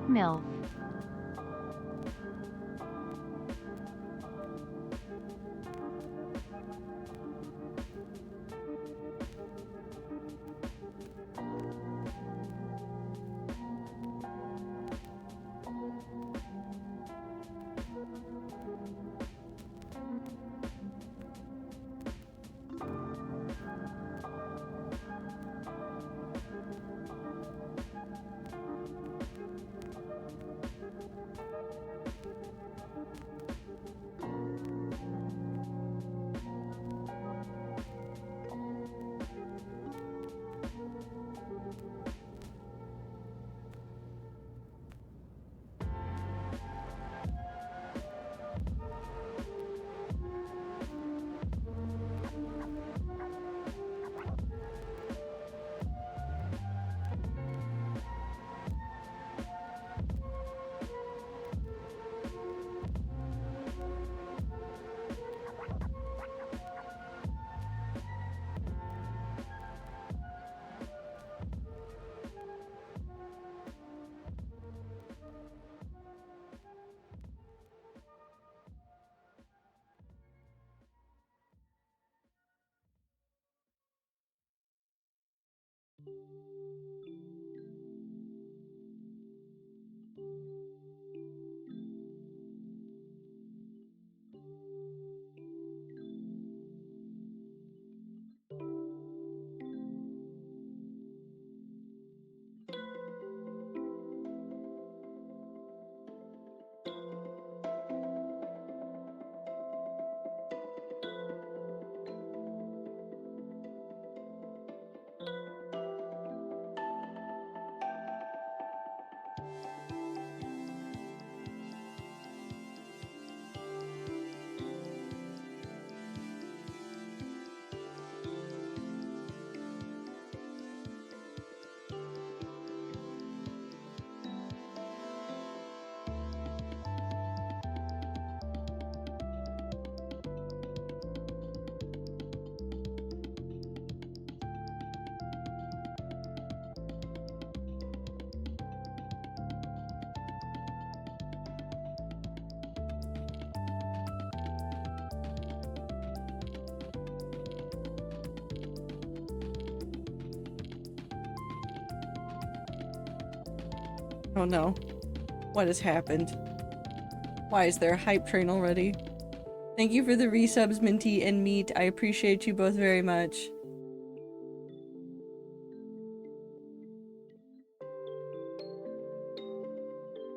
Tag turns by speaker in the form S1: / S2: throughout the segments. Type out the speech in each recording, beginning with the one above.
S1: MILF.
S2: Oh no. What has happened? Why is there a hype train already? Thank you for the resubs, Minty and Meat. I appreciate you both very much.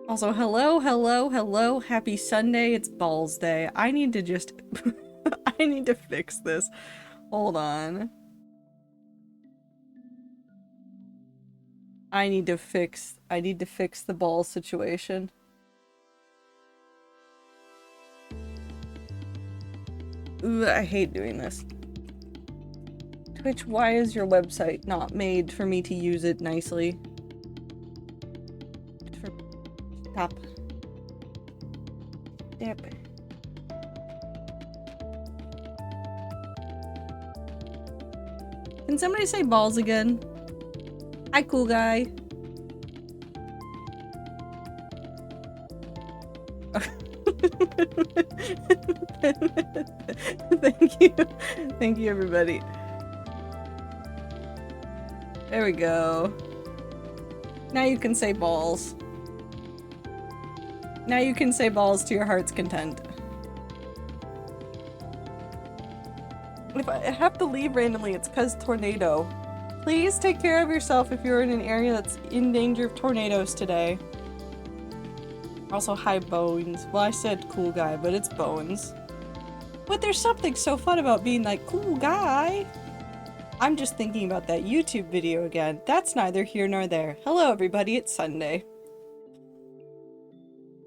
S2: Also, hello, happy Sunday. It's Balls Day. I need to just... I need to fix this. Hold on. I need to fix the balls situation. Ugh, I hate doing this. Twitch, why is your website not made for me to use it nicely? Stop. Yep. Can somebody say balls again? Hi, cool guy. Thank you. Thank you, everybody. There we go. Now you can say balls. Now you can say balls to your heart's content. If I have to leave randomly, it's because tornado. Please take care of yourself if you're in an area that's in danger of tornadoes today. Also, hi, Bones. Well, I said cool guy, but it's Bones. But there's something so fun about being like, cool guy. I'm just thinking about that YouTube video again. That's neither here nor there. Hello, everybody. It's Sunday.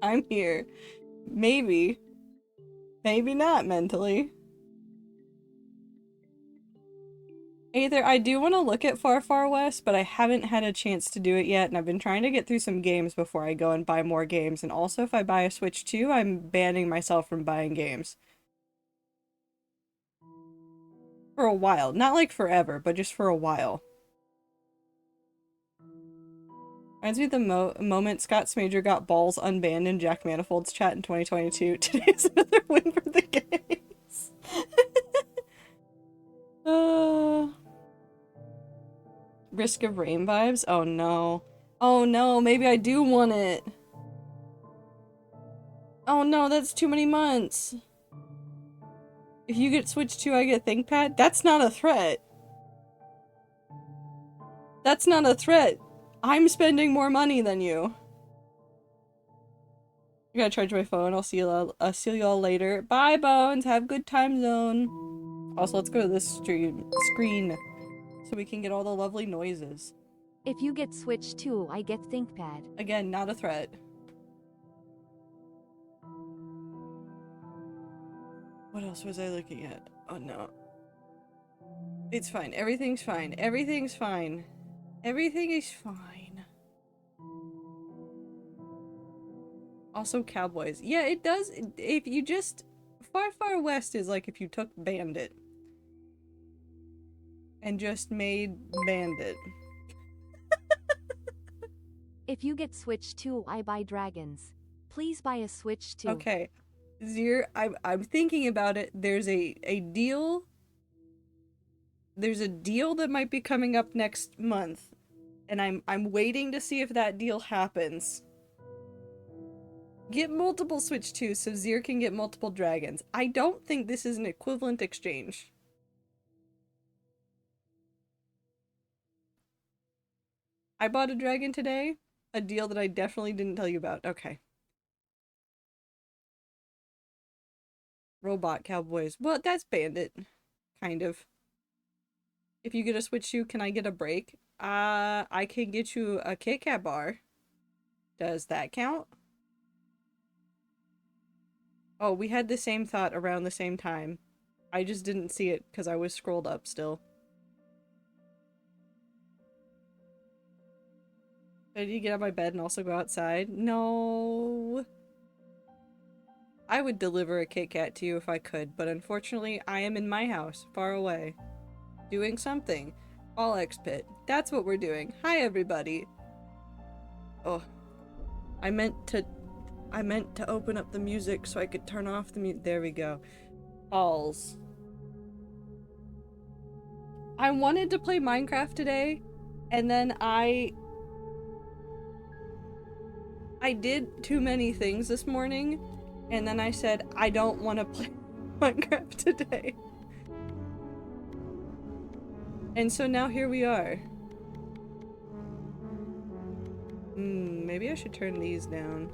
S2: I'm here. Maybe. Maybe not mentally. Either I do want to look at Far Far West, but I haven't had a chance to do it yet, and I've been trying to get through some games before I go and buy more games, and also if I buy a Switch 2, I'm banning myself from buying games. For a while. Not like forever, but just for a while. Reminds me of the moment Scott Smager got balls unbanned in Jack Manifold's chat in 2022. Today's another win for the gays. Risk of Rain vibes? Oh no. Oh no, maybe I do want it. Oh no, that's too many months. If you get Switch 2, I get ThinkPad? That's not a threat. That's not a threat. I'm spending more money than you. I gotta charge my phone. I'll see you all later. Bye, Bones. Have a good time zone. Also, let's go to this screen so we can get all the lovely noises.
S1: If you get Switch 2, I get ThinkPad.
S2: Again, not a threat. What else was I looking at? Oh no. It's fine. Everything's fine. Everything's fine. Everything is fine. Also Cowboys. Yeah, it does. If you just... Far, Far West is like if you took Bandit and just made Bandit.
S1: If you get Switch 2, I buy dragons. Please buy a Switch 2.
S2: Okay. Zier, I'm thinking about it. There's a deal. There's a deal that might be coming up next month. And I'm waiting to see if that deal happens. Get multiple Switch 2s so Zier can get multiple dragons. I don't think this is an equivalent exchange. I bought a dragon today. A deal that I definitely didn't tell you about. Okay. Robot Cowboys. Well, that's Bandit. Kind of. If you get a Switch 2, can I get a break? I can get you a Kit Kat bar. Does that count? Oh, we had the same thought around the same time. I just didn't see it because I was scrolled up still. Did you get out of my bed and also go outside? No. I would deliver a Kit Kat to you if I could, but unfortunately I am in my house, far away. Doing something. All X-Pit. That's what we're doing. Hi everybody. Oh. I meant to open up the music so I could turn off the music. There we go. Alls. I wanted to play Minecraft today, and then I did too many things this morning, and then I said, I don't want to play Minecraft today. And so now here we are. Maybe I should turn these down.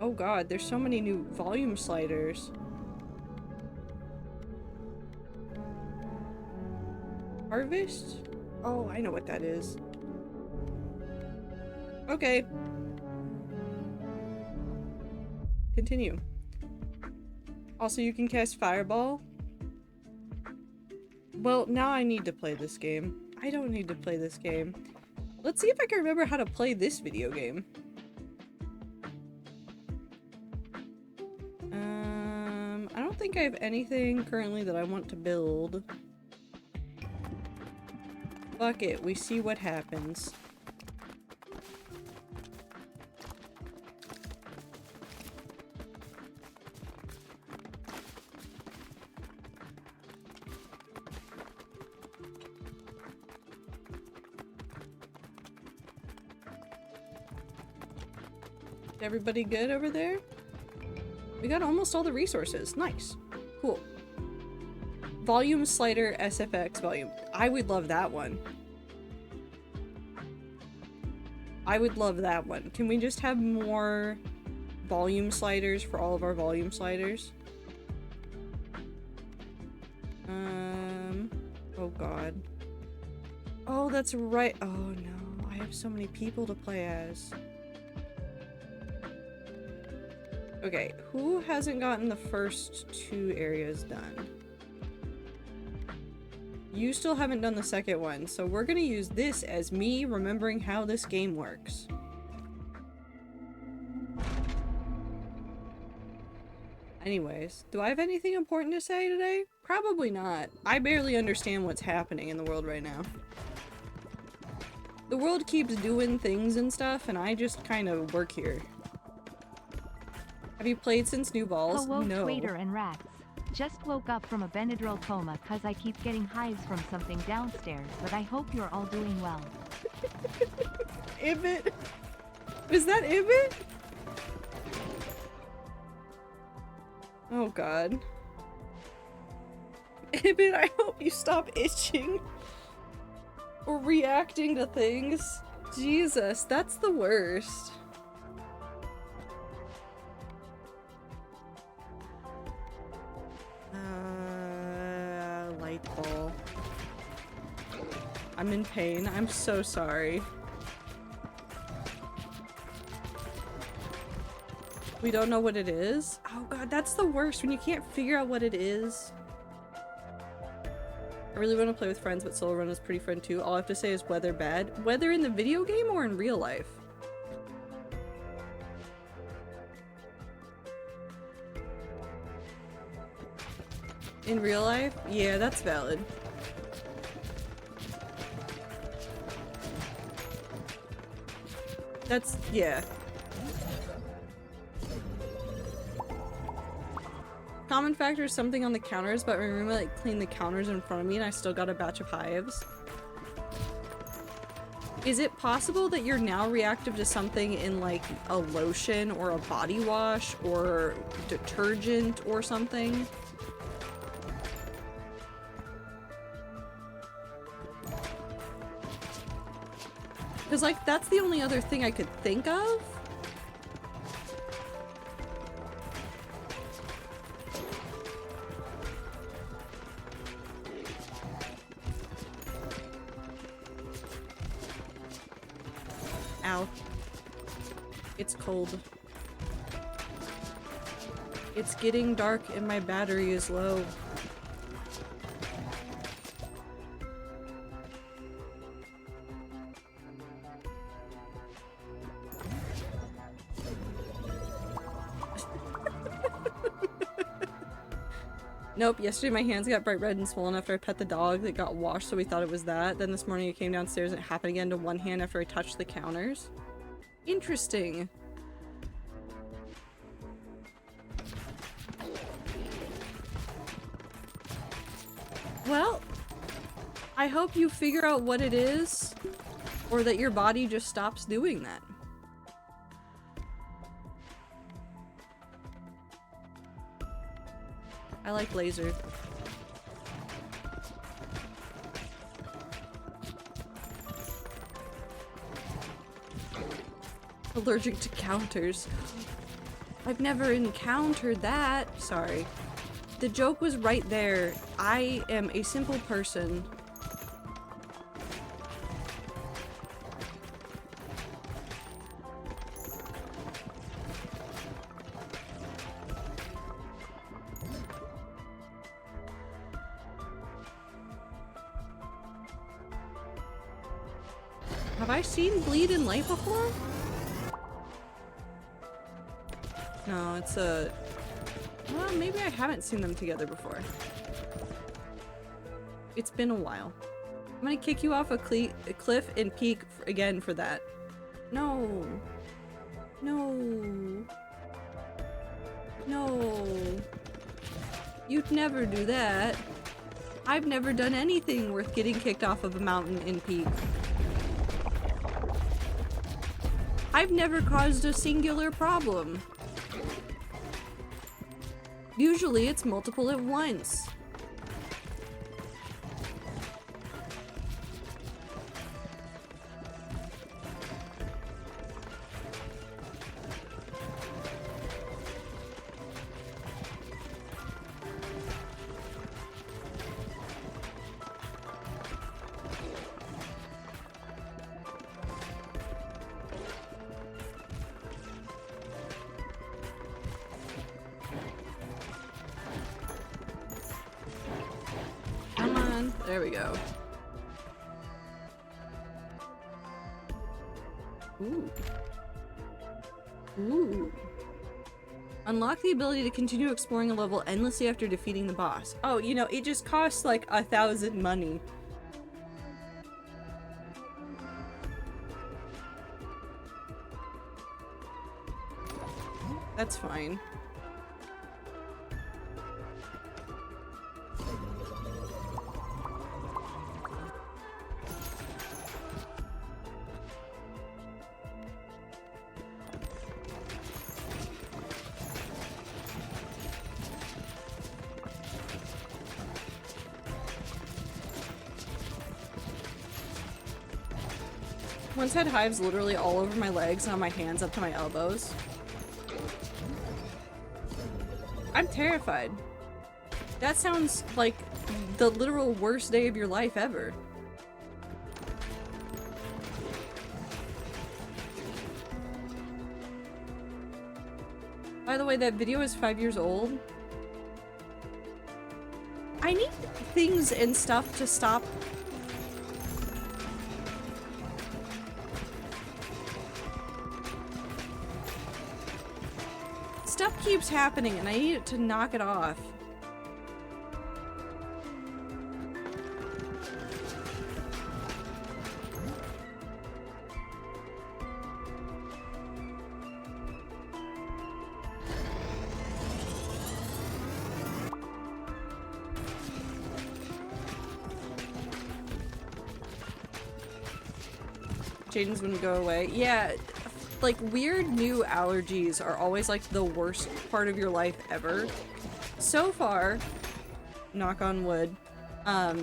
S2: Oh god, there's so many new volume sliders. Harvest? Oh, I know what that is. Okay. Continue. Also, you can cast Fireball. Well, now I need to play this game. I don't need to play this game. Let's see if I can remember how to play this video game. I don't think I have anything currently that I want to build. Fuck it, we see what happens. Everybody good over there? We got almost all the resources. Nice. Cool. Volume slider SFX volume. I would love that one. I would love that one. Can we just have more volume sliders for all of our volume sliders? Oh god. Oh, that's right. Oh no, I have so many people to play as. Okay, who hasn't gotten the first 2 areas done? You still haven't done the second one, so we're gonna use this as me remembering how this game works. Anyways, do I have anything important to say today? Probably not. I barely understand what's happening in the world right now. The world keeps doing things and stuff, and I just kind of work here. Have you played since New Balls?
S1: Hello,
S2: No.
S1: Twader and Rats. Just woke up from a Benadryl coma cause I keep getting hives from something downstairs, but I hope you're all doing well.
S2: Ibit? Is that Ibit? Oh god. Ibit, I hope you stop itching. Or reacting to things. Jesus, that's the worst. Light ball. I'm in pain. I'm so sorry. We don't know what it is? Oh god, that's the worst when you can't figure out what it is. I really want to play with friends, but solo run is pretty fun too. All I have to say is weather bad. Weather in the video game or in real life? In real life? Yeah, that's valid. That's, yeah. Common factor is something on the counters, but my roommate like cleaned the counters in front of me and I still got a batch of hives. Is it possible that you're now reactive to something in like a lotion or a body wash or detergent or something? Because like that's the only other thing I could think of. Ow. It's cold. It's getting dark and my battery is low. Nope, yesterday my hands got bright red and swollen after I pet the dog that got washed, so we thought it was that. Then this morning it came downstairs and it happened again to one hand after I touched the counters. Interesting. Well, I hope you figure out what it is, or that your body just stops doing that. I like laser. Allergic to counters. I've never encountered that. Sorry. The joke was right there. I am a simple person. Have I seen Bleed in Light before? No, it's a... Well, maybe I haven't seen them together before. It's been a while. I'm gonna kick you off a cliff and peek again for that. No. No. No. You'd never do that. I've never done anything worth getting kicked off of a mountain and peek. I've never caused a singular problem. Usually it's multiple at once. There we go. Ooh. Ooh. Unlock the ability to continue exploring a level endlessly after defeating the boss. Oh, you know, it just costs like 1,000 money. That's fine. Once had hives literally all over my legs and on my hands up to my elbows. I'm terrified. That sounds like the literal worst day of your life ever. By the way, that video is 5 years old. I need things and stuff to stop. Stuff keeps happening and I need it to knock it off. Jaden's wouldn't go away. Yeah, like weird new allergies are always like the worst part of your life ever. So far, knock on wood, I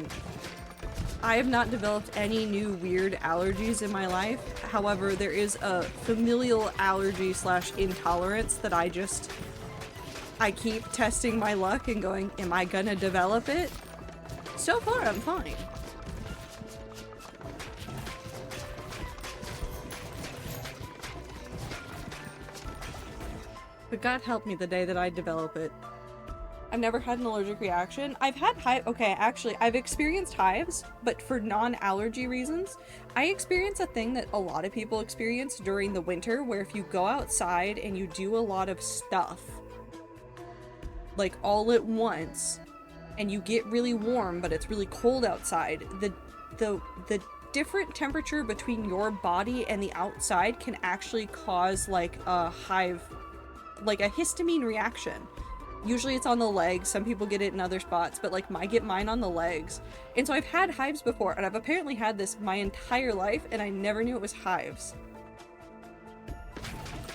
S2: have not developed any new weird allergies in my life. However, there is a familial allergy / intolerance that I keep testing my luck and going, am I gonna develop it? So far, I'm fine. But God help me the day that I develop it. I've never had an allergic reaction. I've had okay, actually, I've experienced hives, but for non-allergy reasons. I experience a thing that a lot of people experience during the winter, where if you go outside and you do a lot of stuff, like all at once, and you get really warm, but it's really cold outside, the different temperature between your body and the outside can actually cause like a hive, like a histamine reaction. Usually it's on the legs, some people get it in other spots, but like I get mine on the legs. And so I've had hives before, and I've apparently had this my entire life, and I never knew it was hives.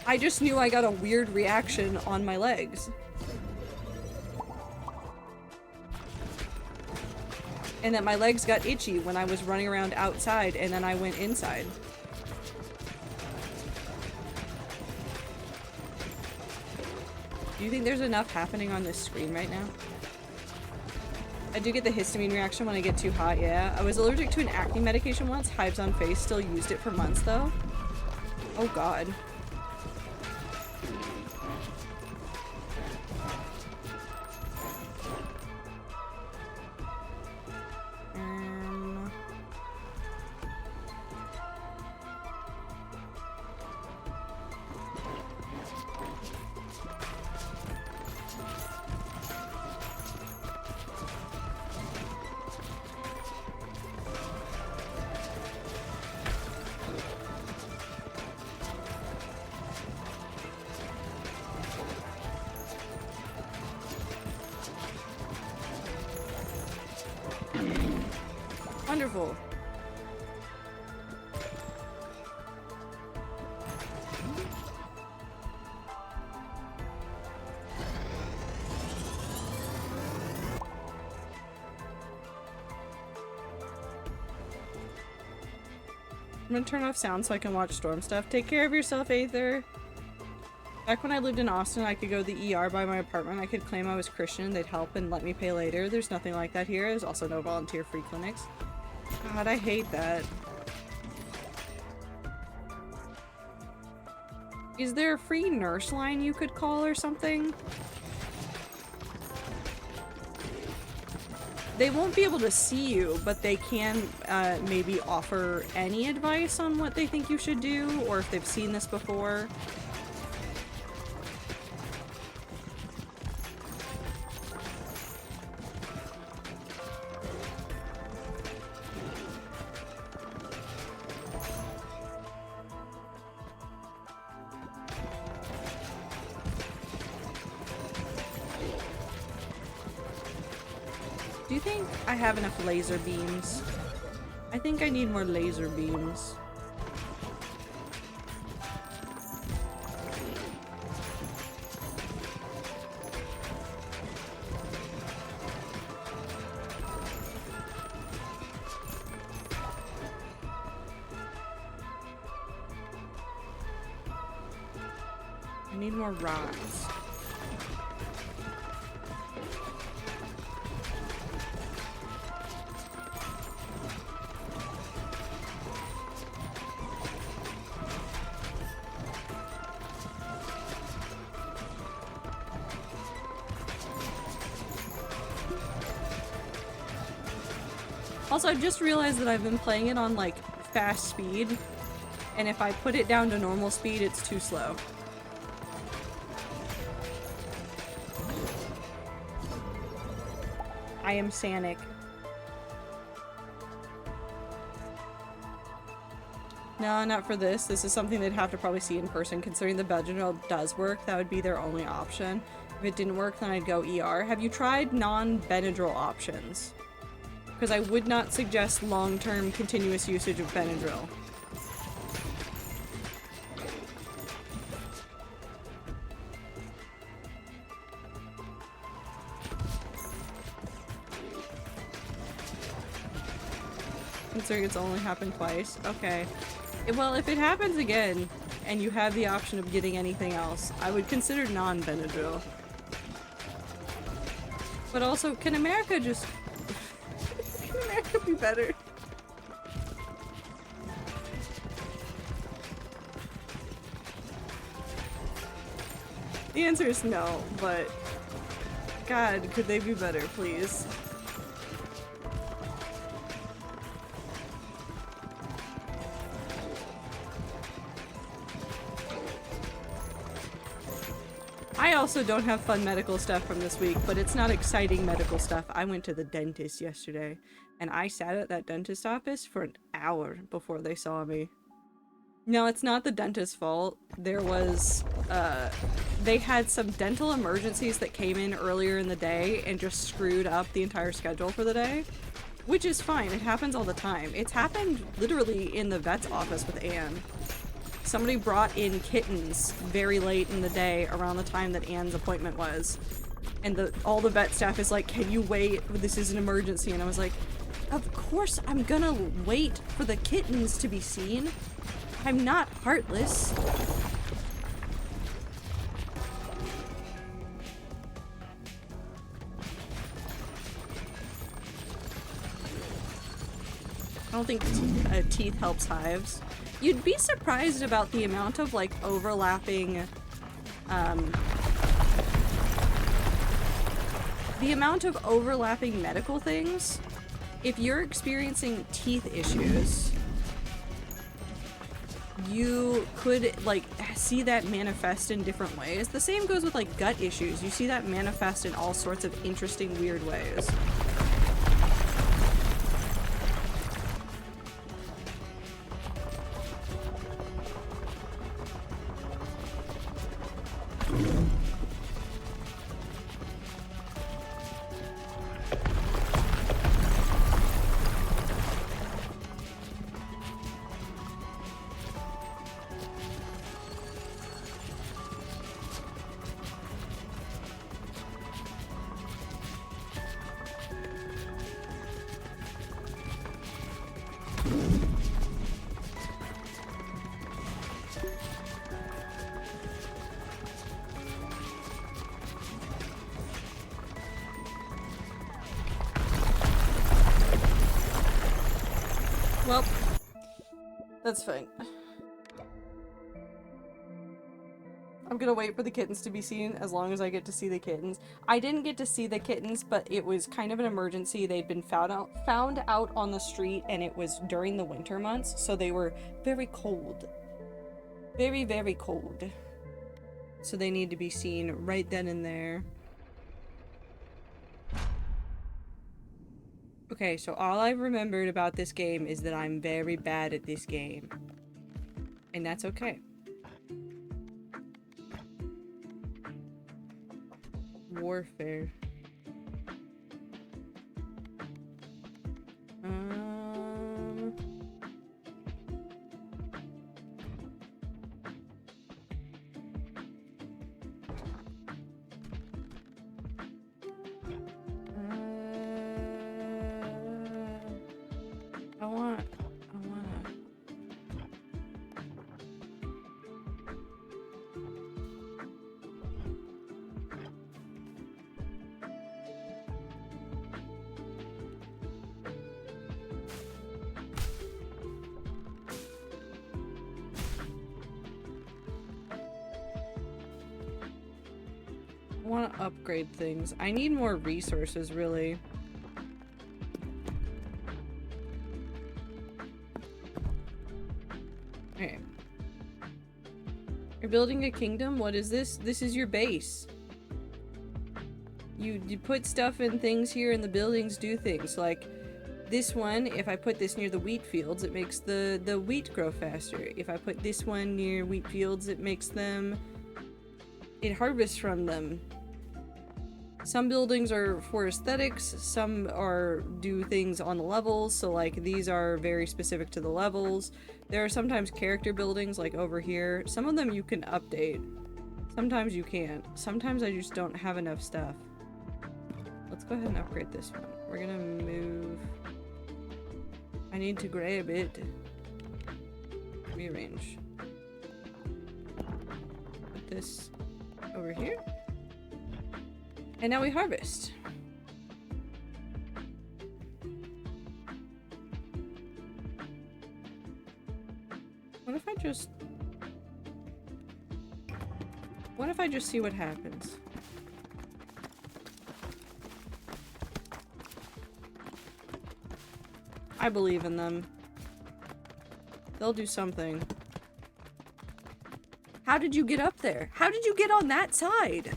S2: I just knew I got a weird reaction on my legs. And that my legs got itchy when I was running around outside, and then I went inside. Do you think there's enough happening on this screen right now? I do get the histamine reaction when I get too hot, yeah. I was allergic to an acne medication once, hives on face, still used it for months though. Oh god. Wonderful. I'm gonna turn off sound so I can watch Storm stuff. Take care of yourself, Aether. Back when I lived in Austin, I could go to the ER by my apartment. I could claim I was Christian. They'd help and let me pay later. There's nothing like that here. There's also no volunteer-free clinics. God, I hate that. Is there a free nurse line you could call or something? They won't be able to see you, but they can maybe offer any advice on what they think you should do, or if they've seen this before. Do you think I have enough laser beams? I think I need more laser beams. I need more rods. Also, I just realized that I've been playing it on, like, fast speed, and if I put it down to normal speed, it's too slow. I am Sanic. No, not for this. This is something they'd have to probably see in person. Considering the Benadryl does work, that would be their only option. If it didn't work, then I'd go ER. Have you tried non-Benadryl options? Because I would not suggest long-term continuous usage of Benadryl. Considering it's only happened twice. Okay. Well, if it happens again, and you have the option of getting anything else, I would consider non-Benadryl. But also, can America just... can America be better? The answer is no, but... God, could they be better, please? I also don't have fun medical stuff from this week, but it's not exciting medical stuff. I went to the dentist yesterday, and I sat at that dentist office for an hour before they saw me. No, it's not the dentist's fault. There was, they had some dental emergencies that came in earlier in the day and just screwed up the entire schedule for the day. Which is fine, it happens all the time. It's happened literally in the vet's office with Anne. Somebody brought in kittens very late in the day around the time that Anne's appointment was. And all the vet staff is like, can you wait? This is an emergency. And I was like, of course I'm gonna wait for the kittens to be seen. I'm not heartless. I don't think teeth helps hives. You'd be surprised about the amount of, like, overlapping, medical things. If you're experiencing teeth issues, you could, like, see that manifest in different ways. The same goes with, like, gut issues. You see that manifest in all sorts of interesting, weird ways. Well, that's fine. I'm gonna wait for the kittens to be seen as long as I get to see the kittens. I didn't get to see the kittens, but it was kind of an emergency. They'd been found out on the street, and it was during the winter months, so they were very cold. Very, very cold. So they need to be seen right then and there. Okay, so all I remembered about this game is that I'm very bad at this game. And that's okay. Warfare. want to upgrade things. I need more resources, really. Okay. You're building a kingdom? What is this? This is your base. You put stuff in things here and the buildings do things. Like this one, if I put this near the wheat fields, it makes the wheat grow faster. If I put this one near wheat fields, it makes them... it harvests from them. Some buildings are for aesthetics, some do things on the levels, so like these are very specific to the levels. There are sometimes character buildings like over here. Some of them you can update. Sometimes you can't. Sometimes I just don't have enough stuff. Let's go ahead and upgrade this one. We're gonna move... I need to grab it. Rearrange. Put this over here. And now we harvest. What if I just see what happens? I believe in them. They'll do something. How did you get up there? How did you get on that side?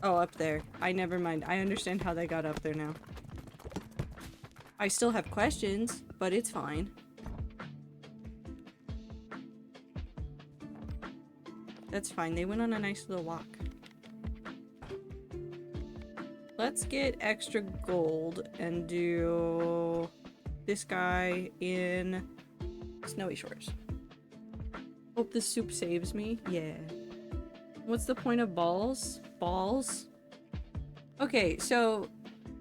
S2: Oh, up there. Never mind. I understand how they got up there now. I still have questions, but it's fine. That's fine. They went on a nice little walk. Let's get extra gold and do this guy in Snowy Shores. Hope this soup saves me. Yeah. What's the point of balls? Balls? Okay, so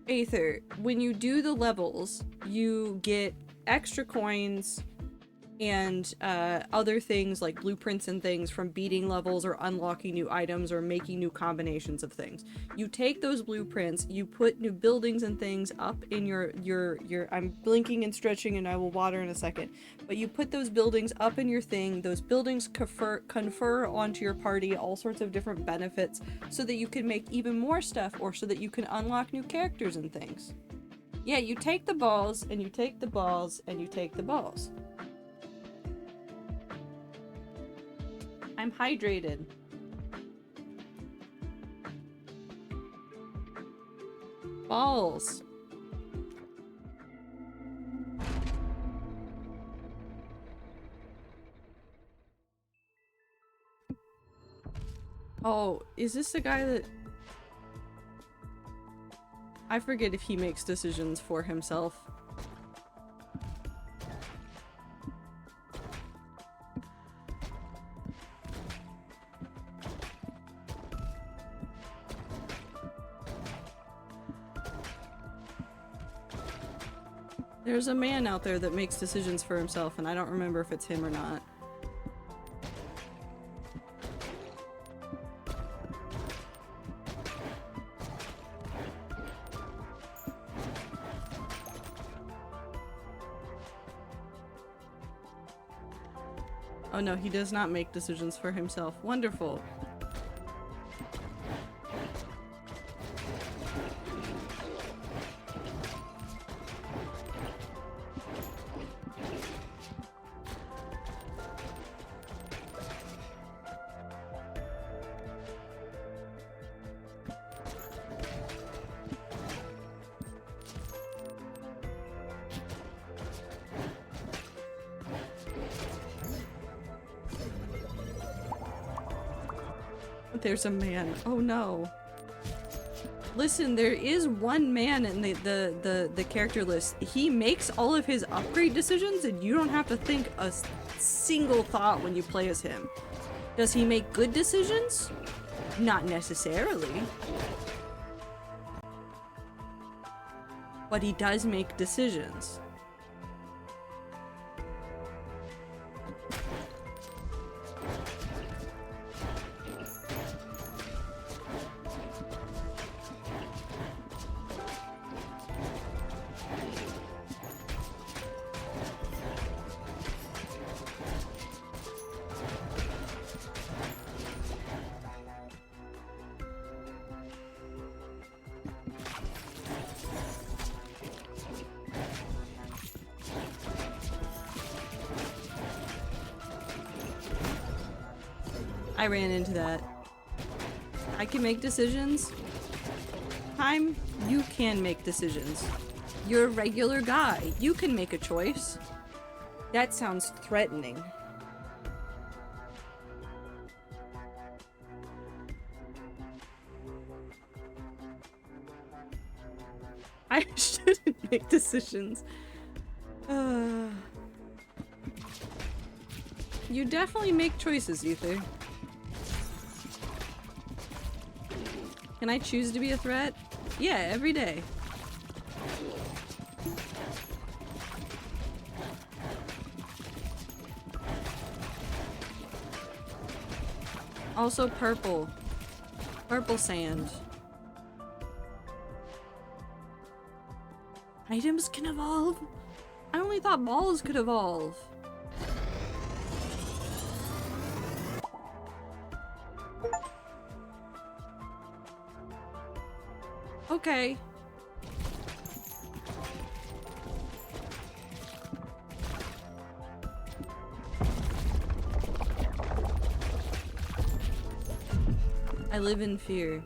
S2: Aether, when you do the levels, you get extra coins and other things like blueprints and things from beating levels or unlocking new items or making new combinations of things. You take those blueprints, you put new buildings and things up in your I'm blinking and stretching and I will water in a second, but you put those buildings up in your thing. Those buildings confer onto your party all sorts of different benefits so that you can make even more stuff or so that you can unlock new characters and things. Yeah, you take the balls and you take the balls and you take the balls. I'm hydrated. Balls. Oh, is this the guy that... I forget if he makes decisions for himself. There's a man out there that makes decisions for himself, and I don't remember if it's him or not. Oh no, he does not make decisions for himself. Wonderful. There's a man. Oh no. Listen, there is one man in the character list. He makes all of his upgrade decisions and you don't have to think a single thought when you play as him. Does he make good decisions? Not necessarily. But he does make decisions. I ran into that. I can make decisions. Time, you can make decisions. You're a regular guy. You can make a choice. That sounds threatening. I shouldn't make decisions. You definitely make choices, Ether. Can I choose to be a threat? Yeah, every day. Also purple. Purple sand. Items can evolve? I only thought balls could evolve. Okay. I live in fear.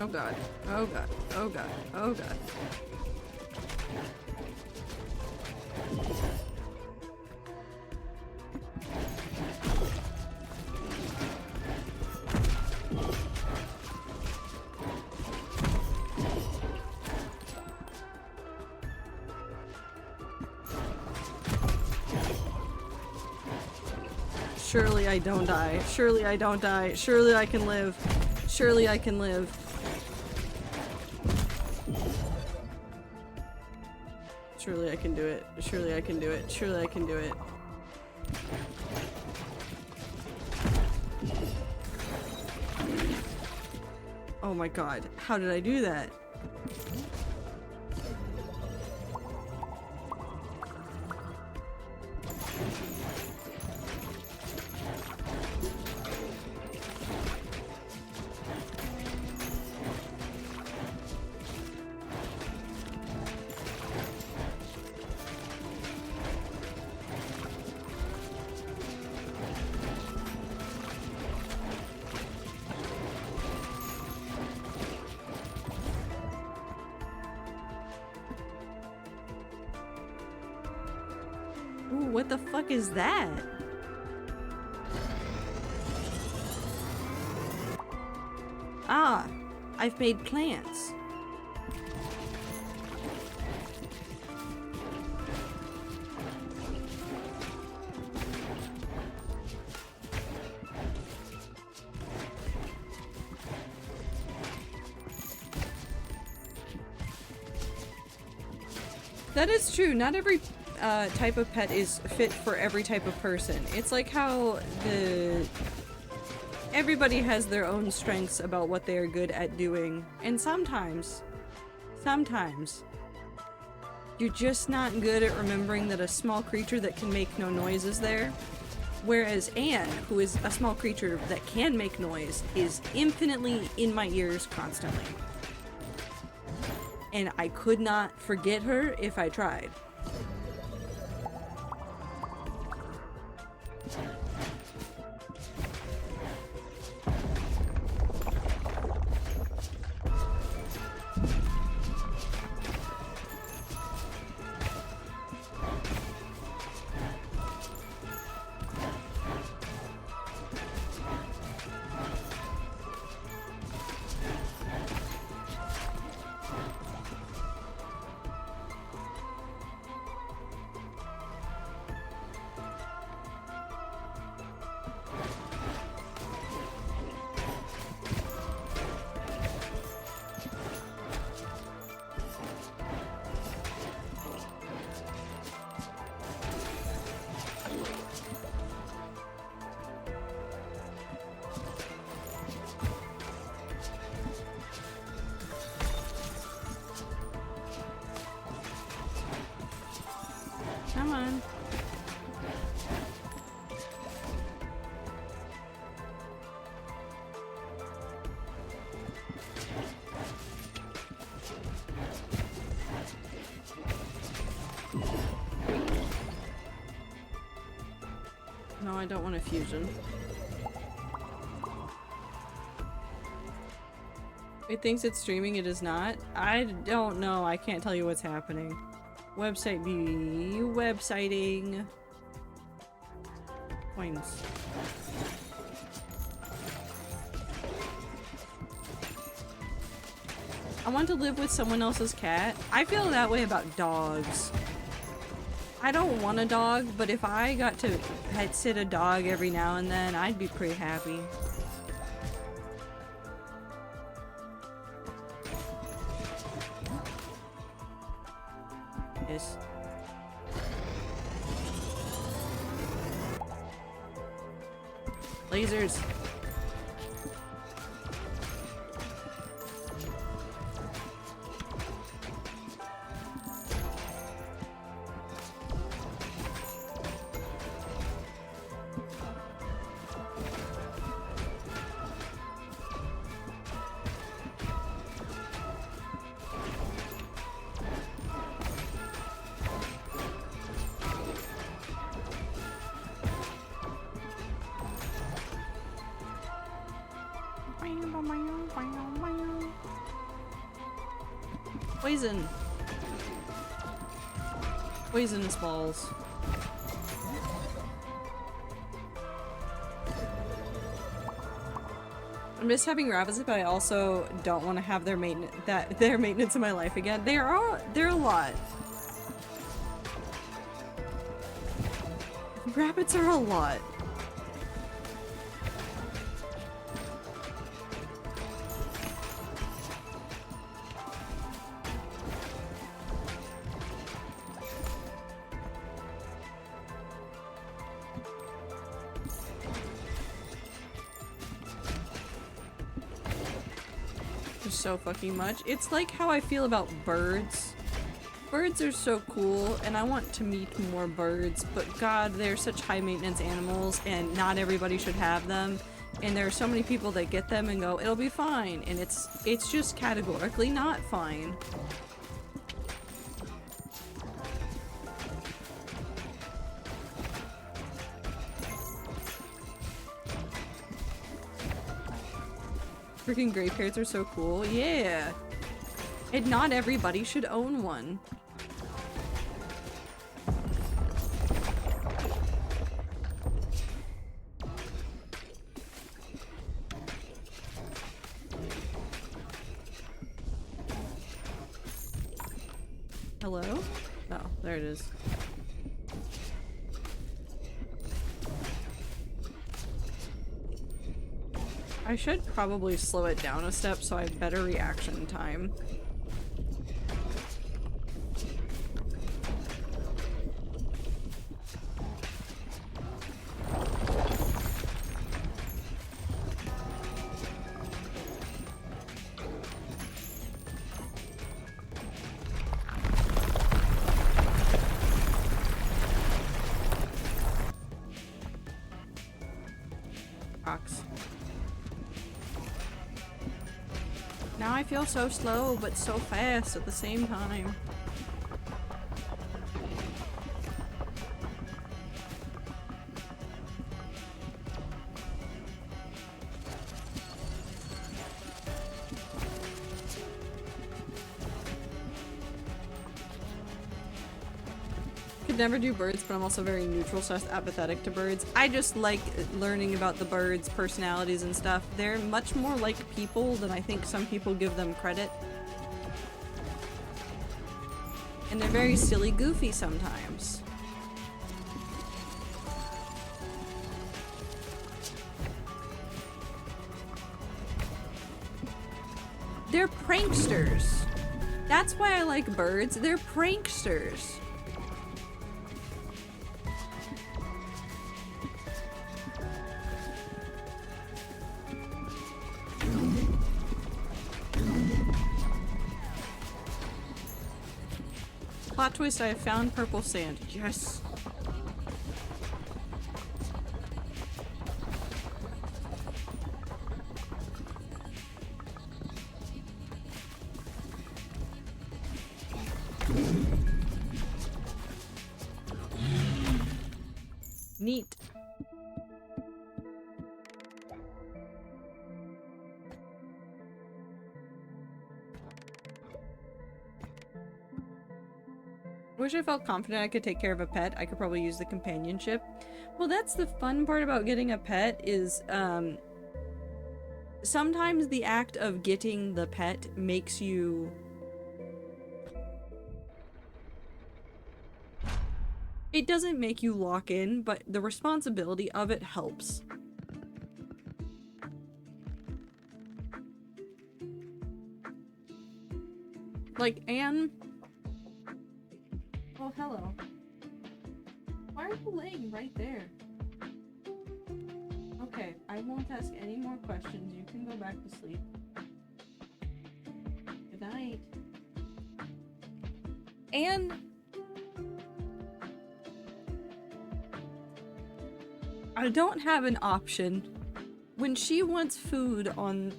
S2: Oh god. Oh god. Oh god. Oh god. Surely I don't die. Surely I don't die. Surely I can live. Surely I can live. Surely I can do it. Surely I can do it. Surely I can do it. Oh my god. How did I do that? Ooh, what the fuck is that? Ah, I've made plants. That is true. Not every type of pet is fit for every type of person. It's like how everybody has their own strengths about what they are good at doing, and sometimes you're just not good at remembering that a small creature that can make no noise is there. Whereas Anne, who is a small creature that can make noise, is infinitely in my ears constantly. And I could not forget her if I tried. Come on. No, I don't want a fusion. It thinks it's streaming, it is not. I don't know, I can't tell you what's happening. Website view, websiting. Coins. I want to live with someone else's cat. I feel that way about dogs. I don't want a dog, but if I got to pet sit a dog every now and then, I'd be pretty happy. Yes. Lasers. Poison. Poisonous balls. I miss having rabbits, but I also don't want to have their maintenance in my life again. They're a lot. Rabbits are a lot. So fucking much. It's like how I feel about birds. Birds are so cool and I want to meet more birds, but god, they're such high maintenance animals and not everybody should have them. And there are so many people that get them and go, it'll be fine, and it's just categorically not fine. Freaking gray parrots are so cool. Yeah. And not everybody should own one. Hello? Oh, there it is. I should probably slow it down a step so I have better reaction time. Now I feel so slow, but so fast at the same time. Could never do birds, but I'm also very neutral, so apathetic to birds. I just like learning about the birds' personalities and stuff. They're much more like people than I think some people give them credit. And they're very silly, goofy sometimes. They're pranksters. That's why I like birds. They're pranksters. Plot twist, I have found purple sand. Yes! Neat. I wish I felt confident I could take care of a pet. I could probably use the companionship. Well, that's the fun part about getting a pet is, sometimes the act of getting the pet makes you... It doesn't make you lock in, but the responsibility of it helps. Like, Anne... Oh, hello. Why are you laying right there? Okay, I won't ask any more questions. You can go back to sleep. Good night. And I don't have an option. When she wants food on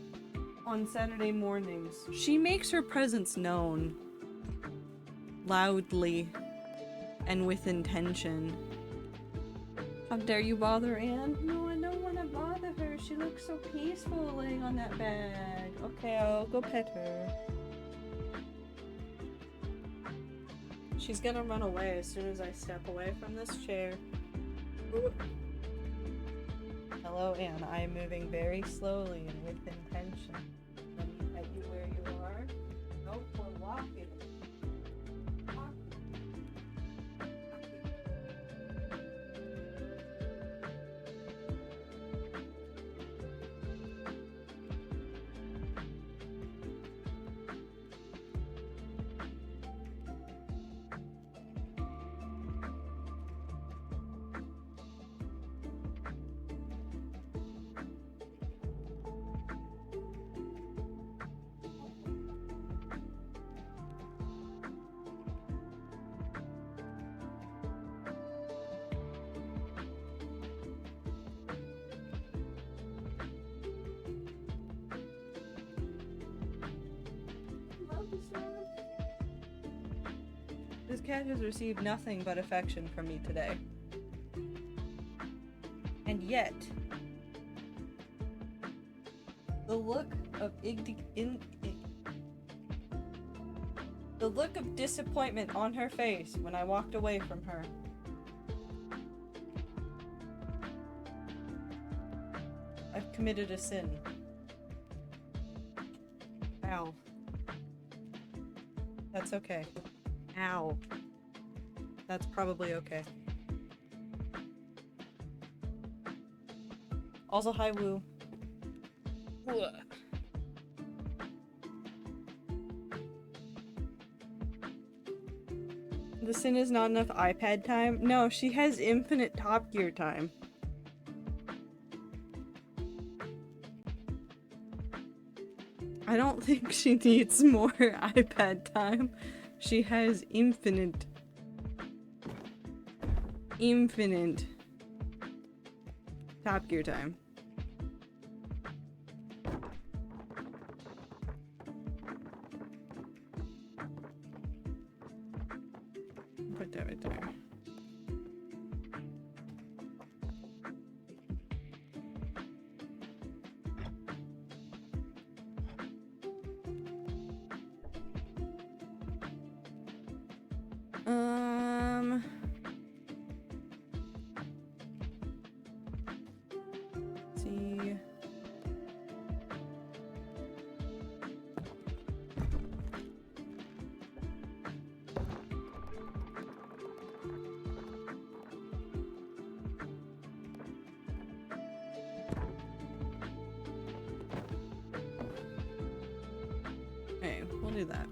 S2: Saturday mornings, she makes her presence known loudly and with intention. How dare you bother Anne? No, I don't want to bother her. She looks so peaceful laying on that bag. Okay, I'll go pet her. She's gonna run away as soon as I step away from this chair. Ooh. Hello, Anne. I am moving very slowly and with intention. Let me pet you where you are. Nope, we're walking. This cat has received nothing but affection from me today. And yet, the look of the look of disappointment on her face when I walked away from her. I've committed a sin. Ow. That's okay. Ow. That's probably okay. Also, hi, Woo. Ugh. The sin is not enough iPad time? No, she has infinite Top Gear time. I don't think she needs more iPad time. She has infinite Top Gear time. Put that right there. See. Okay, we'll do that.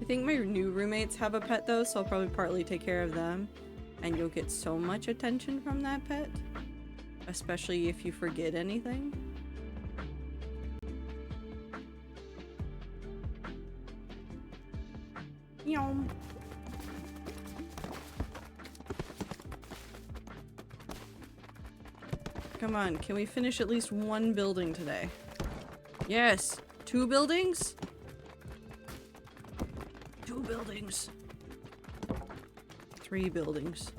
S2: I think my new roommates have a pet though, so I'll probably partly take care of them. And you'll get so much attention from that pet. Especially if you forget anything. Yum. Come on, can we finish at least one building today? Yes! 2 buildings? 2 buildings. 3 buildings.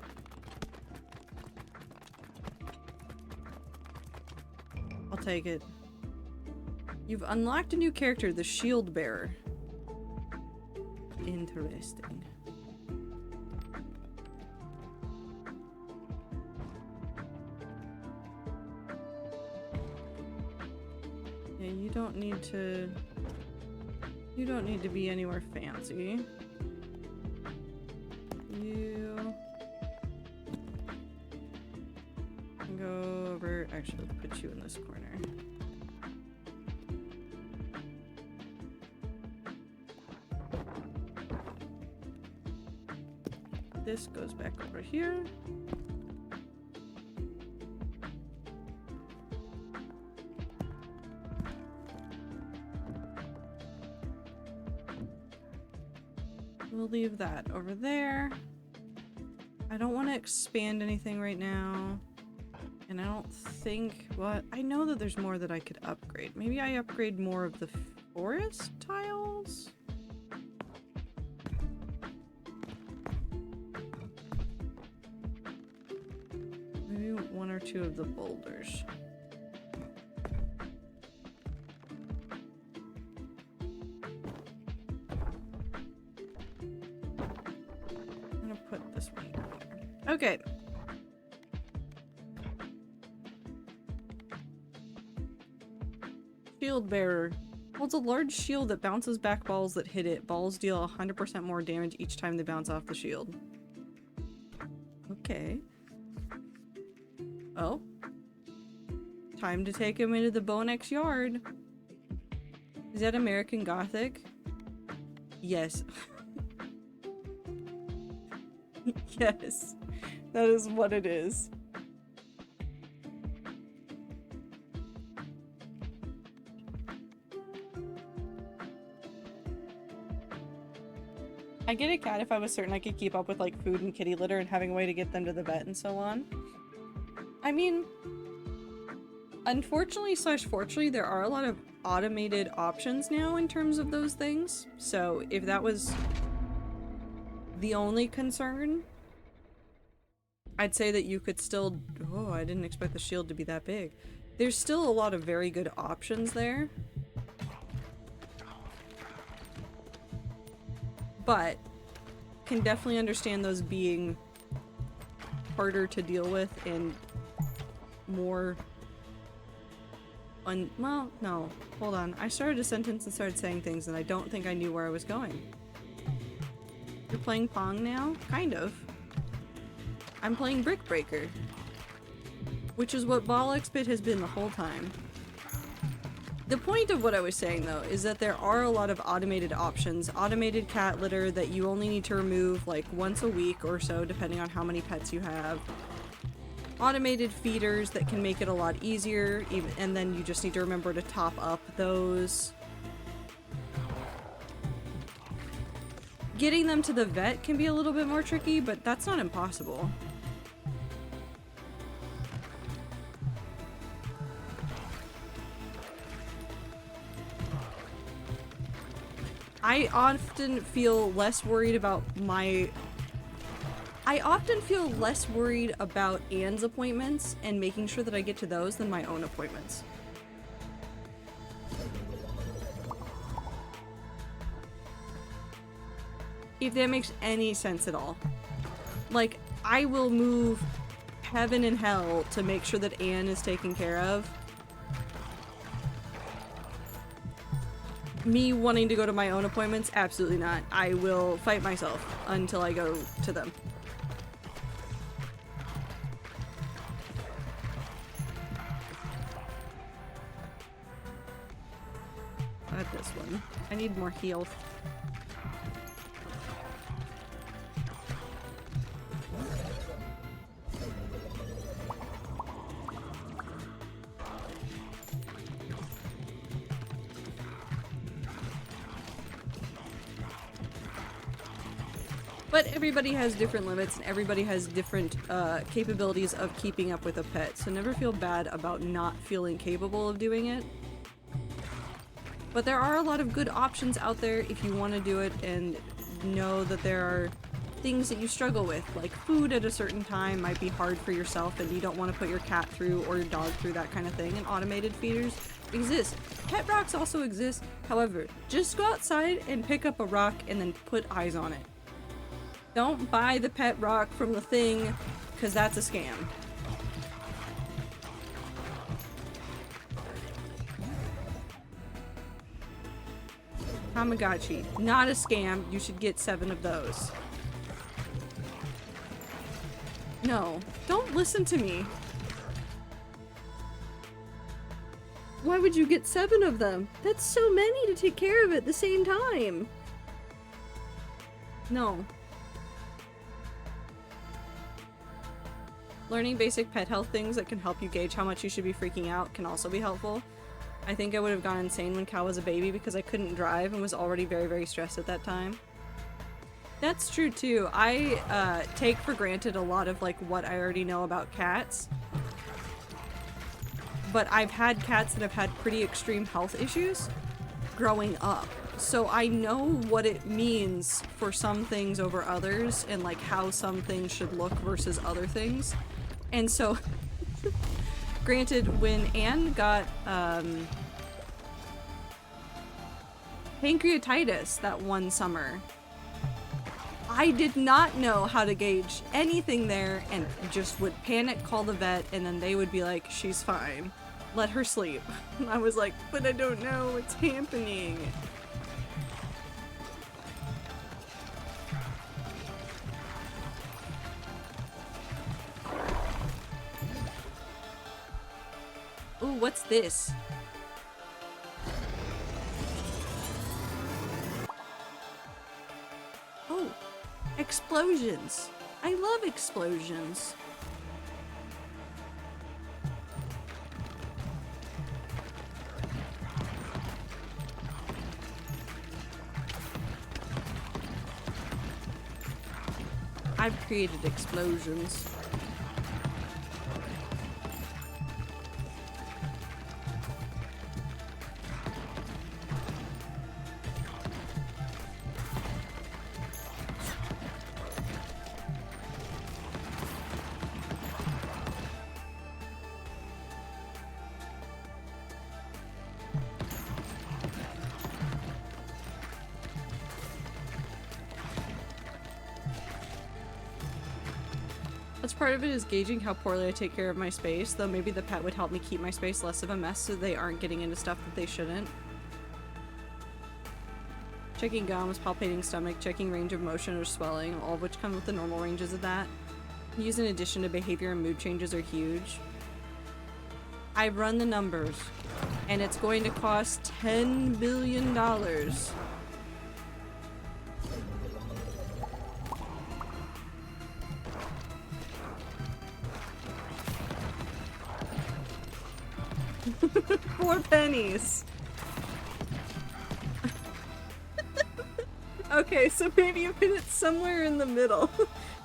S2: I'll take it. You've unlocked a new character, the Shield Bearer. Interesting. Yeah, you don't need to... You don't need to be anywhere fancy. You... can go over... Actually, let's put you in this corner. This goes back over here. We'll leave that over there. I don't want to expand anything right now. And I don't think... Well, I know that there's more that I could upgrade. Maybe I upgrade more of the forest tiles? Maybe 1 or 2 of the boulders. I'm gonna put this one there. Okay. Shield Bearer. Holds a large shield that bounces back balls that hit it. Balls deal 100% more damage each time they bounce off the shield. Okay. Oh. Time to take him into the Bonex yard. Is that American Gothic? Yes. Yes. That is what it is. I'd get a cat if I was certain I could keep up with like food and kitty litter and having a way to get them to the vet and so on. I mean, unfortunately / fortunately, there are a lot of automated options now in terms of those things. So if that was the only concern, I'd say that you could still... Oh, I didn't expect the shield to be that big. There's still a lot of very good options there. But can definitely understand those being harder to deal with and more well, no. Hold on. I started a sentence and started saying things and I don't think I knew where I was going. You're playing Pong now? Kind of. I'm playing Brick Breaker. Which is what BallXBit has been the whole time. The point of what I was saying, though, is that there are a lot of automated options. Automated cat litter that you only need to remove, like, once a week or so, depending on how many pets you have. Automated feeders that can make it a lot easier, and then you just need to remember to top up those. Getting them to the vet can be a little bit more tricky, but that's not impossible. I often feel less worried about Anne's appointments and making sure that I get to those than my own appointments. If that makes any sense at all. Like, I will move heaven and hell to make sure that Anne is taken care of. Me wanting to go to my own appointments? Absolutely not. I will fight myself until I go to them. Not this one. I need more heal. But everybody has different limits and everybody has different capabilities of keeping up with a pet, so never feel bad about not feeling capable of doing it. But there are a lot of good options out there if you want to do it and know that there are things that you struggle with, like food at a certain time might be hard for yourself and you don't want to put your cat through or your dog through that kind of thing, and automated feeders exist. Pet rocks also exist, however, just go outside and pick up a rock and then put eyes on it. Don't buy the pet rock from the thing, because that's a scam. Tamagotchi, not a scam, you should get 7 of those. No, don't listen to me. Why would you get 7 of them? That's so many to take care of at the same time. No. Learning basic pet health things that can help you gauge how much you should be freaking out can also be helpful. I think I would have gone insane when Cal was a baby because I couldn't drive and was already very, very stressed at that time. That's true too. I take for granted a lot of like what I already know about cats. But I've had cats that have had pretty extreme health issues growing up. So I know what it means for some things over others and like how some things should look versus other things. And so, granted, when Anne got pancreatitis that one summer, I did not know how to gauge anything there and just would panic, call the vet, and then they would be like, she's fine. Let her sleep. And I was like, but I don't know what's happening. Ooh, what's this? Oh, explosions. I love explosions. I've created explosions. Part of it is gauging how poorly I take care of my space, though maybe the pet would help me keep my space less of a mess so they aren't getting into stuff that they shouldn't. Checking gums, palpating stomach, checking range of motion or swelling, all of which come with the normal ranges of that. Use in addition to behavior and mood changes are huge. I run the numbers, and it's going to cost $10 billion. $4. Okay, so maybe you put it somewhere in the middle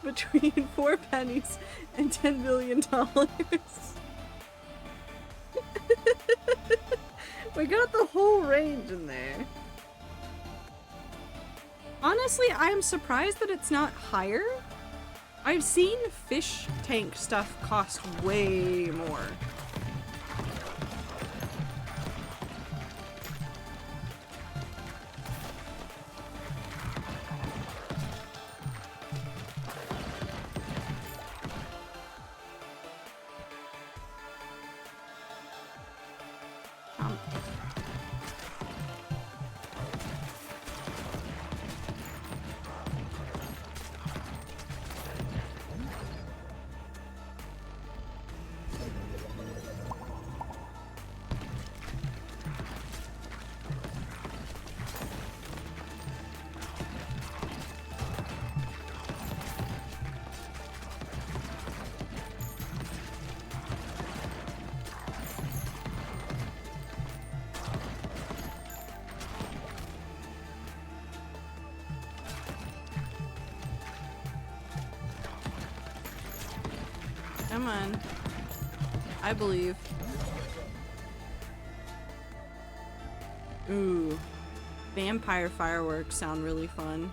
S2: between 4 pennies and $10 billion. We got the whole range in there. Honestly, I am surprised that it's not higher. I've seen fish tank stuff cost way more. Come on. I believe. Ooh. Vampire fireworks sound really fun.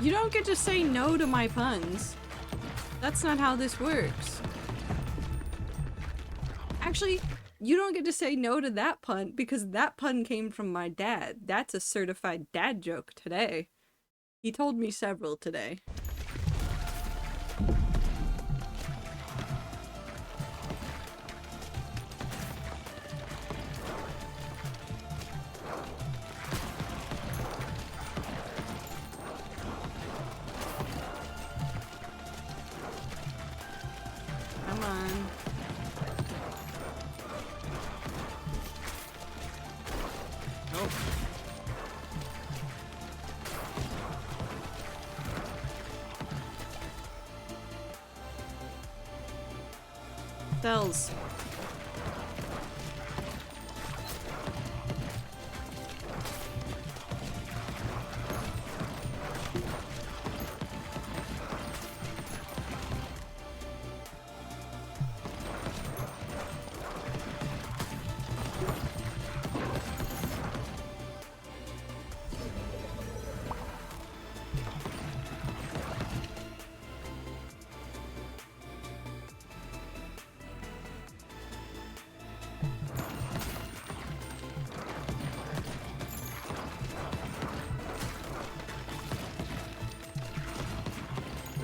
S2: You don't get to say no to my puns. That's not how this works. Actually, you don't get to say no to that pun because that pun came from my dad. That's a certified dad joke today. He told me several today. Come on. Nope. Cells.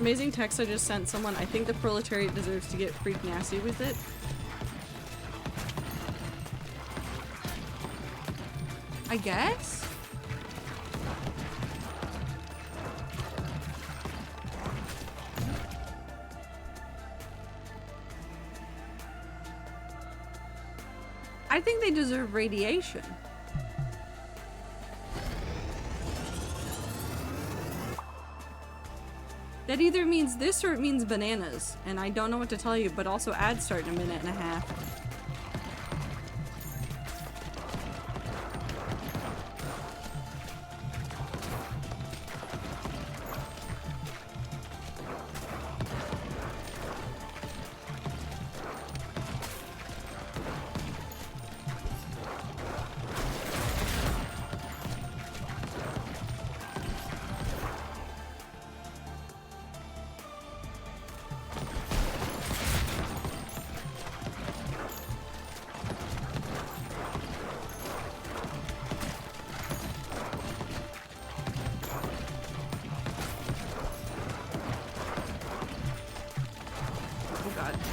S2: Amazing text I just sent someone. I think the proletariat deserves to get freak nasty with it. I guess? I think they deserve radiation. That either means this or it means bananas, and I don't know what to tell you, but also ads start in a minute and a half.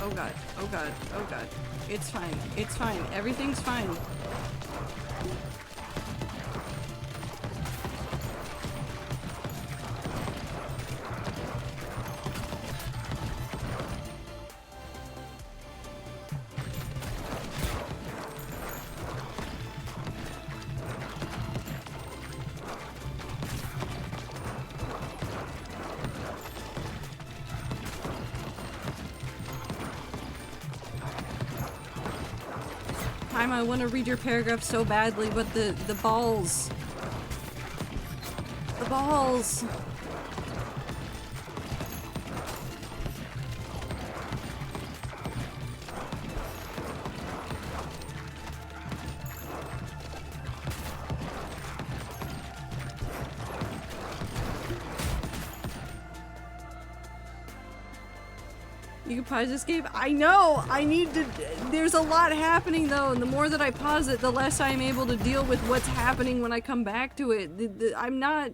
S2: Oh god, oh god, oh god. It's fine, it's fine, everything's fine. I want to read your paragraph so badly, but the balls. The balls. You can pause this game? I know! I need to- there's a lot happening though, and the more that I pause it, the less I'm able to deal with what's happening when I come back to it. I'm not-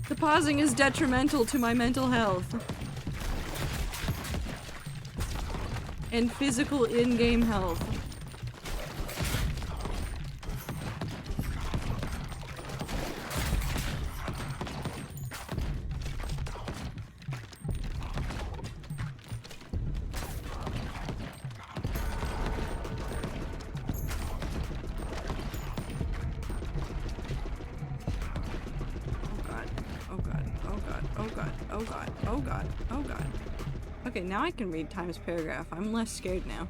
S2: the pausing is detrimental to my mental health. And physical in-game health. Oh god, oh god, oh god, oh god. Oh god. Oh god. Okay, now I can read Time's paragraph. I'm less scared now.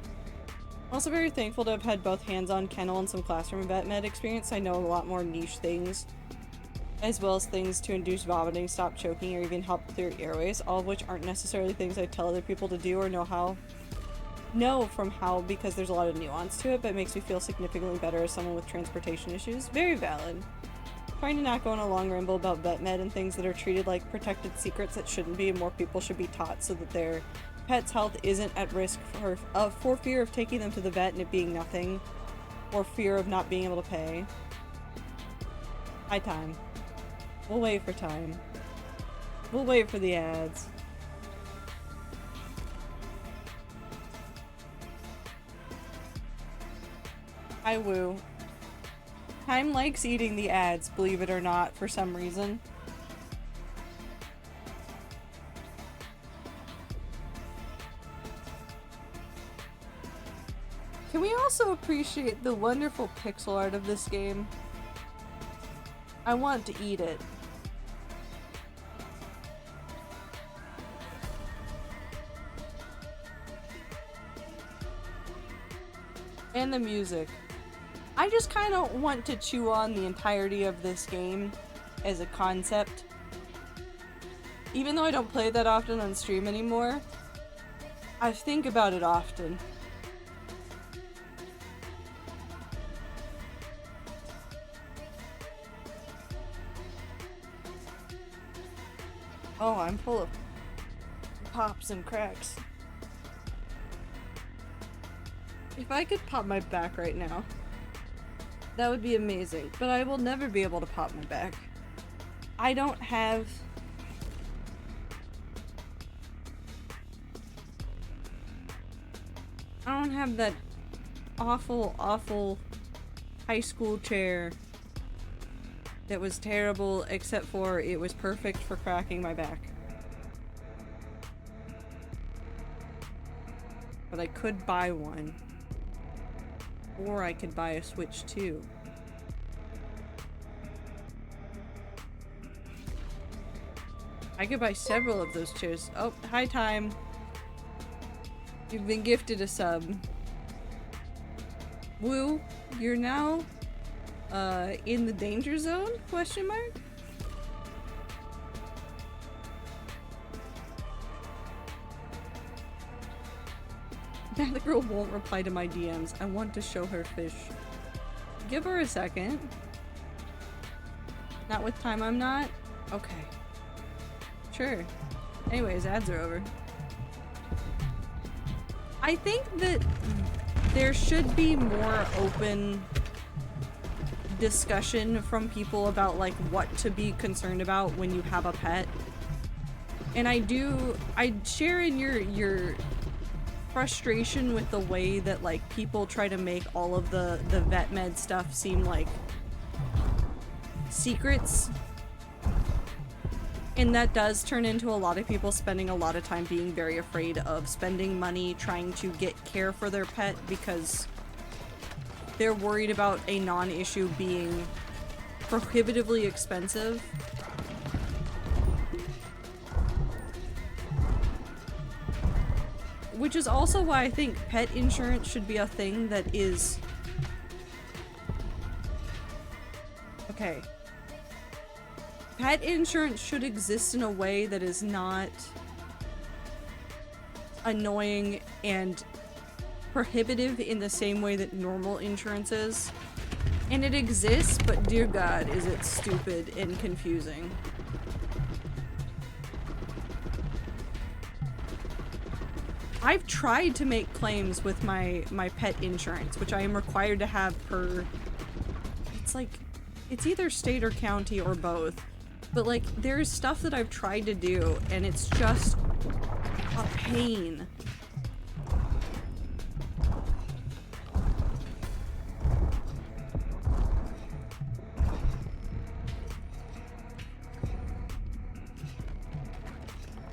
S2: Also very thankful to have had both hands-on kennel and some classroom vet med experience. I know a lot more niche things, as well as things to induce vomiting, stop choking, or even help clear airways, all of which aren't necessarily things I tell other people to do or know from how, because there's a lot of nuance to it, but it makes me feel significantly better as someone with transportation issues. Very valid. Trying to not go on a long ramble about vet med and things that are treated like protected secrets that shouldn't be, and more people should be taught so that their pet's health isn't at risk for fear of taking them to the vet and it being nothing, or fear of not being able to pay. Hi, Time. We'll wait for Time. We'll wait for the ads. Hi, Woo. Time likes eating the ads, believe it or not, for some reason. Can we also appreciate the wonderful pixel art of this game? I want to eat it. And the music. I just kind of want to chew on the entirety of this game as a concept. Even though I don't play that often on stream anymore, I think about it often. Oh, I'm full of pops and cracks. If I could pop my back right now, that would be amazing, but I will never be able to pop my back. I don't have... that awful, awful high school chair that was terrible, except for it was perfect for cracking my back. But I could buy one. Or I could buy a Switch 2. I could buy several of those chairs. Oh, hi, Time. You've been gifted a sub. Woo, you're now in the danger zone? Question mark? Now the girl won't reply to my DMs. I want to show her fish. Give her a second. Not with Time, I'm not? Okay. Sure. Anyways, ads are over. I think that there should be more open discussion from people about like what to be concerned about when you have a pet. And I share in your frustration with the way that like people try to make all of the vet med stuff seem like secrets. And that does turn into a lot of people spending a lot of time being very afraid of spending money trying to get care for their pet because they're worried about a non-issue being prohibitively expensive. Which is also why I think pet insurance should be a thing that is... Okay. Pet insurance should exist in a way that is not annoying and prohibitive in the same way that normal insurance is. And it exists, but dear God, is it stupid and confusing. I've tried to make claims with my pet insurance, which I am required to have per... It's like... It's either state or county or both. But like, there's stuff that I've tried to do, and it's just a pain.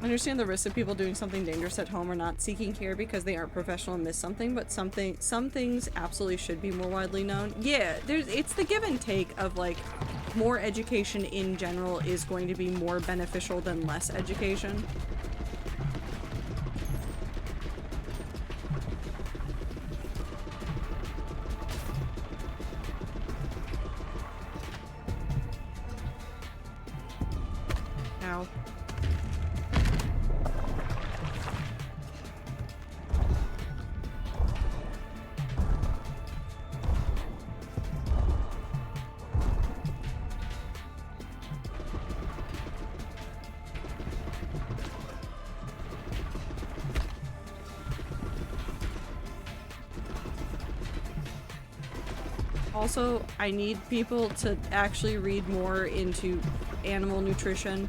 S2: I understand the risk of people doing something dangerous at home or not seeking care because they aren't professional and miss something, but some things absolutely should be more widely known. Yeah, it's the give and take of like, more education in general is going to be more beneficial than less education. Also, I need people to actually read more into animal nutrition.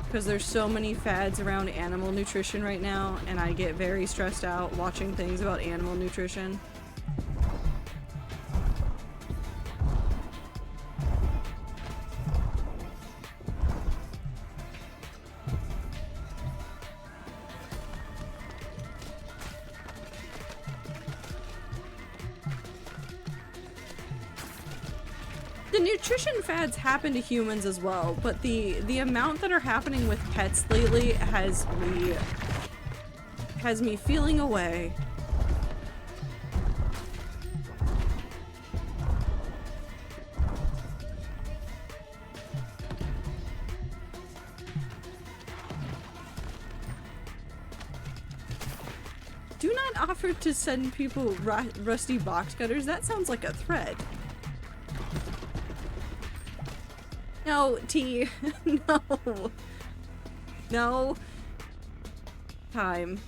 S2: Because there's so many fads around animal nutrition right now, and I get very stressed out watching things about animal nutrition. The nutrition fads happen to humans as well, but the amount that are happening with pets lately has me feeling away. Do not offer to send people rusty box cutters. That sounds like a threat. No, T. No. No. Time,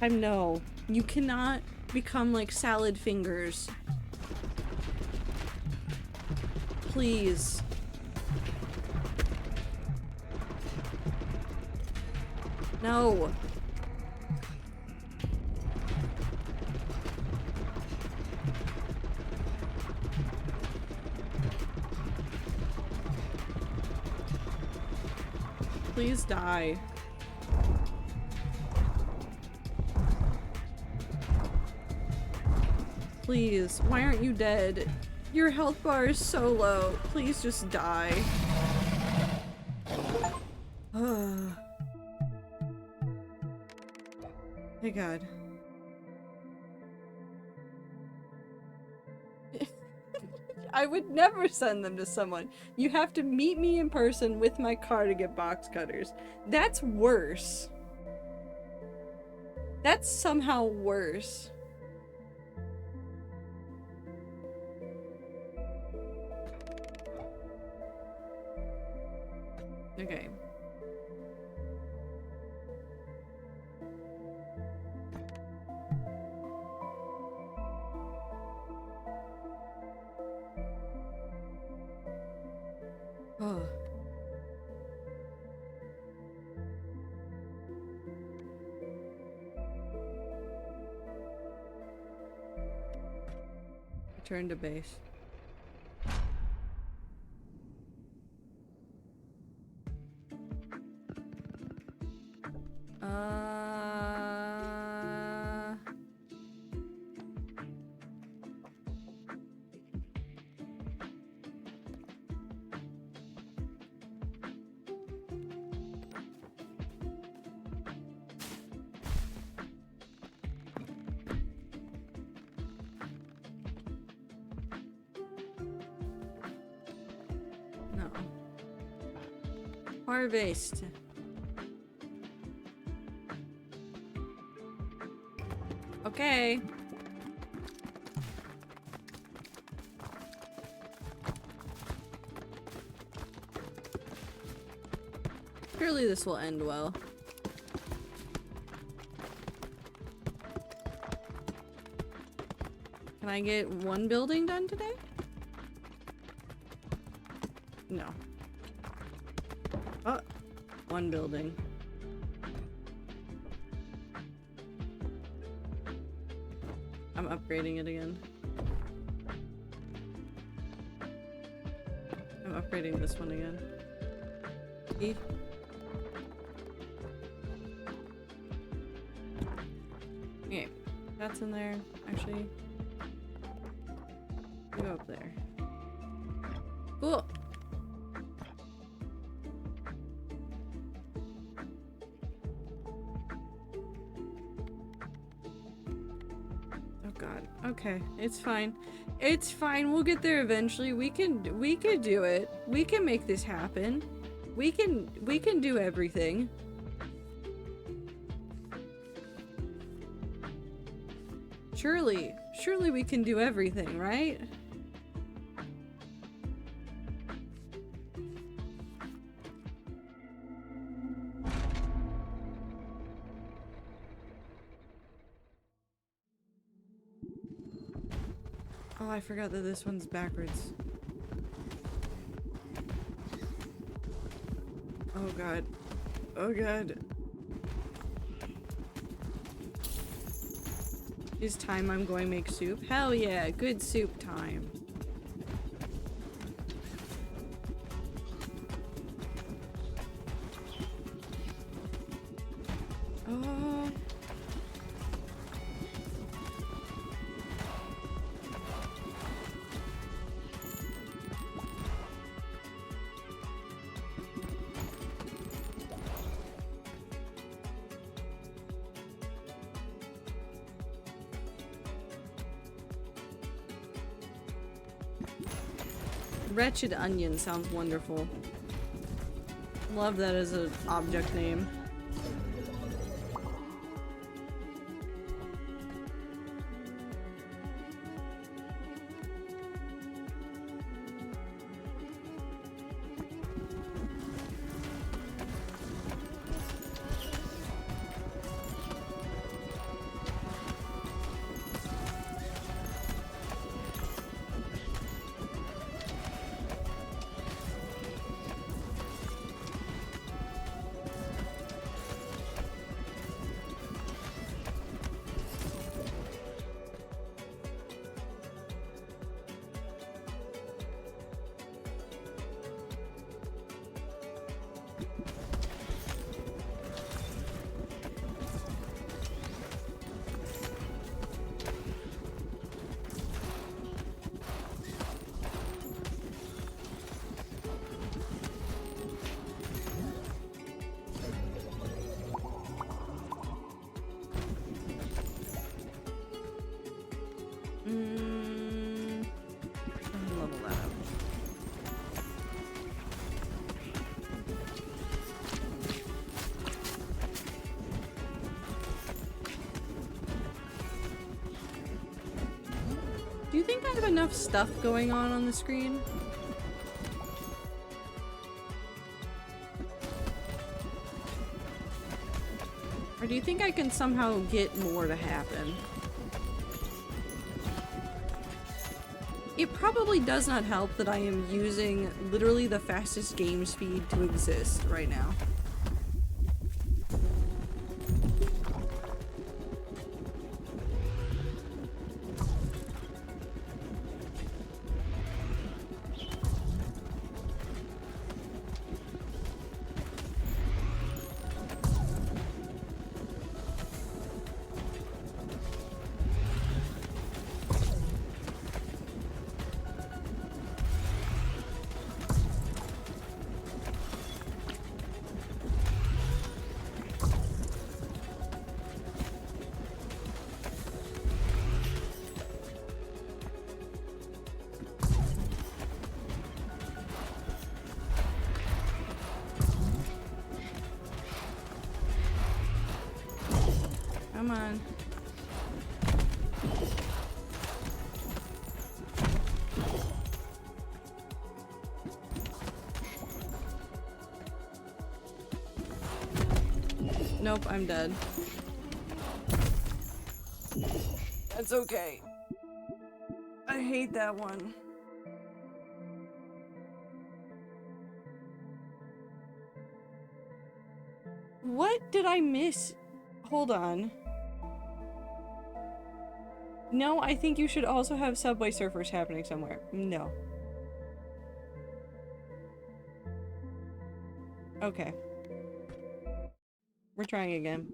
S2: no. You cannot become like salad fingers. Please. No. Please die. Please, why aren't you dead? Your health bar is so low. Please just die. Thank God. I would never send them to someone. You have to meet me in person with my car to get box cutters. That's worse. That's somehow worse. Okay. Oh. Return to base. No. Harvest. Okay. Surely this will end well. Can I get one building done today? No. Oh, one building. I'm upgrading it again. I'm upgrading this one again. E. Okay, that's in there. Actually, go up there. Cool. God. Okay, it's fine. It's fine. We'll get there eventually. We can do it. We can make this happen. We can do everything. Surely we can do everything, right? Oh, I forgot that this one's backwards. Oh god. Oh god. Is time I'm going to make soup? Hell yeah, good soup time. Oh. Wretched Onion sounds wonderful. Love that as an object name. Level that up. Do you think I have enough stuff going on the screen? Or do you think I can somehow get more to happen? It probably does not help that I am using literally the fastest game speed to exist right now. Come on. Nope, I'm dead. That's okay. I hate that one. What did I miss? Hold on. No, I think you should also have Subway Surfers happening somewhere. No. Okay. We're trying again.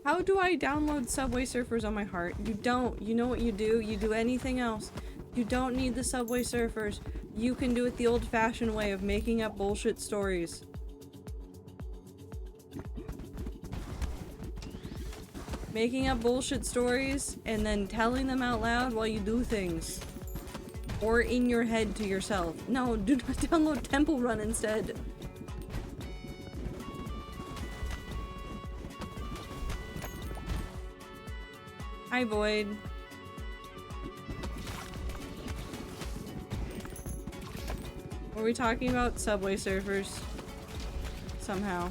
S2: How do I download Subway Surfers on my heart? You don't. You know what you do? You do anything else. You don't need the Subway Surfers. You can do it the old-fashioned way of making up bullshit stories. Making up bullshit stories and then telling them out loud while you do things. Or in your head to yourself. No, do not download Temple Run instead. Hi, Void. Were we talking about Subway Surfers? Somehow.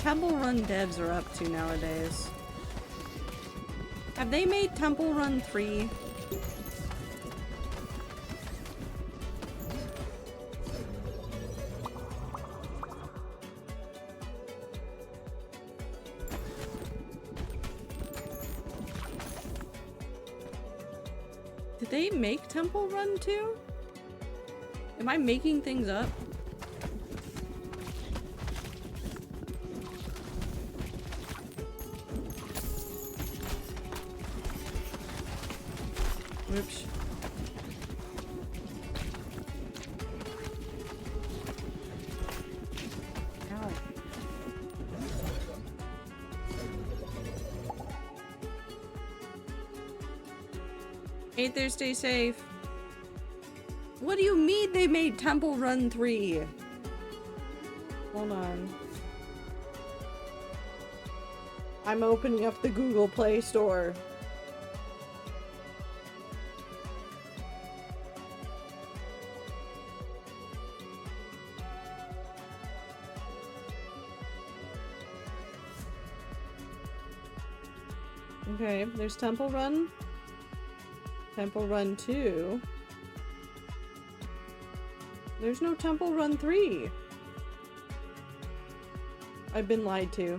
S2: Temple Run devs are up to nowadays. Have they made Temple Run 3? Did they make Temple Run 2? Am I making things up? Oops. Ow. Aether, stay safe. What do you mean they made Temple Run 3? Hold on. I'm opening up the Google Play Store. Okay, there's Temple Run. Temple Run 2. There's no Temple Run 3. I've been lied to.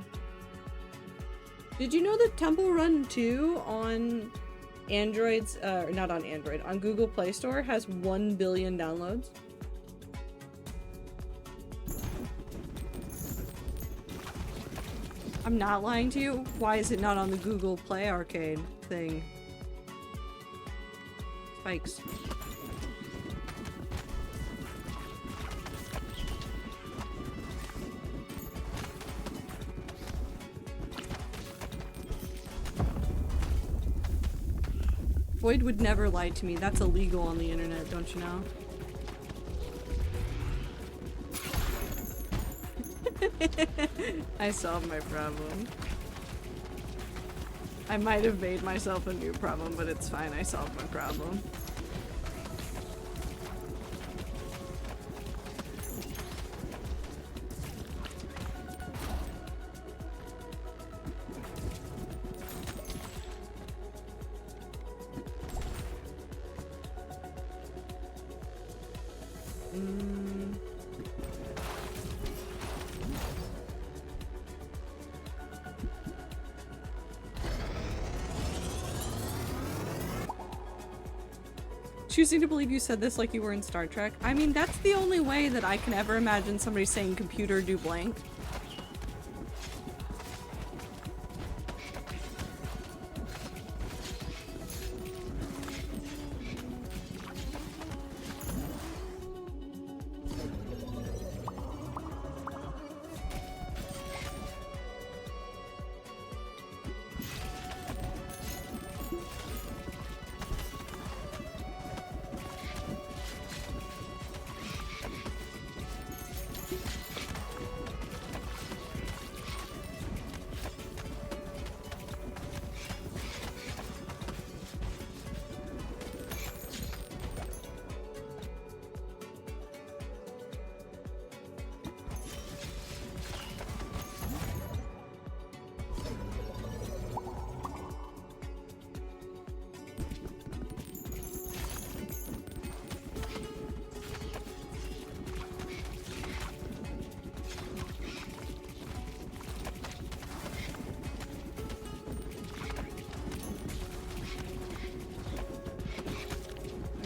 S2: Did you know that Temple Run 2 on Android's, not on Android, on Google Play Store has 1 billion downloads? I'm not lying to you. Why is it not on the Google Play Arcade thing? Spikes. Void would never lie to me. That's illegal on the internet, don't you know? I solved my problem. I might have made myself a new problem, but it's fine. I solved my problem. Choosing to believe you said this like you were in Star Trek. I mean, that's the only way that I can ever imagine somebody saying computer do blank.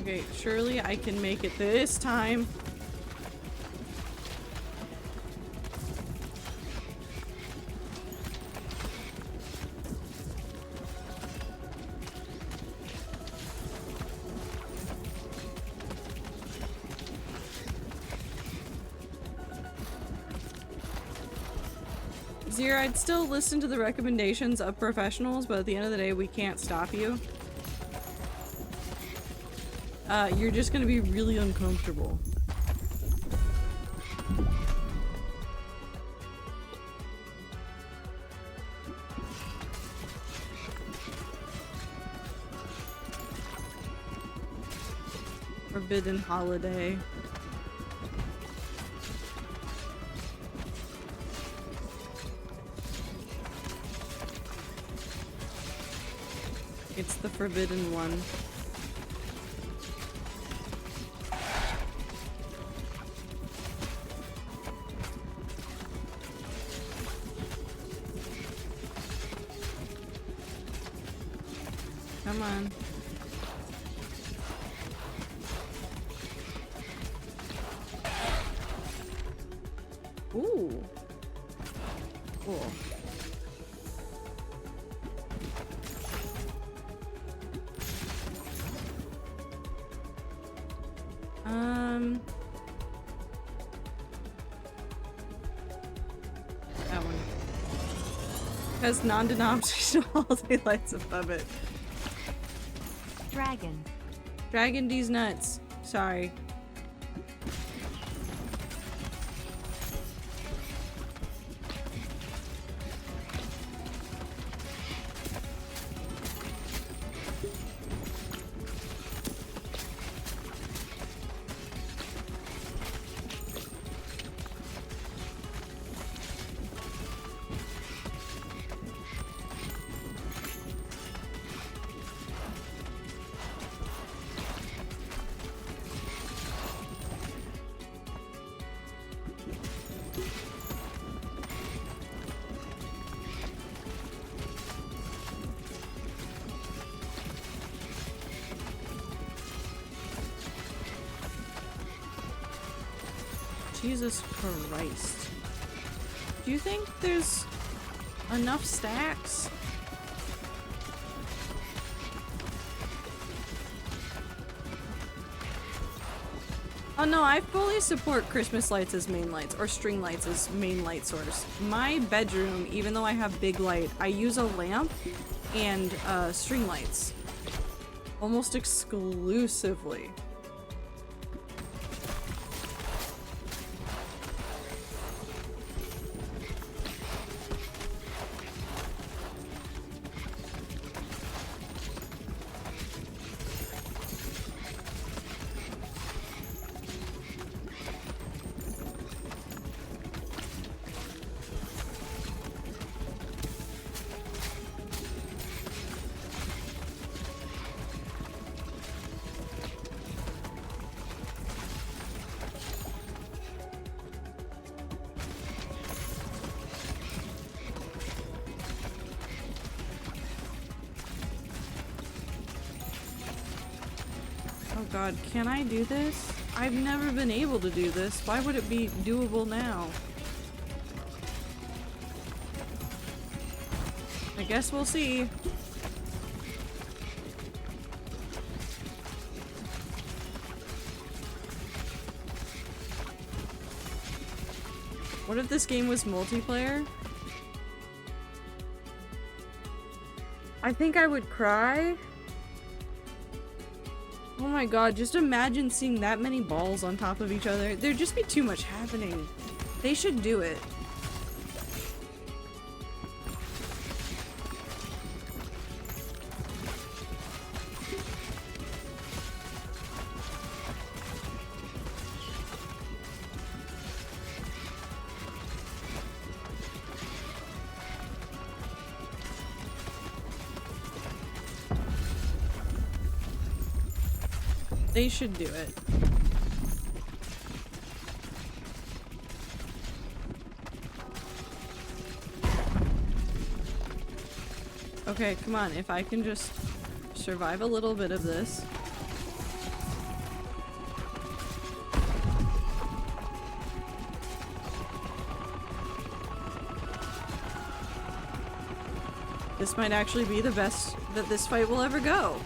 S2: Okay, surely I can make it this time. Zero, I'd still listen to the recommendations of professionals, but at the end of the day, we can't stop you. You're just gonna be really uncomfortable. Forbidden holiday. It's the forbidden one. Come on. Ooh. Cool. That one. Has non-denominational holiday lights above it.
S1: Dragon.
S2: Dragon D's nuts. Sorry. Jesus Christ. Do you think there's enough stacks? Oh no, I fully support Christmas lights as main lights, or string lights as main light source. My bedroom, even though I have big light, I use a lamp and string lights. Almost exclusively. Oh god, can I do this? I've never been able to do this. Why would it be doable now? I guess we'll see. What if this game was multiplayer? I think I would cry. Oh my god, just imagine seeing that many balls on top of each other. There'd just be too much happening. They should do it. They should do it. Okay, come on. If I can just survive a little bit of this. This might actually be the best that this fight will ever go.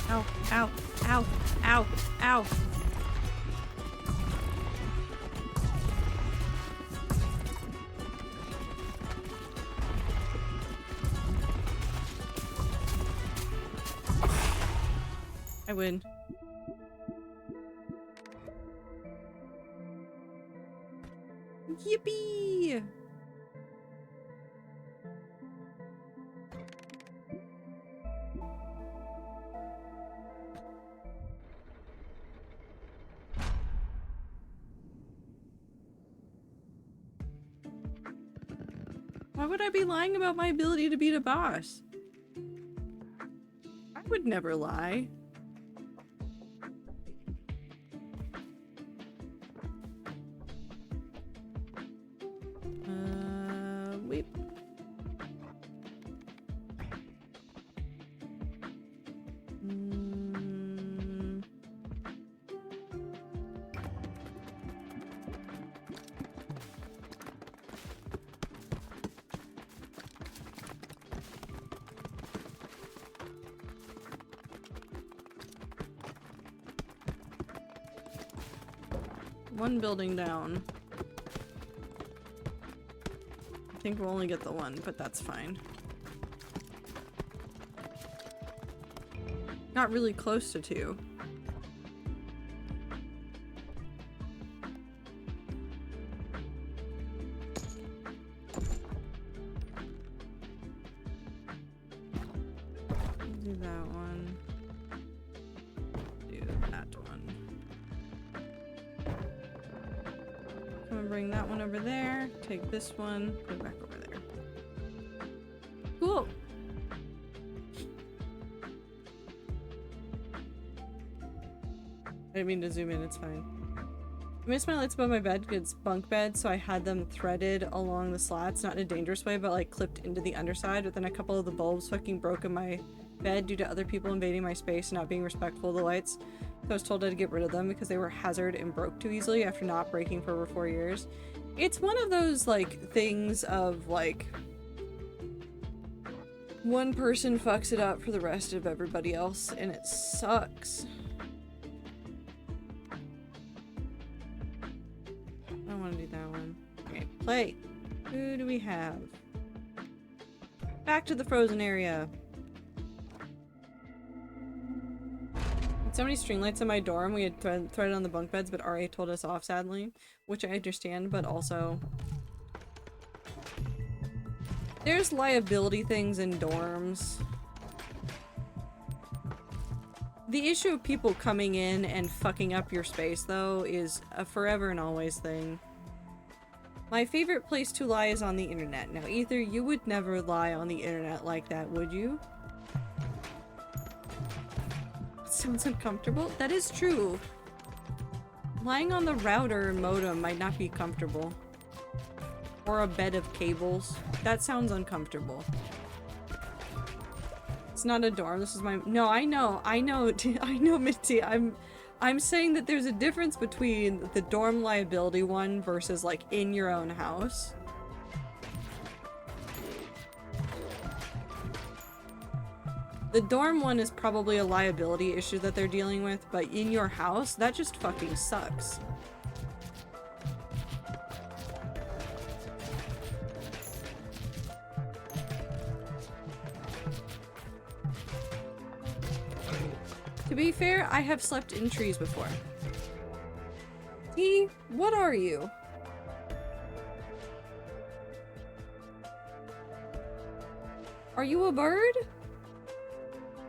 S2: Ow, ow, ow, ow, ow. I win. Yippee! Why would I be lying about my ability to beat a boss? I would never lie. Wait. One building down. I think we'll only get the one, but that's fine. Not really close to two. Do that one. Do that one. I'm gonna bring that one over there. Take this one. Put it back over there. Cool. I didn't mean to zoom in, it's fine. I missed my lights above my bed. It's bunk bed, so I had them threaded along the slats, not in a dangerous way, but like clipped into the underside. But then a couple of the bulbs fucking broke in my bed due to other people invading my space and not being respectful of the lights. So I was told I had to get rid of them because they were hazard and broke too easily after not breaking for over 4 years. It's one of those like things of like one person fucks it up for the rest of everybody else, and it sucks. I don't want to do that one. Okay, play. Who do we have? Back to the frozen area. So many string lights in my dorm. We had threaded on the bunk beds, but RA told us off, sadly, which I understand, but also there's liability things in dorms. The issue of people coming in and fucking up your space, though, is a forever and always thing. My favorite place to lie is on the internet. Now, either you would never lie on the internet like that, would you? Sounds uncomfortable. That is true. Lying on the router modem might not be comfortable. Or a bed of cables. That sounds uncomfortable. It's not a dorm. This is my— No, I know, I know, Mitzi. I'm saying that there's a difference between the dorm liability one versus like in your own house. The dorm one is probably a liability issue that they're dealing with, but in your house, that just fucking sucks. To be fair, I have slept in trees before. T, what are you? Are you a bird?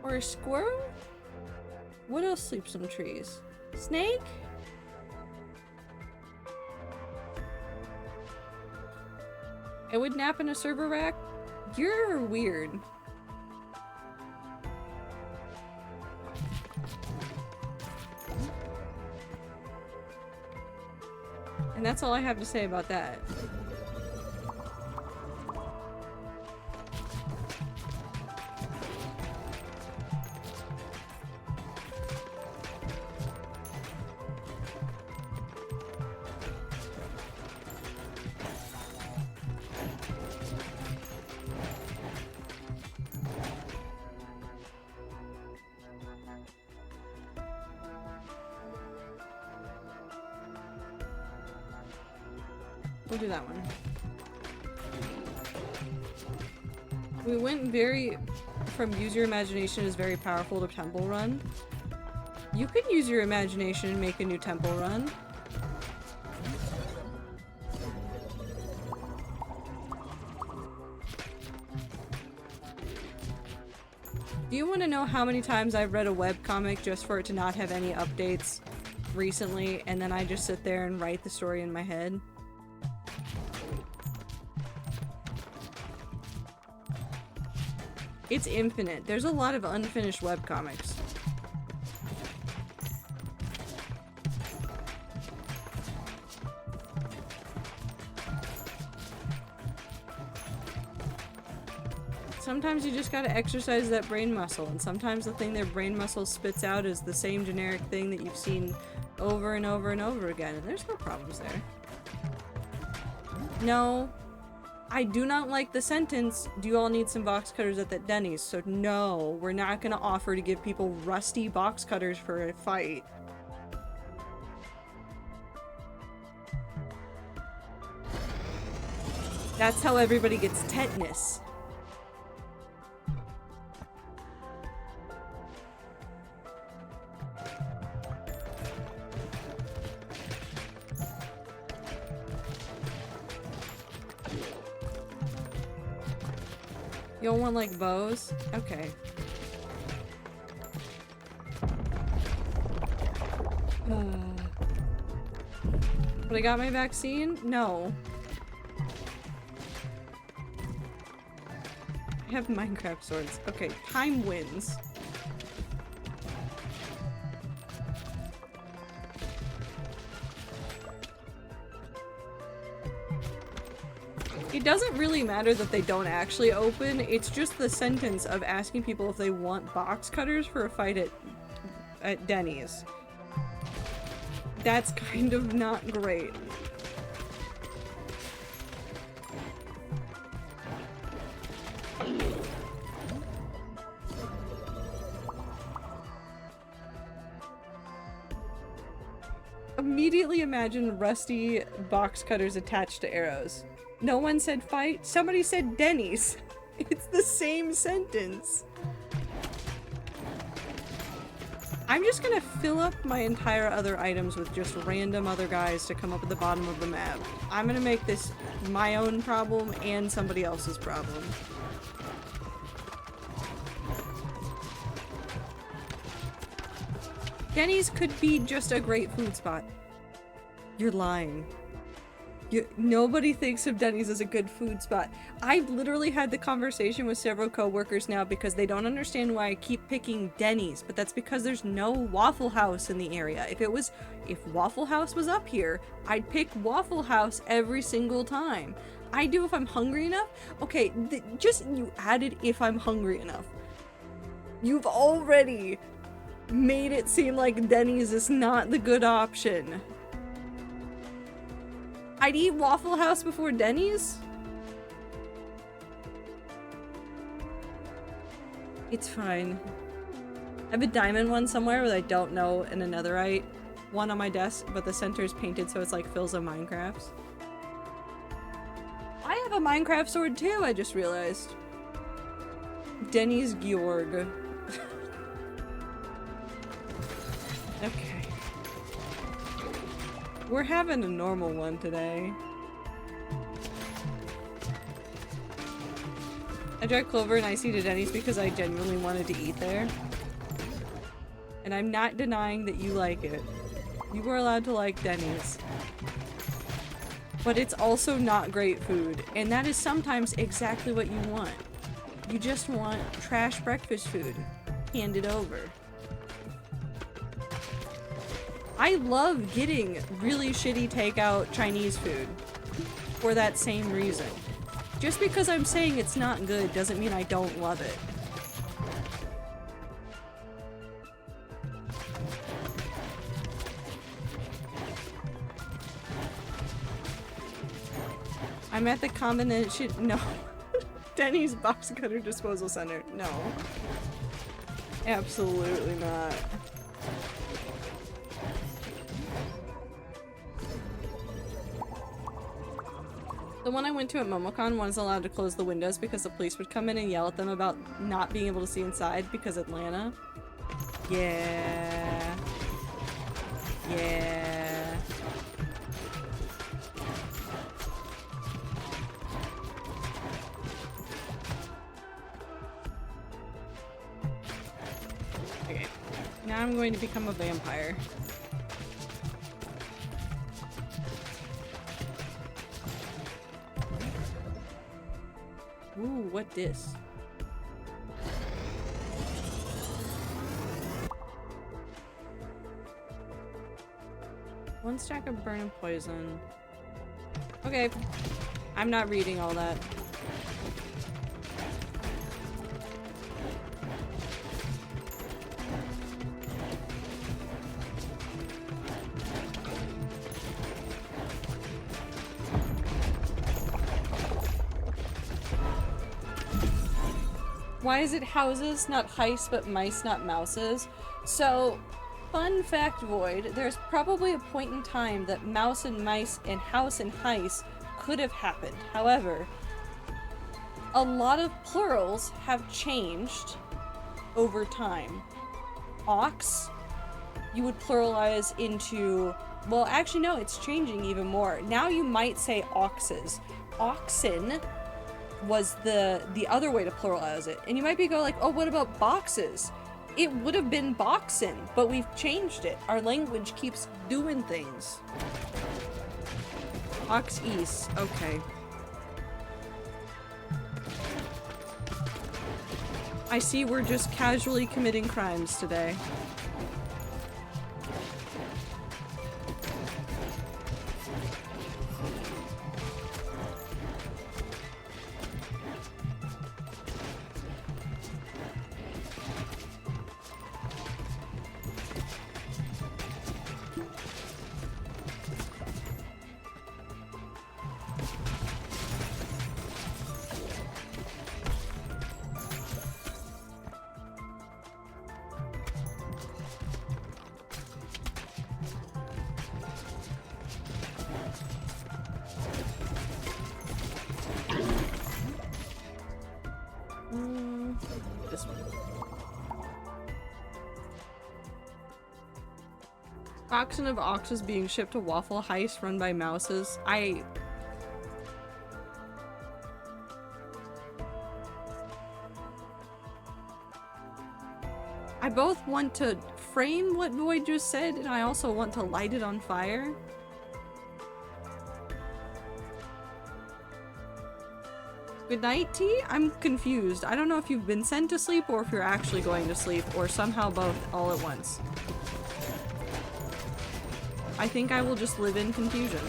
S2: Or a squirrel? What else sleeps in trees? Snake? I would nap in a server rack? You're weird. And that's all I have to say about that. We'll do that one. We went from use your imagination is very powerful to temple run. You could use your imagination and make a new temple run. Do you want to know how many times I've read a webcomic just for it to not have any updates recently, and then I just sit there and write the story in my head? It's infinite. There's a lot of unfinished webcomics. Sometimes you just gotta exercise that brain muscle, and sometimes the thing their brain muscle spits out is the same generic thing that you've seen over and over and over again, and there's no problems there. No, I do not like the sentence, do you all need some box cutters at that Denny's? So no, we're not gonna offer to give people rusty box cutters for a fight. That's how everybody gets tetanus. You don't want, like, bows? Okay. But I got my vaccine? No. I have Minecraft swords. Okay, time wins. It doesn't really matter that they don't actually open, it's just the sentence of asking people if they want box cutters for a fight at Denny's. That's kind of not great. Immediately imagine rusty box cutters attached to arrows. No one said fight, somebody said Denny's. It's the same sentence. I'm just gonna fill up my entire other items with just random other guys to come up at the bottom of the map. I'm gonna make this my own problem and somebody else's problem. Denny's could be just a great food spot. You're lying. Nobody thinks of Denny's as a good food spot. I've literally had the conversation with several coworkers now because they don't understand why I keep picking Denny's, but that's because there's no Waffle House in the area. If Waffle House was up here, I'd pick Waffle House every single time. I do if I'm hungry enough. Okay, you added if I'm hungry enough. You've already made it seem like Denny's is not the good option. I'd eat Waffle House before Denny's? It's fine. I have a diamond one somewhere that I don't know, and a netherite one on my desk, but the center is painted so it's like fills of Minecrafts. I have a Minecraft sword too, I just realized. Denny's Georg. Okay. We're having a normal one today. I dragged Clover and Icy to Denny's because I genuinely wanted to eat there. And I'm not denying that you like it. You were allowed to like Denny's. But it's also not great food, and that is sometimes exactly what you want. You just want trash breakfast food handed over. I love getting really shitty takeout Chinese food for that same reason. Just because I'm saying it's not good doesn't mean I don't love it. I'm at the combination. No. Denny's box cutter disposal center. No. Absolutely not. The one I went to at MomoCon wasn't allowed to close the windows because the police would come in and yell at them about not being able to see inside because Atlanta. Yeah. Yeah. Okay. Now I'm going to become a vampire. Ooh, what this? One stack of burning poison. Okay. I'm not reading all that. Why is it houses, not heist, but mice, not mouses? So, fun fact, Void, there's probably a point in time that mouse and mice and house and heist could have happened. However, a lot of plurals have changed over time. Ox, you would pluralize into, well, actually no, it's changing even more. Now you might say oxes. Oxen was the other way to pluralize it. And you might be going like, oh, what about boxes? It would have been boxen, but we've changed it. Our language keeps doing things. Ox east, okay. I see we're just casually committing crimes today. This one. Oxen of oxes being shipped to Waffle Heist run by mouses. I both want to frame what Void just said, and I also want to light it on fire. Good night, T? I'm confused. I don't know if you've been sent to sleep or if you're actually going to sleep, or somehow both all at once. I think I will just live in confusion.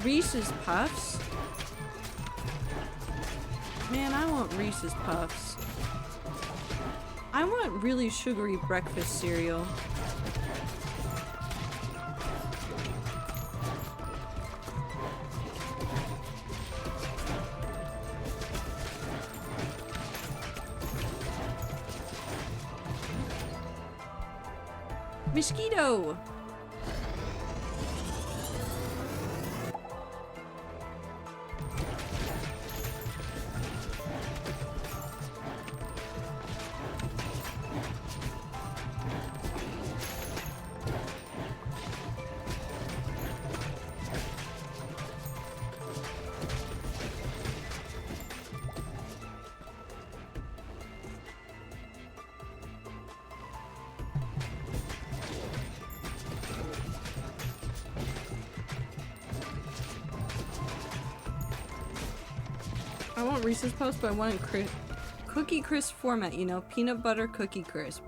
S2: Reese's Puffs? Man, I want Reese's Puffs. I want really sugary breakfast cereal. Mosquito! I want Reese's Puffs, but I want it Cookie Crisp format, you know, peanut butter Cookie Crisp.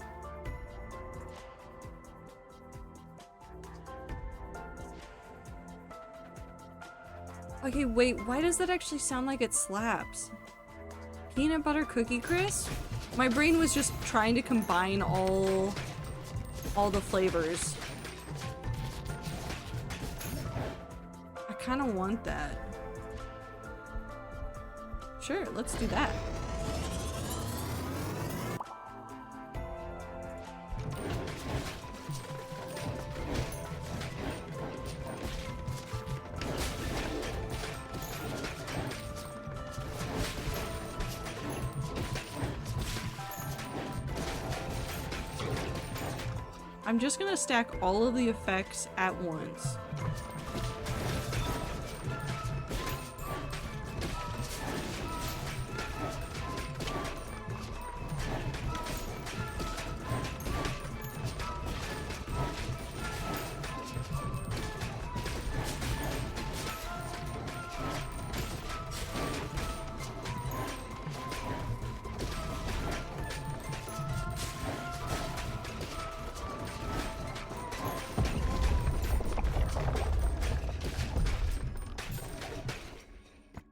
S2: Okay, wait, why does that actually sound like it slaps? Peanut butter Cookie Crisp? My brain was just trying to combine all the flavors. I kind of want that. Sure, let's do that. I'm just gonna stack all of the effects at once.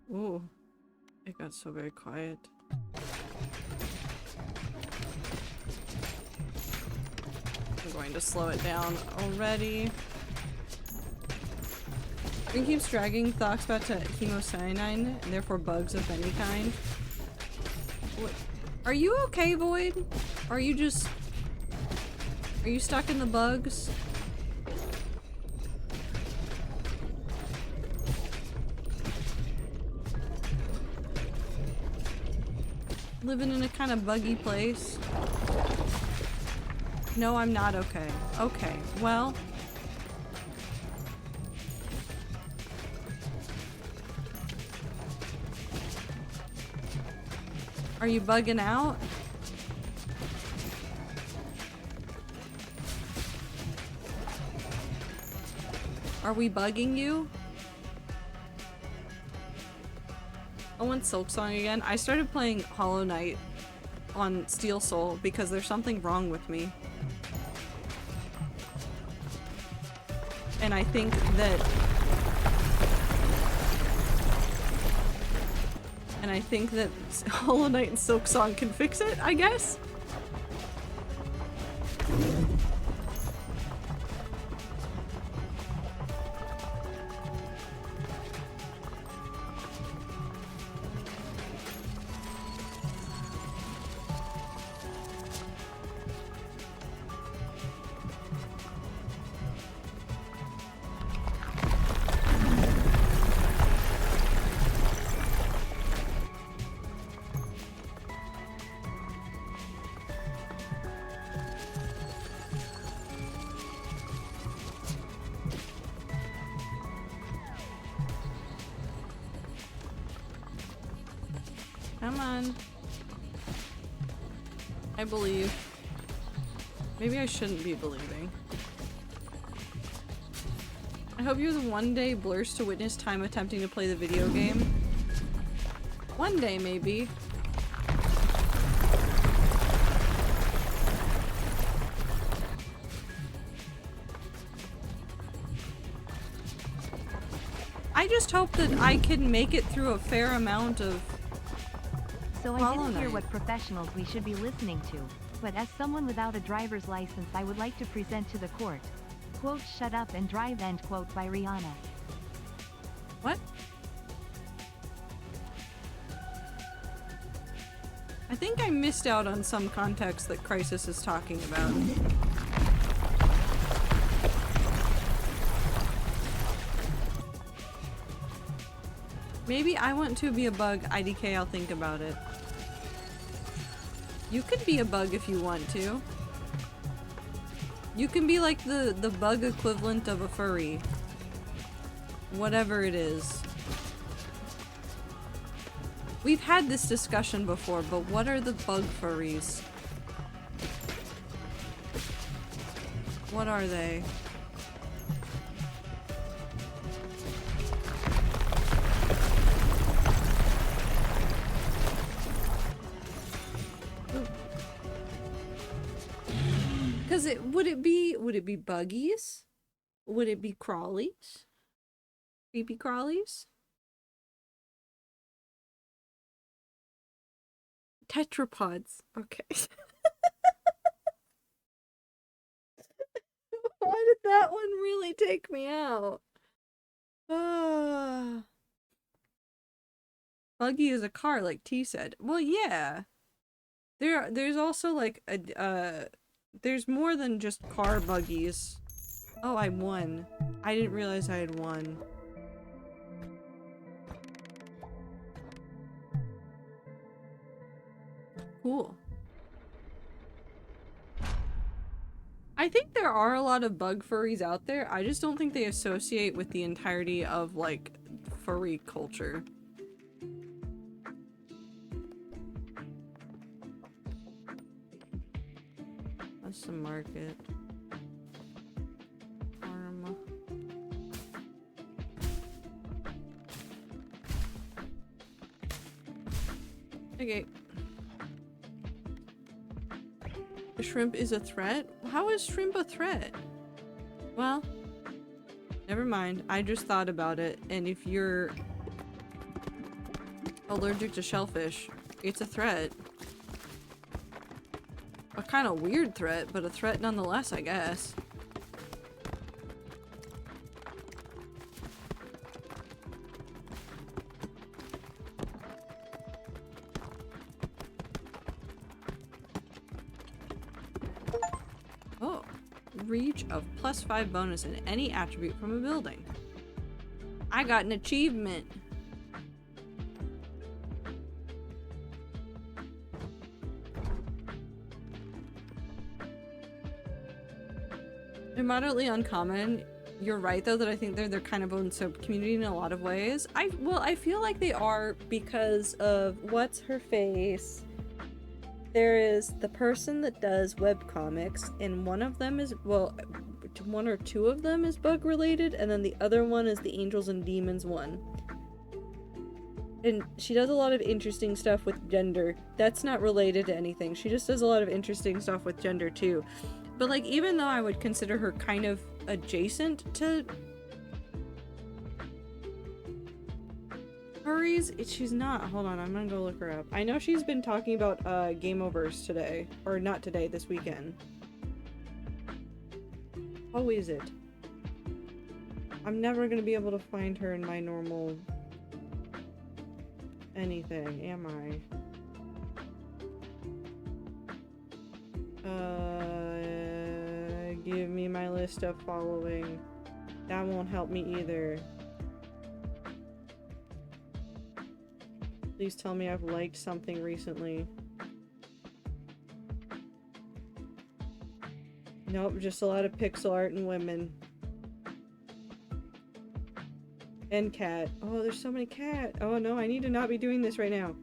S2: Ooh, it got so very quiet. I'm going to slow it down already. It keeps dragging thoughts back to hemocyanine, and therefore bugs of any kind. What? Are you okay, Void? Are you just... Are you stuck in the bugs? Living in a kind of buggy place? No, I'm not okay. Okay, well... Are you bugging out? Are we bugging you? I want Silksong again. I started playing Hollow Knight on Steel Soul because there's something wrong with me. And I think that... And I think that Hollow Knight and Silksong can fix it, I guess? Come on. I believe. Maybe I shouldn't be believing. I hope you're the one day blurs to witness time attempting to play the video game. One day, maybe. I just hope that I can make it through a fair amount of
S1: So I
S2: Hollow
S1: didn't hear
S2: Knight.
S1: what professionals we should be listening to, but as someone without a driver's license I would like to present to the court. Quote, "Shut up and drive," end quote, by Rihanna.
S2: What? I think I missed out on some context that Crisis is talking about. Maybe I want to be a bug. IDK, I'll think about it. You could be a bug if you want to. You can be like the bug equivalent of a furry. Whatever it is. We've had this discussion before, but what are the bug furries? What are they? Cause would it be buggies? Would it be crawlies? Creepy crawlies? Tetrapods. Okay. Why did that one really take me out? Buggy is a car, like T said. Well, yeah. There's also like a there's more than just car buggies. Oh, I won. I didn't realize I had won. Cool. I think there are a lot of bug furries out there. I just don't think they associate with the entirety of, like, furry culture. That's the market. Farm. Okay. A shrimp is a threat? How is shrimp a threat? Well, never mind. I just thought about it, and if you're allergic to shellfish, it's a threat. A kind of weird threat, but a threat nonetheless, I guess. Oh, reach of +5 bonus in any attribute from a building. I got an achievement. They're moderately uncommon. You're right though that I think they're their kind of own sub-community in a lot of ways. I feel like they are because of what's her face. There is the person that does webcomics, and one of them is, well, one or two of them is bug related, and then the other one is the Angels and Demons one. And she does a lot of interesting stuff with gender. That's not related to anything. She just does a lot of interesting stuff with gender too. But like, even though I would consider her kind of adjacent to furries, she's not. Hold on, I'm gonna go look her up. I know she's been talking about Game Overs today. Or not today, this weekend. How is it? I'm never gonna be able to find her in my normal anything, am I? Give me my list of following. That won't help me either. Please tell me I've liked something recently. Nope, just a lot of pixel art and women. And cat. Oh, there's so many cat. Oh no, I need to not be doing this right now.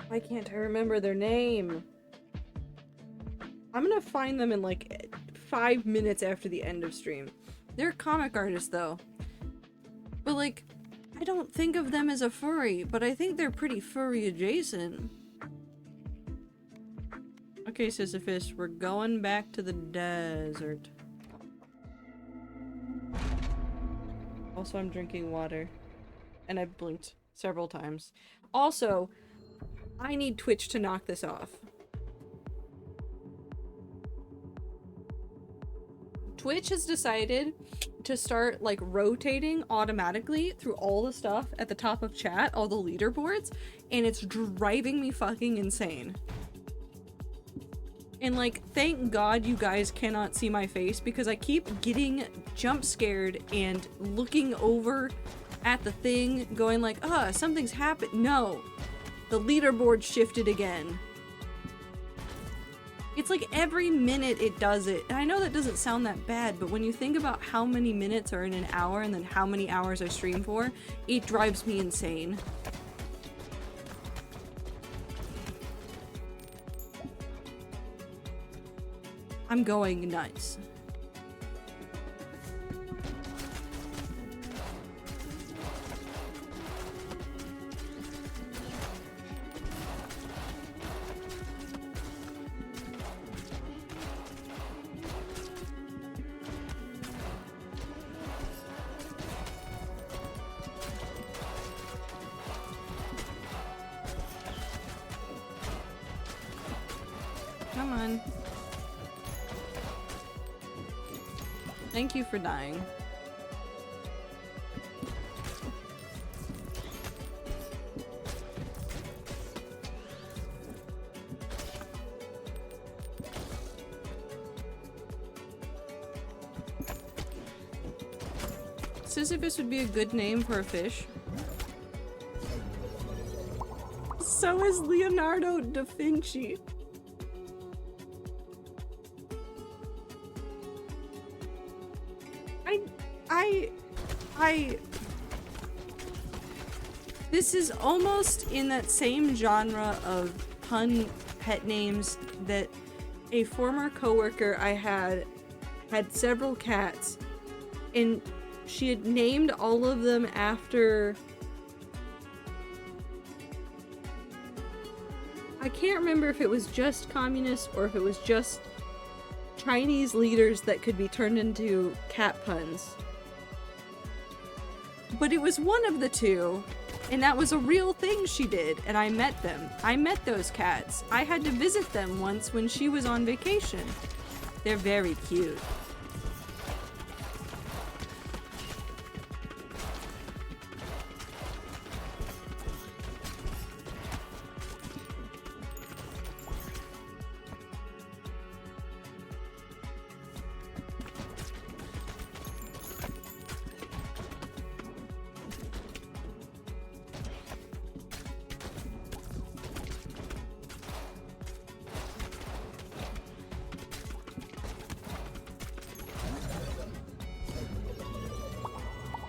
S2: Why can't I remember their name? I'm gonna find them in like 5 minutes after the end of stream. They're comic artists though. But like, I don't think of them as a furry, but I think they're pretty furry adjacent. Okay, Sisyphus, we're going back to the desert. Also, I'm drinking water. And I've blinked several times. Also, I need Twitch to knock this off. Twitch has decided to start like rotating automatically through all the stuff at the top of chat, all the leaderboards, and it's driving me fucking insane. And like, thank God you guys cannot see my face because I keep getting jump scared and looking over at the thing going like, something's happened. No, the leaderboard shifted again. It's like every minute it does it. And I know that doesn't sound that bad, but when you think about how many minutes are in an hour and then how many hours I stream for, it drives me insane. I'm going nuts. Come on. Thank you for dying. Sisyphus would be a good name for a fish. So is Leonardo da Vinci. This is almost in that same genre of pun pet names that a former coworker I had several cats, and she had named all of them after, I can't remember if it was just communists or if it was just Chinese leaders that could be turned into cat puns. But it was one of the two, and that was a real thing she did, and I met them. I met those cats. I had to visit them once when she was on vacation. They're very cute.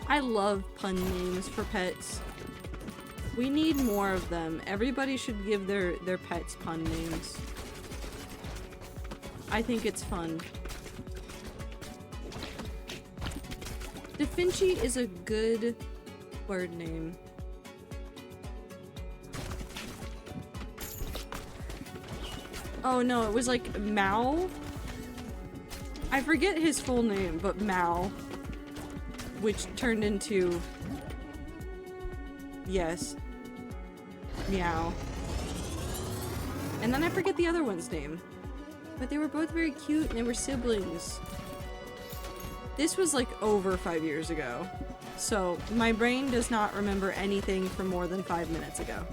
S2: I love pun names for pets. We need more of them. Everybody should give their pets pun names. I think it's fun. Da Vinci is a good word name. Oh no, it was like Mao? I forget his full name, but Mao. Which turned into... yes. Meow. And then I forget the other one's name. But they were both very cute and they were siblings. This was like over 5 years ago. So my brain does not remember anything from more than 5 minutes ago.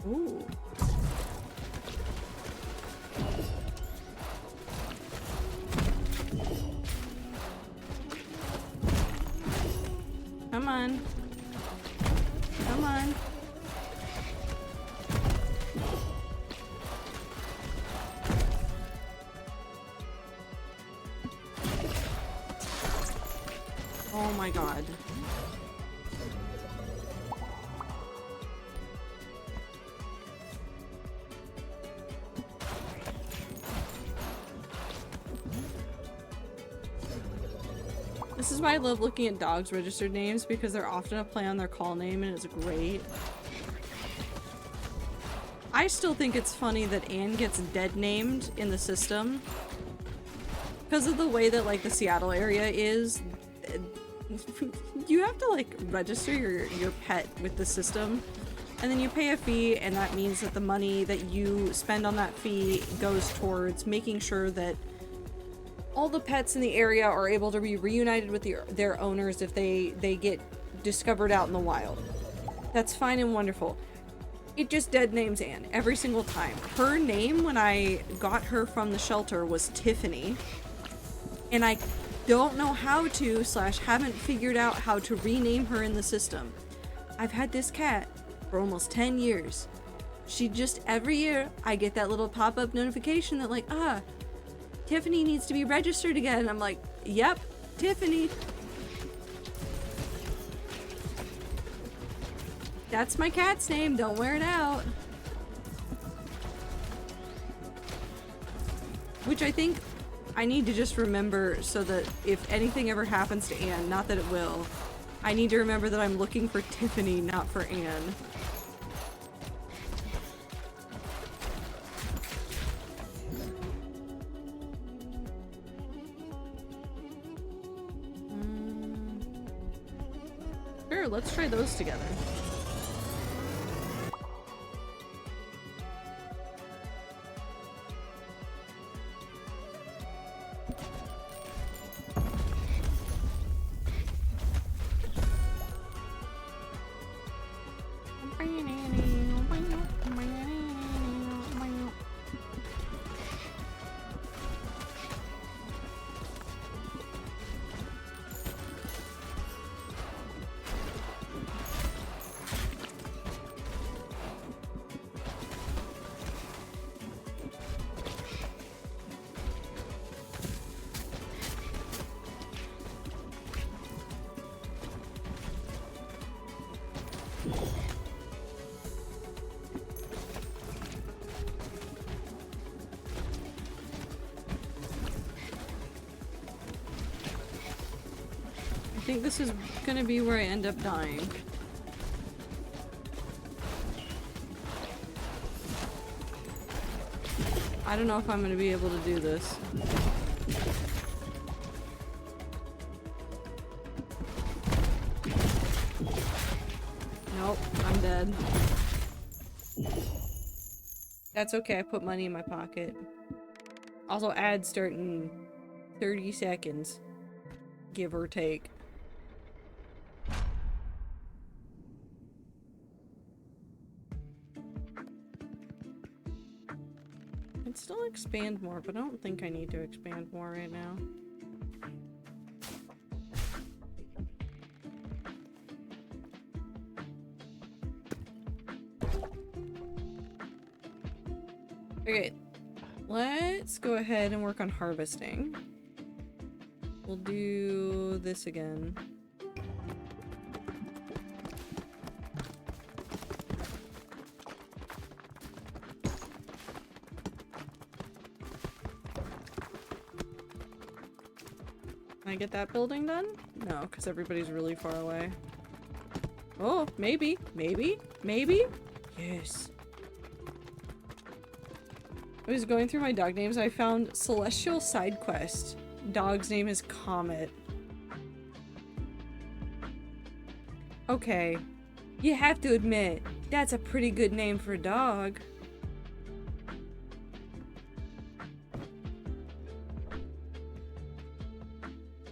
S2: Ooh. Come on. Come on. Oh my god. This is why I love looking at dogs' registered names, because they're often a play on their call name and it's great. I still think it's funny that Anne gets dead named in the system. Because of the way that like the Seattle area is, you have to like register your pet with the system. And then you pay a fee, and that means that the money that you spend on that fee goes towards making sure that all the pets in the area are able to be reunited with their owners if they get discovered out in the wild. That's fine and wonderful. It just dead names Anne every single time. Her name when I got her from the shelter was Tiffany. And I don't know how to / haven't figured out how to rename her in the system. I've had this cat for almost 10 years. She just, every year, I get that little pop-up notification that like, Tiffany needs to be registered again. And I'm like, yep, Tiffany. That's my cat's name, don't wear it out. Which I think I need to just remember so that if anything ever happens to Anne, not that it will, I need to remember that I'm looking for Tiffany, not for Anne. Sure, let's try those together. I think this is gonna be where I end up dying. I don't know if I'm gonna be able to do this. Nope, I'm dead. That's okay, I put money in my pocket. Also, ads start in 30 seconds. Give or take. I'd still expand more, but I don't think I need to expand more right now. Okay, let's go ahead and work on harvesting. We'll do this again. Can I get that building done? No, because everybody's really far away. Oh, maybe, maybe, maybe? Yes. I was going through my dog names. I found Celestial Side Quest. Dog's name is Comet. Okay. You have to admit, that's a pretty good name for a dog.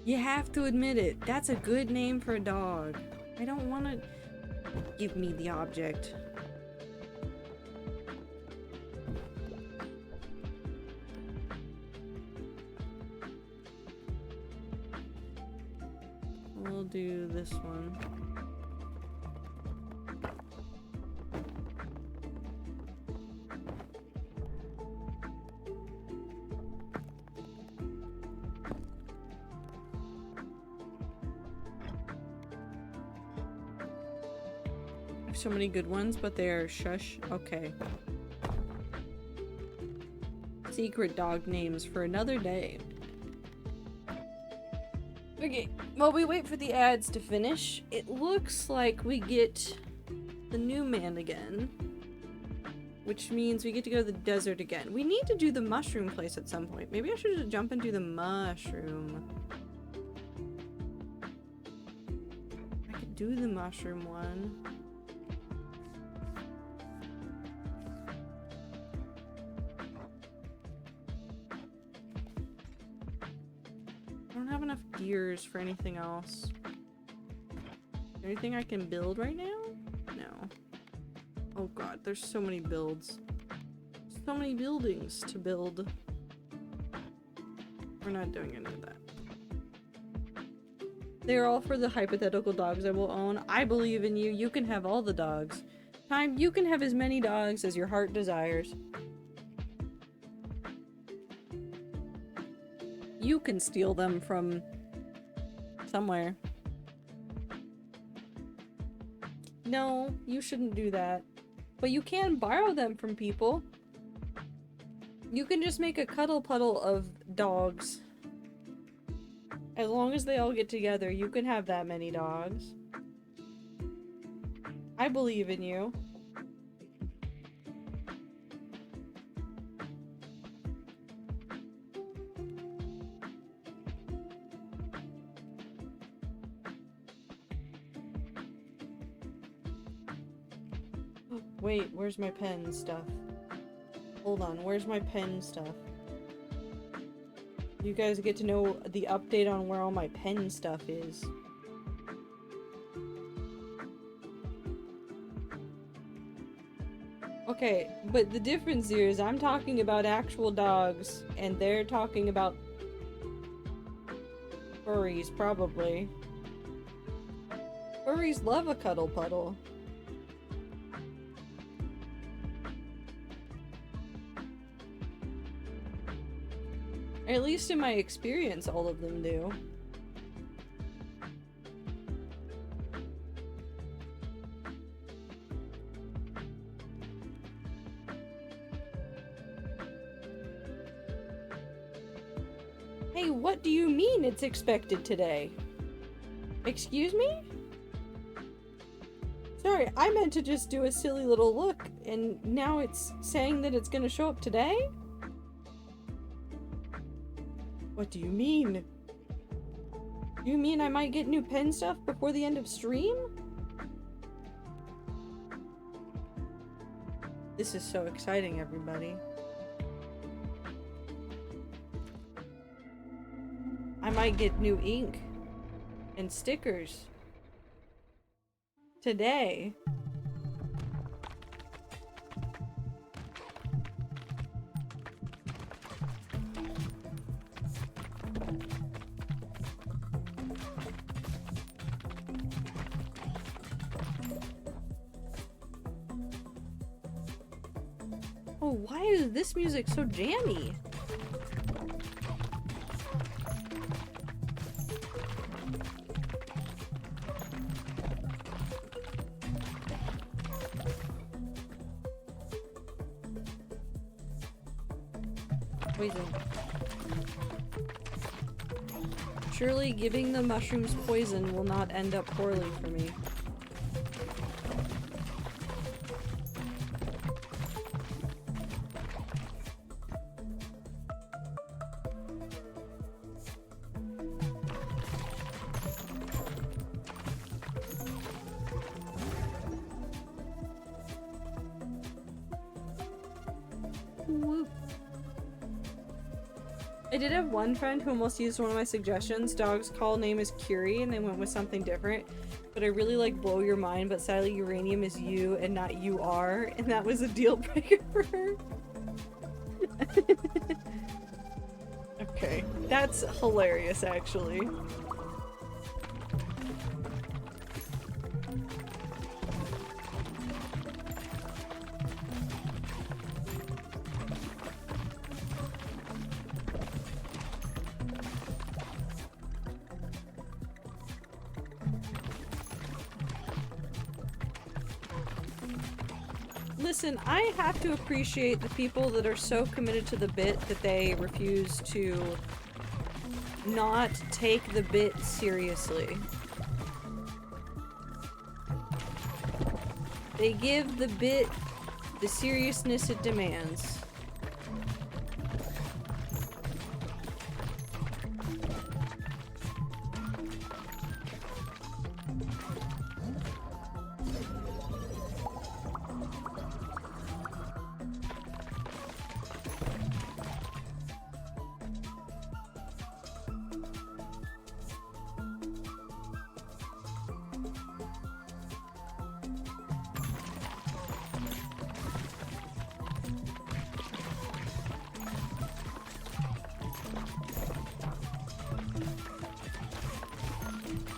S2: You have to admit it. That's a good name for a dog. I don't want to... Give me the object. We'll do this one. So many good ones, but they are shush. Okay. Secret dog names for another day. Okay, while we wait for the ads to finish, it looks like we get the new man again. Which means we get to go to the desert again. We need to do the mushroom place at some point. Maybe I should jump and do the mushroom. I could do the mushroom one. I don't have enough gears for anything else. Anything I can build right now? No. Oh god, there's so many builds. So many buildings to build. We're not doing any of that. They're all for the hypothetical dogs I will own. I believe in you. You can have all the dogs. Time, you can have as many dogs as your heart desires. You can steal them from somewhere. No, you shouldn't do that. But you can borrow them from people. You can just make a cuddle puddle of dogs. As long as they all get together, you can have that many dogs. I believe in you. Wait, where's my pen stuff? Hold on, where's my pen stuff? You guys get to know the update on where all my pen stuff is. Okay, but the difference here is I'm talking about actual dogs, and they're talking about furries, probably. Furries love a cuddle puddle. At least in my experience, all of them do. Hey, what do you mean it's expected today? Excuse me? Sorry, I meant to just do a silly little look, and now it's saying that it's gonna show up today? What do you mean? Do you mean I might get new pen stuff before the end of stream? This is so exciting, everybody. I might get new ink and stickers today. Oh, why is this music so jammy? Poison. Surely giving the mushrooms poison will not end up poorly for me. I did have one friend who almost used one of my suggestions. Dog's call name is Curie, and they went with something different. But I really like blow your mind, but sadly uranium is you and not you are, and that was a deal breaker for her. Okay, that's hilarious actually. Listen, I have to appreciate the people that are so committed to the bit that they refuse to not take the bit seriously. They give the bit the seriousness it demands.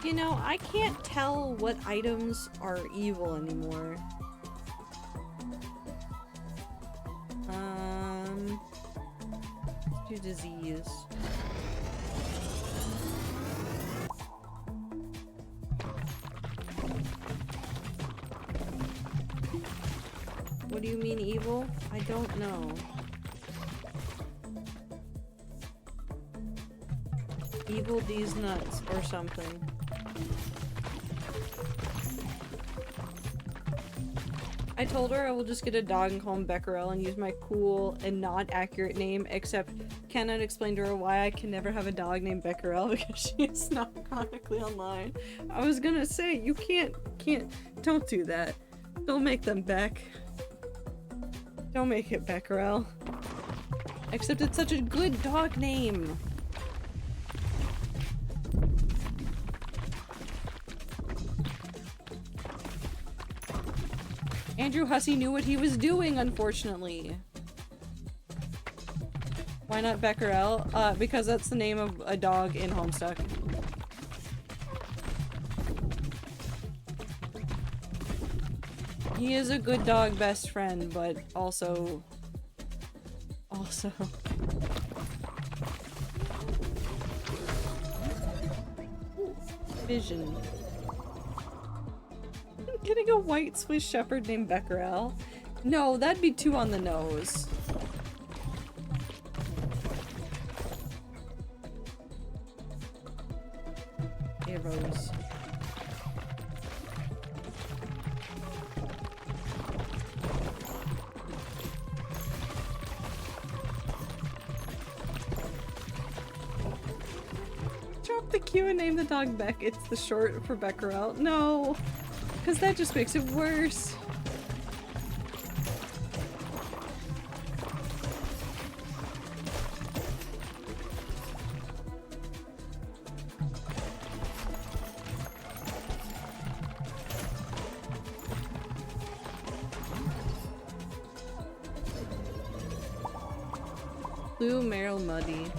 S2: You know, I can't tell what items are evil anymore. to disease. What do you mean evil? I don't know. Evil these nuts or something. I told her I will just get a dog and call him Becquerel and use my cool and not accurate name, except cannot explain to her why I can never have a dog named Becquerel because she is not chronically online. I was gonna say, you can't, don't do that. Don't make them Beck. Don't make it Becquerel. Except it's such a good dog name. Andrew Hussey knew what he was doing, unfortunately. Why not Becquerel? Because that's the name of a dog in Homestuck. He is a good dog best friend, but also... Vision. Getting a white Swiss Shepherd named Becquerel? No, that'd be too on the nose. Arrows. Drop the Q and name the dog Beck. It's the short for Becquerel. No! Because that just makes it worse. Blue Merrill Muddy.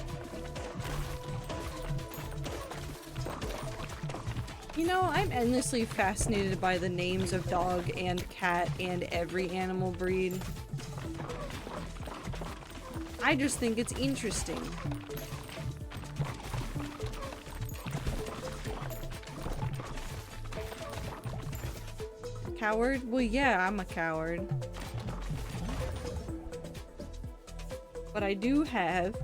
S2: You know, I'm endlessly fascinated by the names of dog and cat and every animal breed. I just think it's interesting. Coward? Well, yeah, I'm a coward. But I do have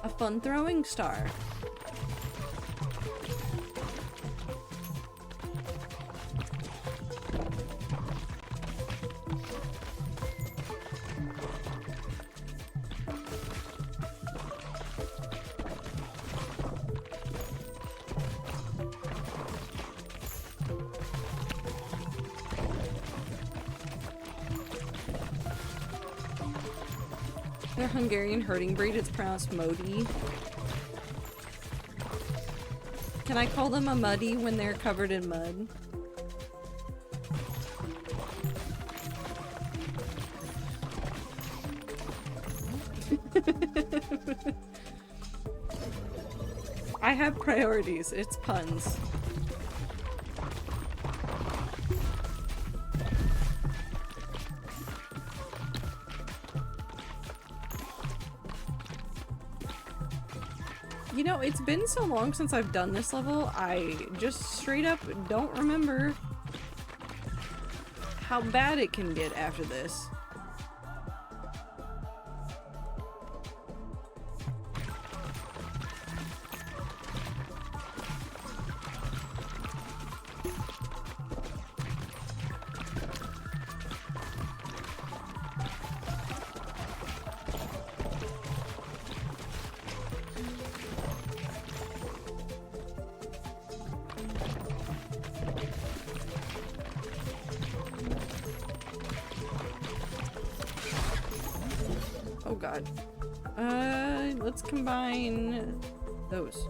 S2: a fun throwing star. They're Hungarian herding breed, it's pronounced Modi. Can I call them a muddy when they're covered in mud? I have priorities, it's puns. You know, it's been so long since I've done this level, I just straight up don't remember how bad it can get after this. Oh god. Let's combine those.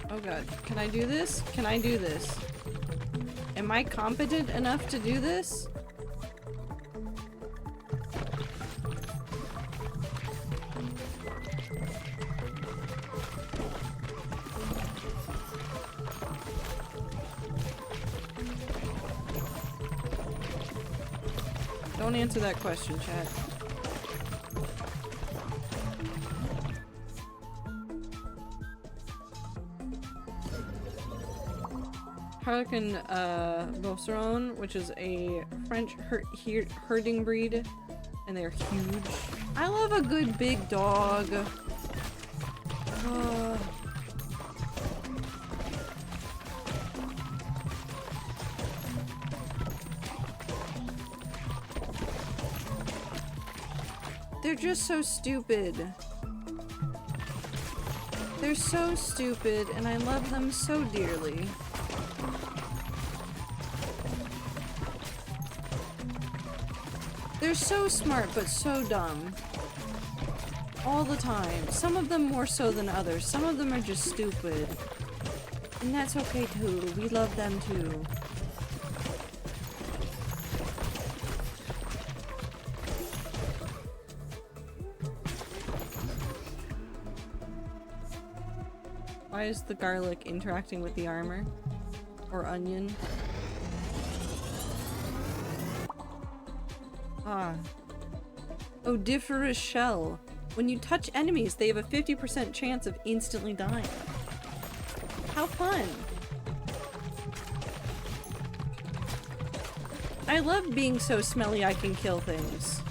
S2: Oh god. Can I do this? Can I do this? Am I competent enough to do this? Don't answer that question, chat. Harlequin Beauceron, which is a French herding breed, and they're huge. I love a good big dog. They're just so stupid. They're so stupid, and I love them so dearly. They're so smart, but so dumb. All the time. Some of them more so than others. Some of them are just stupid. And that's okay too. We love them too. Why is the garlic interacting with the armor? Or onion? Ah. Odiferous shell. When you touch enemies, they have a 50% chance of instantly dying. How fun! I love being so smelly I can kill things.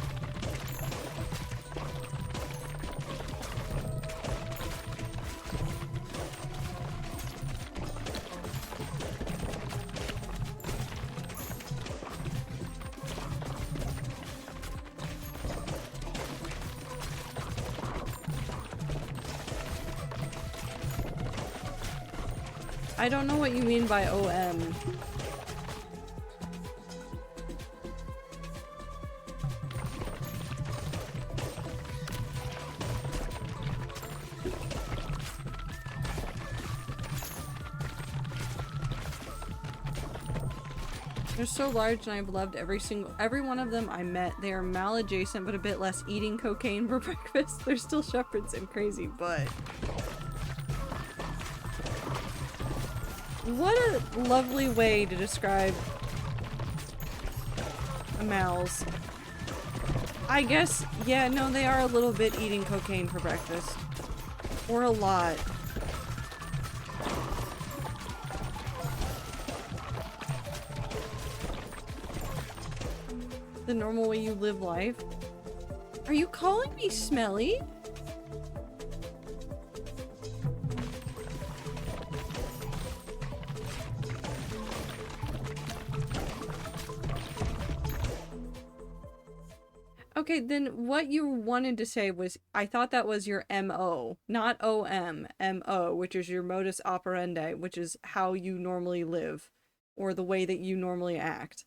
S2: I don't know what you mean by OM. They're so large and I've loved every one of them I met. They are maladjacent but a bit less eating cocaine for breakfast. They're still shepherds and crazy, but what a lovely way to describe a mouse. I guess, yeah, no, they are a little bit eating cocaine for breakfast. Or a lot. The normal way you live life. Are you calling me smelly? Okay, then what you wanted to say was, I thought that was your MO, not OM, MO, which is your modus operandi, which is how you normally live, or the way that you normally act.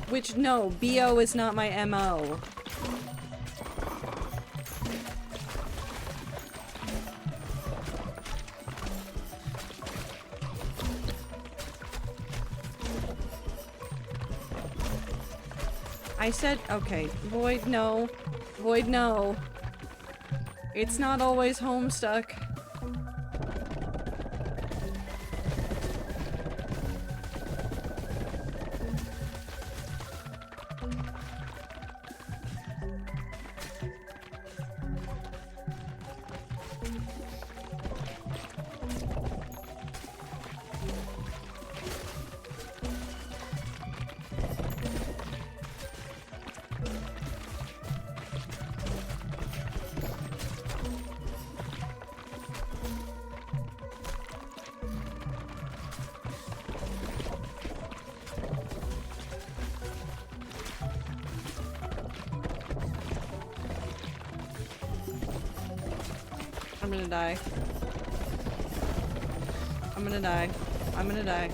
S2: Which, no, BO is not my MO. I said, okay, Void, no. Void, no. It's not always Homestuck. I'm gonna die. I'm gonna die. I'm gonna die.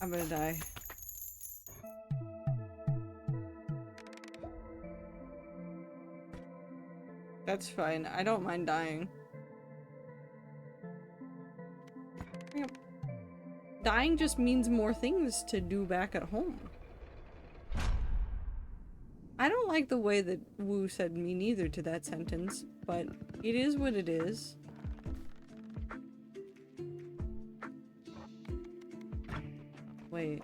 S2: I'm gonna die. That's fine. I don't mind dying. Yep. Dying just means more things to do back at home. I don't like the way that Wu said me neither to that sentence, but it is what it is. Wait.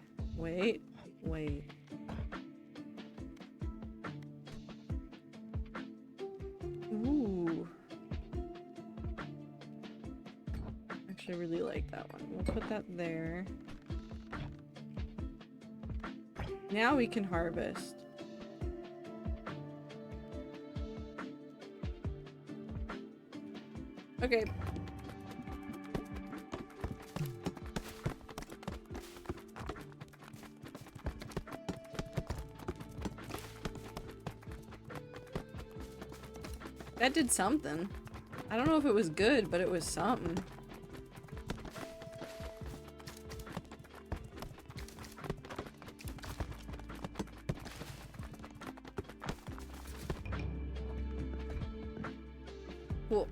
S2: Ooh. Actually, I really like that one. We'll put that there. Now we can harvest. Okay. That did something. I don't know if it was good, but it was something. Cool.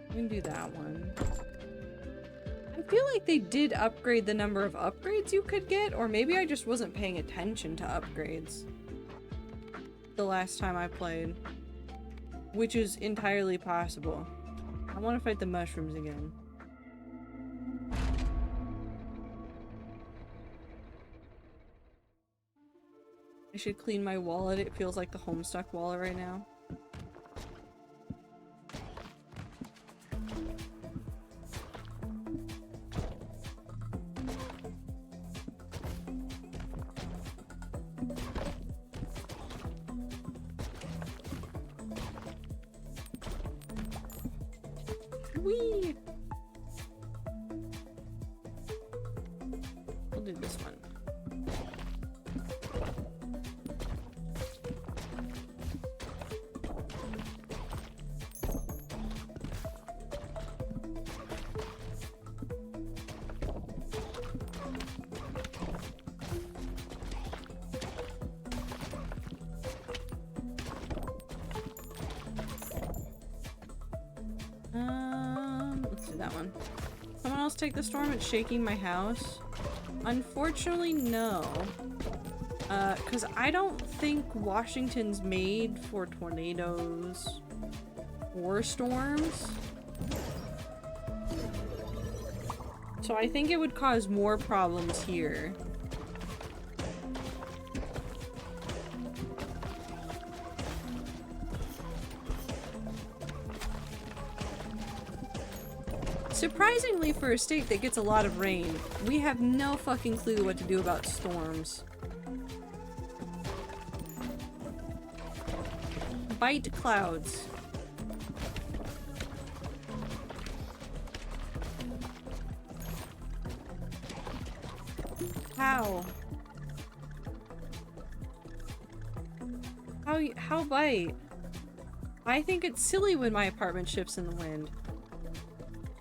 S2: We can do that one. I feel like they did upgrade the number of upgrades you could get, or maybe I just wasn't paying attention to upgrades the last time I played, which is entirely possible. I want to fight the mushrooms again. I should clean my wallet. It feels like the Homestuck wallet right now. Whee! We'll do this one. Let's do that one. Someone else take the storm? It's shaking my house. Unfortunately, no. Because I don't think Washington's made for tornadoes or storms. So I think it would cause more problems here. Surprisingly, for a state that gets a lot of rain, we have no fucking clue what to do about storms. Bite clouds. How? How bite? I think it's silly when my apartment shifts in the wind.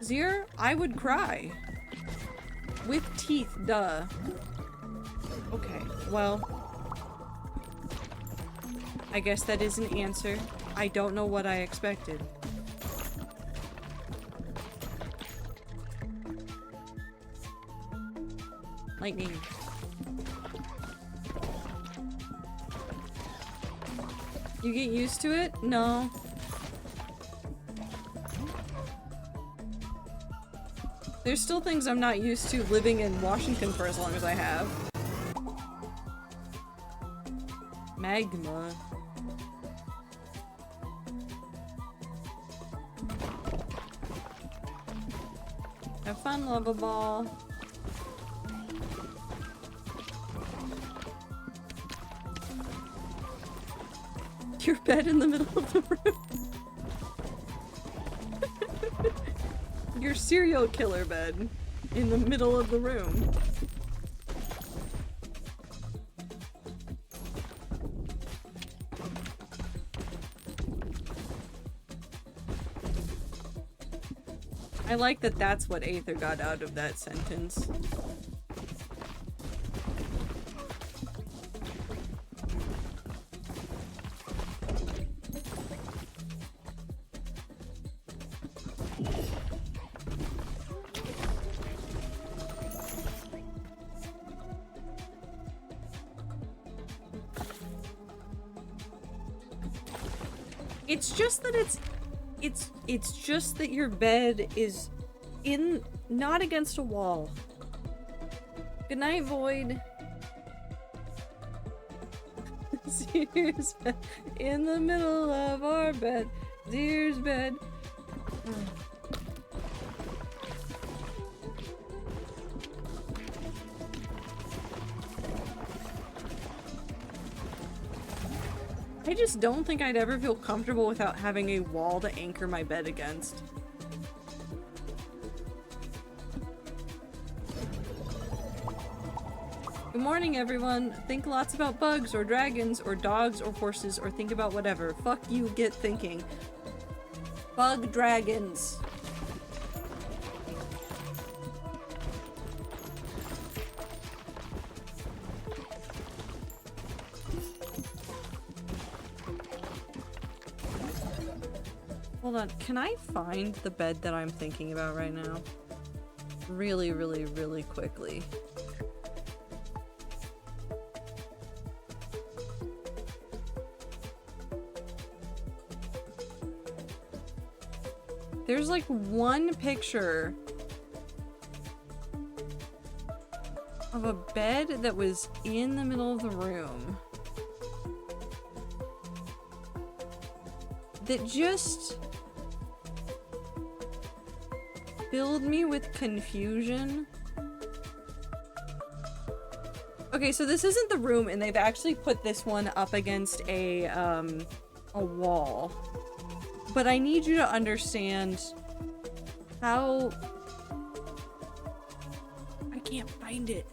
S2: Zir, I would cry. With teeth, duh. Okay, well. I guess that is an answer. I don't know what I expected. Lightning. You get used to it? No. There's still things I'm not used to living in Washington for as long as I have. Magma. Have fun, Lovaball. Your bed in the middle of the room. Your serial killer bed in the middle of the room. I like that that's what Aether got out of that sentence. It's just that it's just that your bed is not against a wall. Good night, Void. Sears bed in the middle of our bed. Sears bed. I just don't think I'd ever feel comfortable without having a wall to anchor my bed against. Good morning, everyone. Think lots about bugs or dragons or dogs or horses or think about whatever. Fuck you, get thinking. Bug dragons. Hold on, can I find the bed that I'm thinking about right now? Really, really, really quickly. There's like one picture of a bed that was in the middle of the room that just filled me with confusion. Okay, so this isn't the room, and they've actually put this one up against a wall. But I need you to understand how... I can't find it.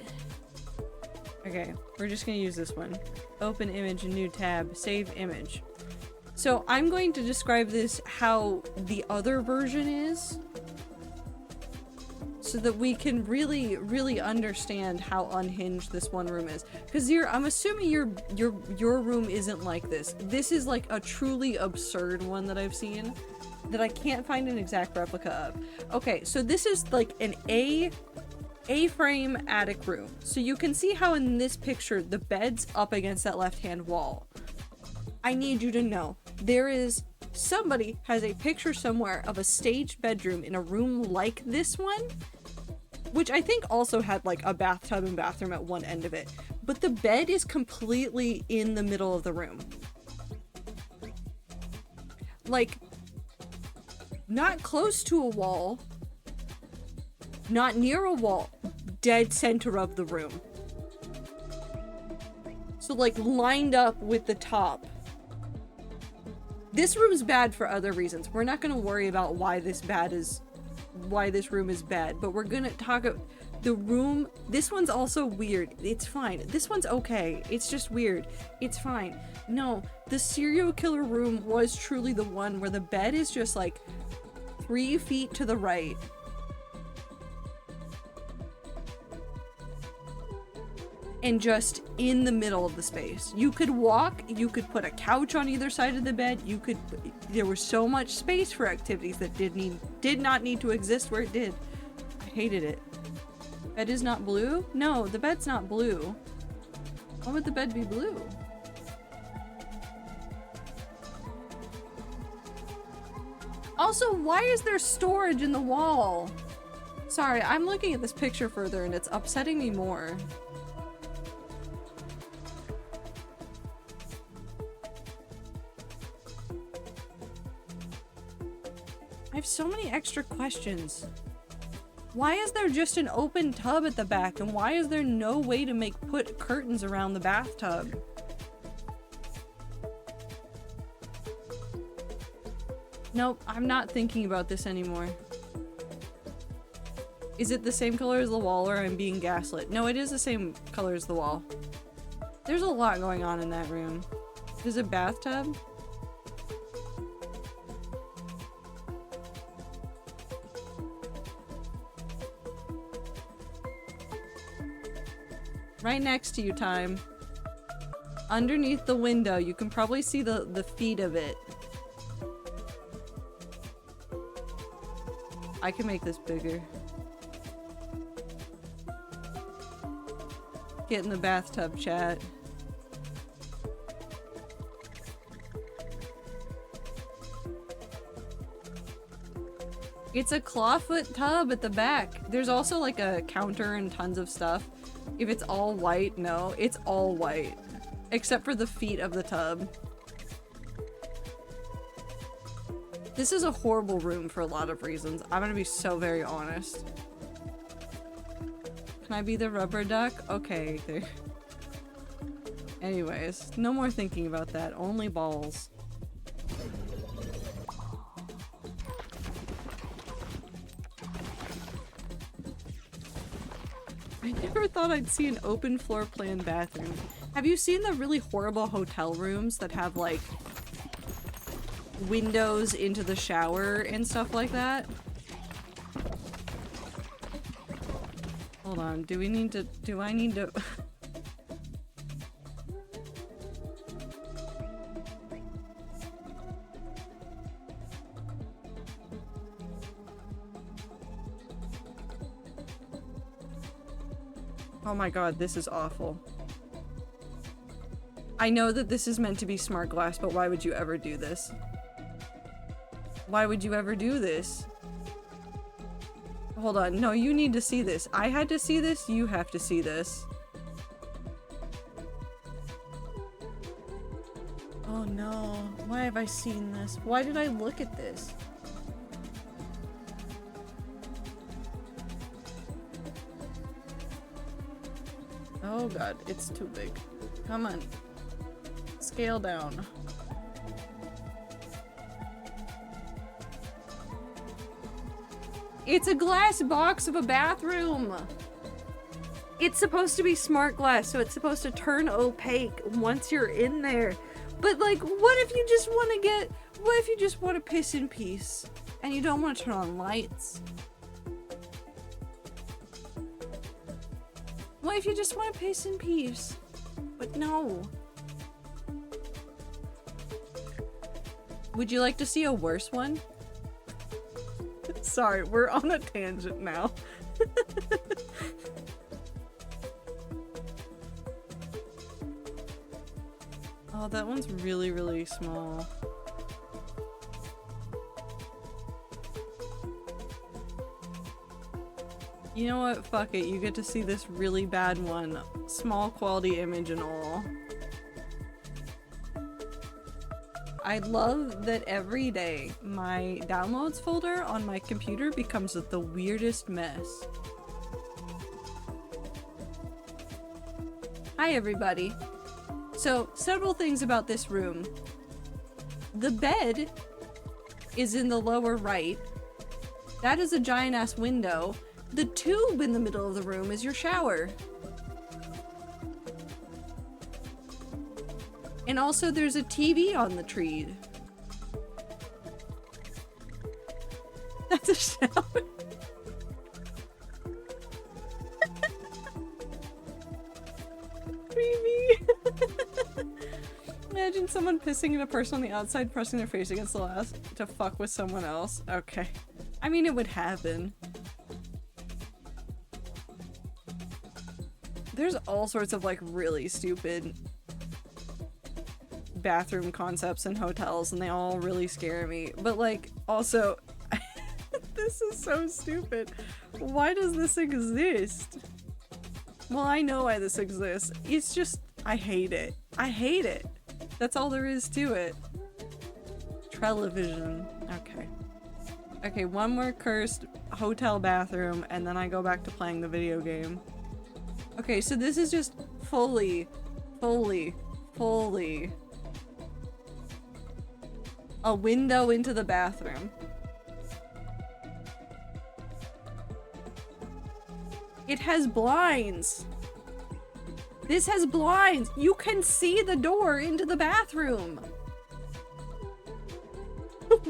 S2: Okay, we're just gonna use this one. Open image, new tab, save image. So I'm going to describe this how the other version is, so that we can really, really understand how unhinged this one room is. Because I'm assuming your room isn't like this. This is like a truly absurd one that I've seen that I can't find an exact replica of. Okay, so this is like an A-frame attic room. So you can see how in this picture the bed's up against that left-hand wall. I need you to know somebody has a picture somewhere of a staged bedroom in a room like this one, which I think also had like a bathtub and bathroom at one end of it, but the bed is completely in the middle of the room. Like, not close to a wall, not near a wall, dead center of the room. So like lined up with the top. This room's bad for other reasons. We're not gonna worry about why this room is bad, but we're gonna talk about the room. This one's also weird. It's fine. This one's okay. It's just weird. It's fine. No, the serial killer room was truly the one where the bed is just like 3 feet to the right. And just in the middle of the space. You could walk, you could put a couch on either side of the bed, there was so much space for activities that did not need to exist where it did. I hated it. Bed is not blue? No, the bed's not blue. Why would the bed be blue? Also, why is there storage in the wall? Sorry, I'm looking at this picture further and it's upsetting me more. I have so many extra questions. Why is there just an open tub at the back, and why is there no way to put curtains around the bathtub? Nope, I'm not thinking about this anymore. Is it the same color as the wall, or I'm being gaslit? No, it is the same color as the wall. There's a lot going on in that room. There's a bathtub. Right next to you, Time. Underneath the window, you can probably see the feet of it. I can make this bigger. Get in the bathtub, chat. It's a clawfoot tub at the back. There's also like a counter and tons of stuff. If it's all white, no, it's all white. Except for the feet of the tub. This is a horrible room for a lot of reasons. I'm gonna be so very honest. Can I be the rubber duck? Okay, there. Anyways, no more thinking about that. Only balls. I never thought I'd see an open floor plan bathroom. Have you seen the really horrible hotel rooms that have like windows into the shower and stuff like that? Hold on, do I need to Oh my god, this is awful. I know that this is meant to be smart glass, but why would you ever do this? Why would you ever do this? Hold on, no, you need to see this. I had to see this, you have to see this. Oh no, why have I seen this? Why did I look at this? Oh god, it's too big. Come on. Scale down. It's a glass box of a bathroom! It's supposed to be smart glass, so it's supposed to turn opaque once you're in there. But like, what if you just want to piss in peace? And you don't want to turn on lights? What if you just want to piss in peace? But no. Would you like to see a worse one? Sorry, we're on a tangent now. Oh, that one's really, really small. You know what? Fuck it. You get to see this really bad one. Small quality image and all. I love that every day my downloads folder on my computer becomes the weirdest mess. Hi everybody. So, several things about this room. The bed is in the lower right. That is a giant ass window. The tube in the middle of the room is your shower. And also there's a TV on the tree. That's a shower. Creepy. Imagine someone pissing in a person on the outside, pressing their face against the glass to fuck with someone else. Okay. I mean, it would happen. There's all sorts of like really stupid bathroom concepts in hotels and they all really scare me. But like, also, this is so stupid. Why does this exist? Well, I know why this exists. It's just, I hate it. I hate it. That's all there is to it. Television. Okay. Okay, one more cursed hotel bathroom and then I go back to playing the video game. Okay, so this is just fully a window into the bathroom. It has blinds. This has blinds. You can see the door into the bathroom.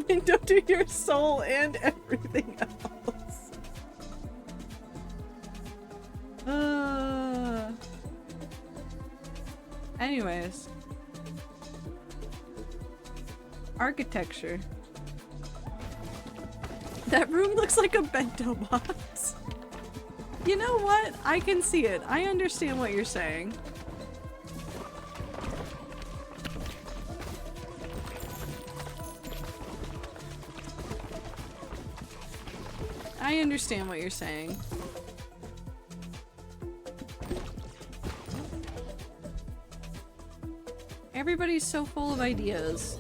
S2: Window to your soul and everything else. Anyways. Architecture. That room looks like a bento box. You know what? I can see it. I understand what you're saying. I understand what you're saying. Everybody's so full of ideas.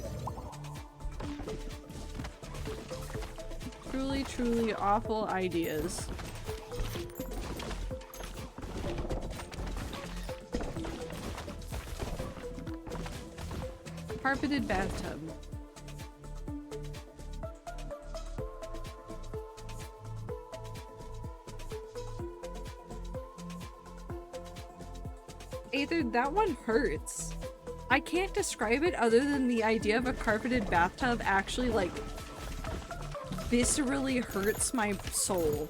S2: Truly, truly awful ideas. Carpeted bathtub. Aether, that one hurts. I can't describe it other than the idea of a carpeted bathtub actually, like, viscerally hurts my soul.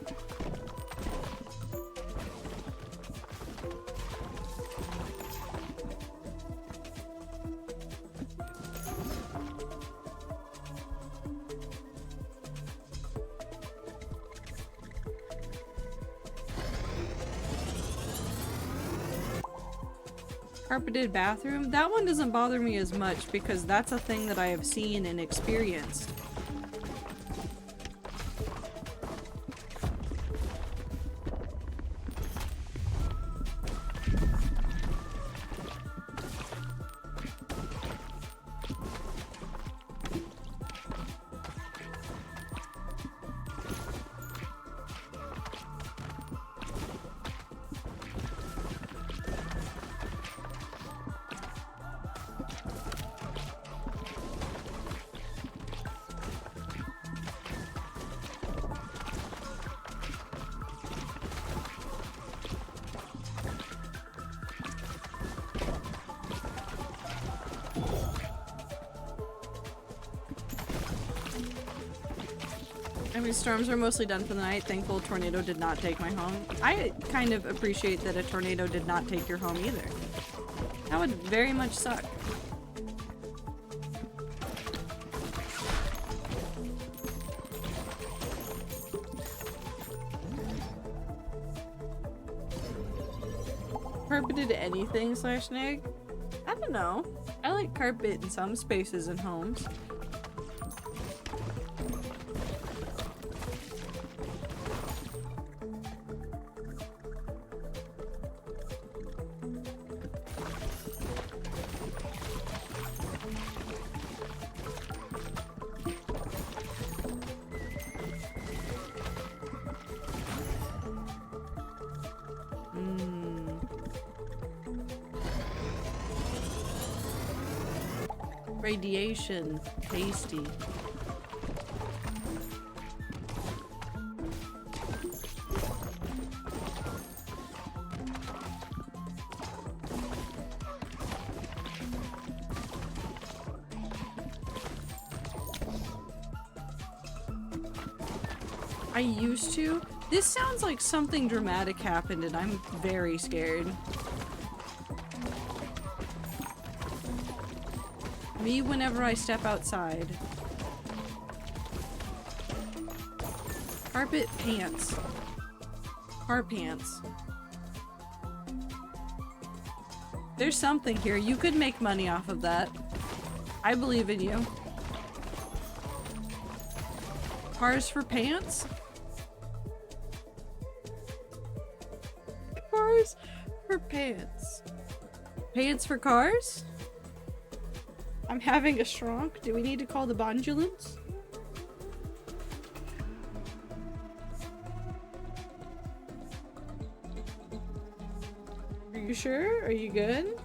S2: Carpeted bathroom? That one doesn't bother me as much because that's a thing that I have seen and experienced. I mean, storms are mostly done for the night. Thankful a tornado did not take my home. I kind of appreciate that a tornado did not take your home either. That would very much suck. Carpeted anything slash neg? I don't know. I like carpet in some spaces and homes. Radiation. Tasty. I used to. This sounds like something dramatic happened and I'm very scared. Me whenever I step outside. Carpet pants. Car pants. There's something here. You could make money off of that. I believe in you. Cars for pants? Cars for pants. Pants for cars? I'm having a shrunk. Do we need to call the Bondulance? Are you sure? Are you good?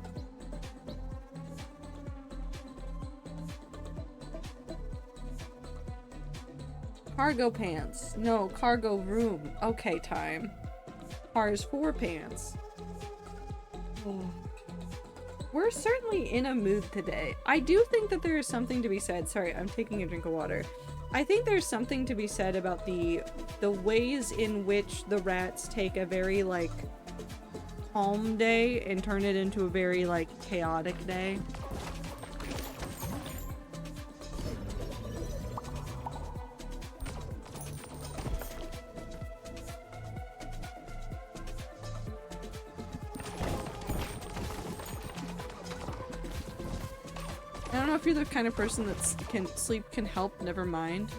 S2: Cargo pants. No, cargo room. Okay, time. Cars for pants. Oh. We're certainly in a mood today. I do think that there is something to be said. Sorry, I'm taking a drink of water. I think there's something to be said about the ways in which the rats take a very, like, calm day and turn it into a very, like, chaotic day. I don't know if you're the kind of person that sleep can help, never mind.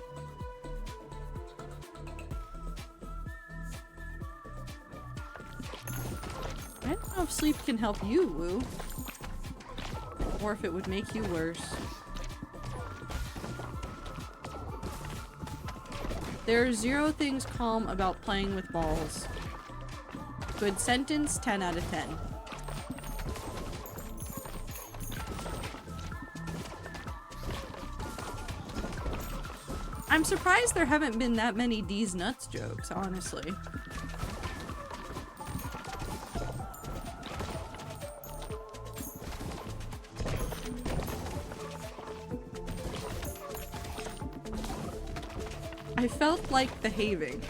S2: if sleep can help you, Woo. Or if it would make you worse. There are 0 things calm about playing with balls. Good sentence, 10 out of 10. I'm surprised there haven't been that many D's nuts jokes, honestly. I felt like behaving.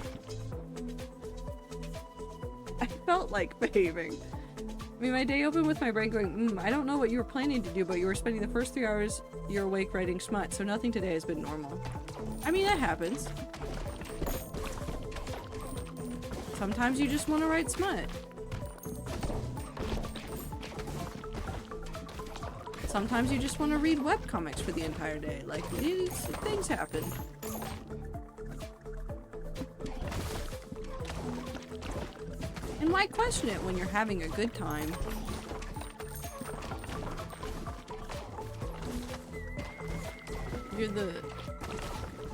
S2: I felt like behaving. I mean, my day opened with my brain going, I don't know what you were planning to do, but you were spending the first 3 hours you're awake writing smut, so nothing today has been normal. I mean, that happens. Sometimes you just want to write smut. Sometimes you just want to read webcomics for the entire day. Like, things happen. And why question it when you're having a good time? You're the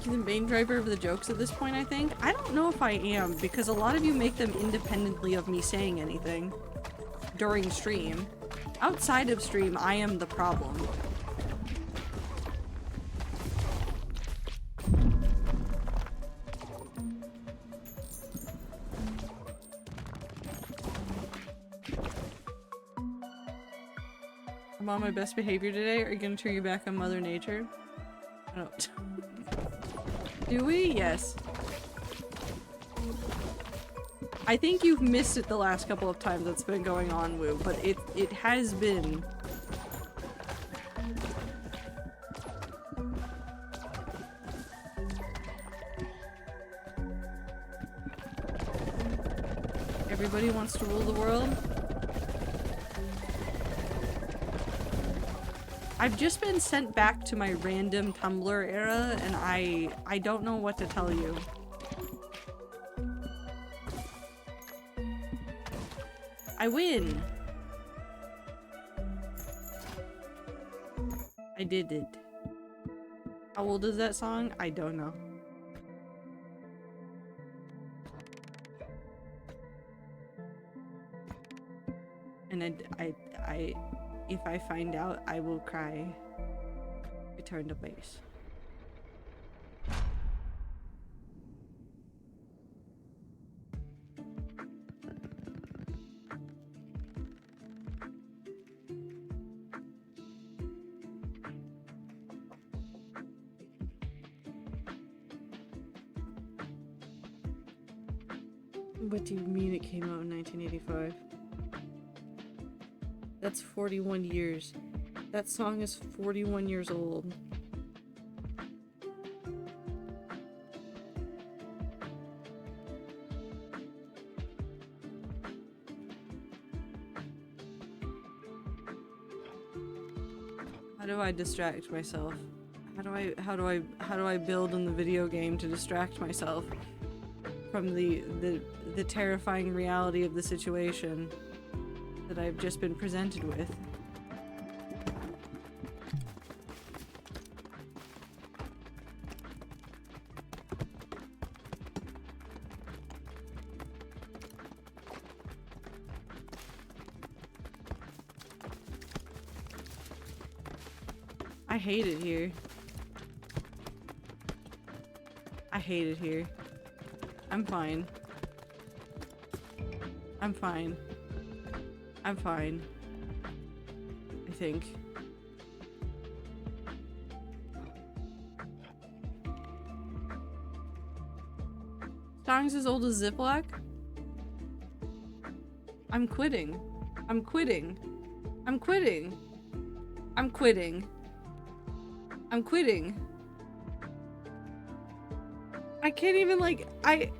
S2: main driver of the jokes at this point, I think. I don't know if I am, because a lot of you make them independently of me saying anything during stream. Outside of stream, I am the problem. I'm on my best behavior today. Are you gonna turn your back on Mother Nature? I don't. Do we? Yes. I think you've missed it the last couple of times that's been going on, Woo, but it has been. Everybody wants to rule the world. I've just been sent back to my random Tumblr era, and I don't know what to tell you. I win! I did it. How old is that song? I don't know. And if I find out, I will cry. Return to base. What do you mean it came out in 1985? That's 41 years. That song is 41 years old. How do I distract myself? How do I build in the video game to distract myself from the terrifying reality of the situation that I've just been presented with? I hate it here. I hate it here. I'm fine. I'm fine. I'm fine. I think. Song's as old as Ziploc? I'm quitting. I'm quitting. I'm quitting. I'm quitting. I'm quitting. I can't even, like, I've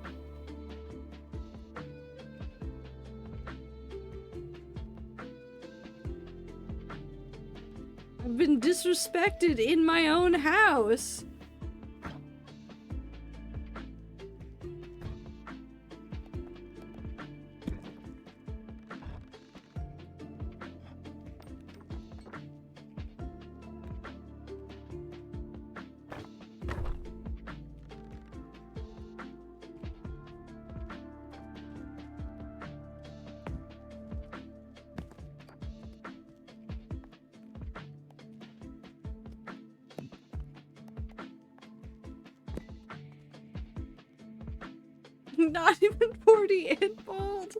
S2: been disrespected in my own house. Not even 40 and bald.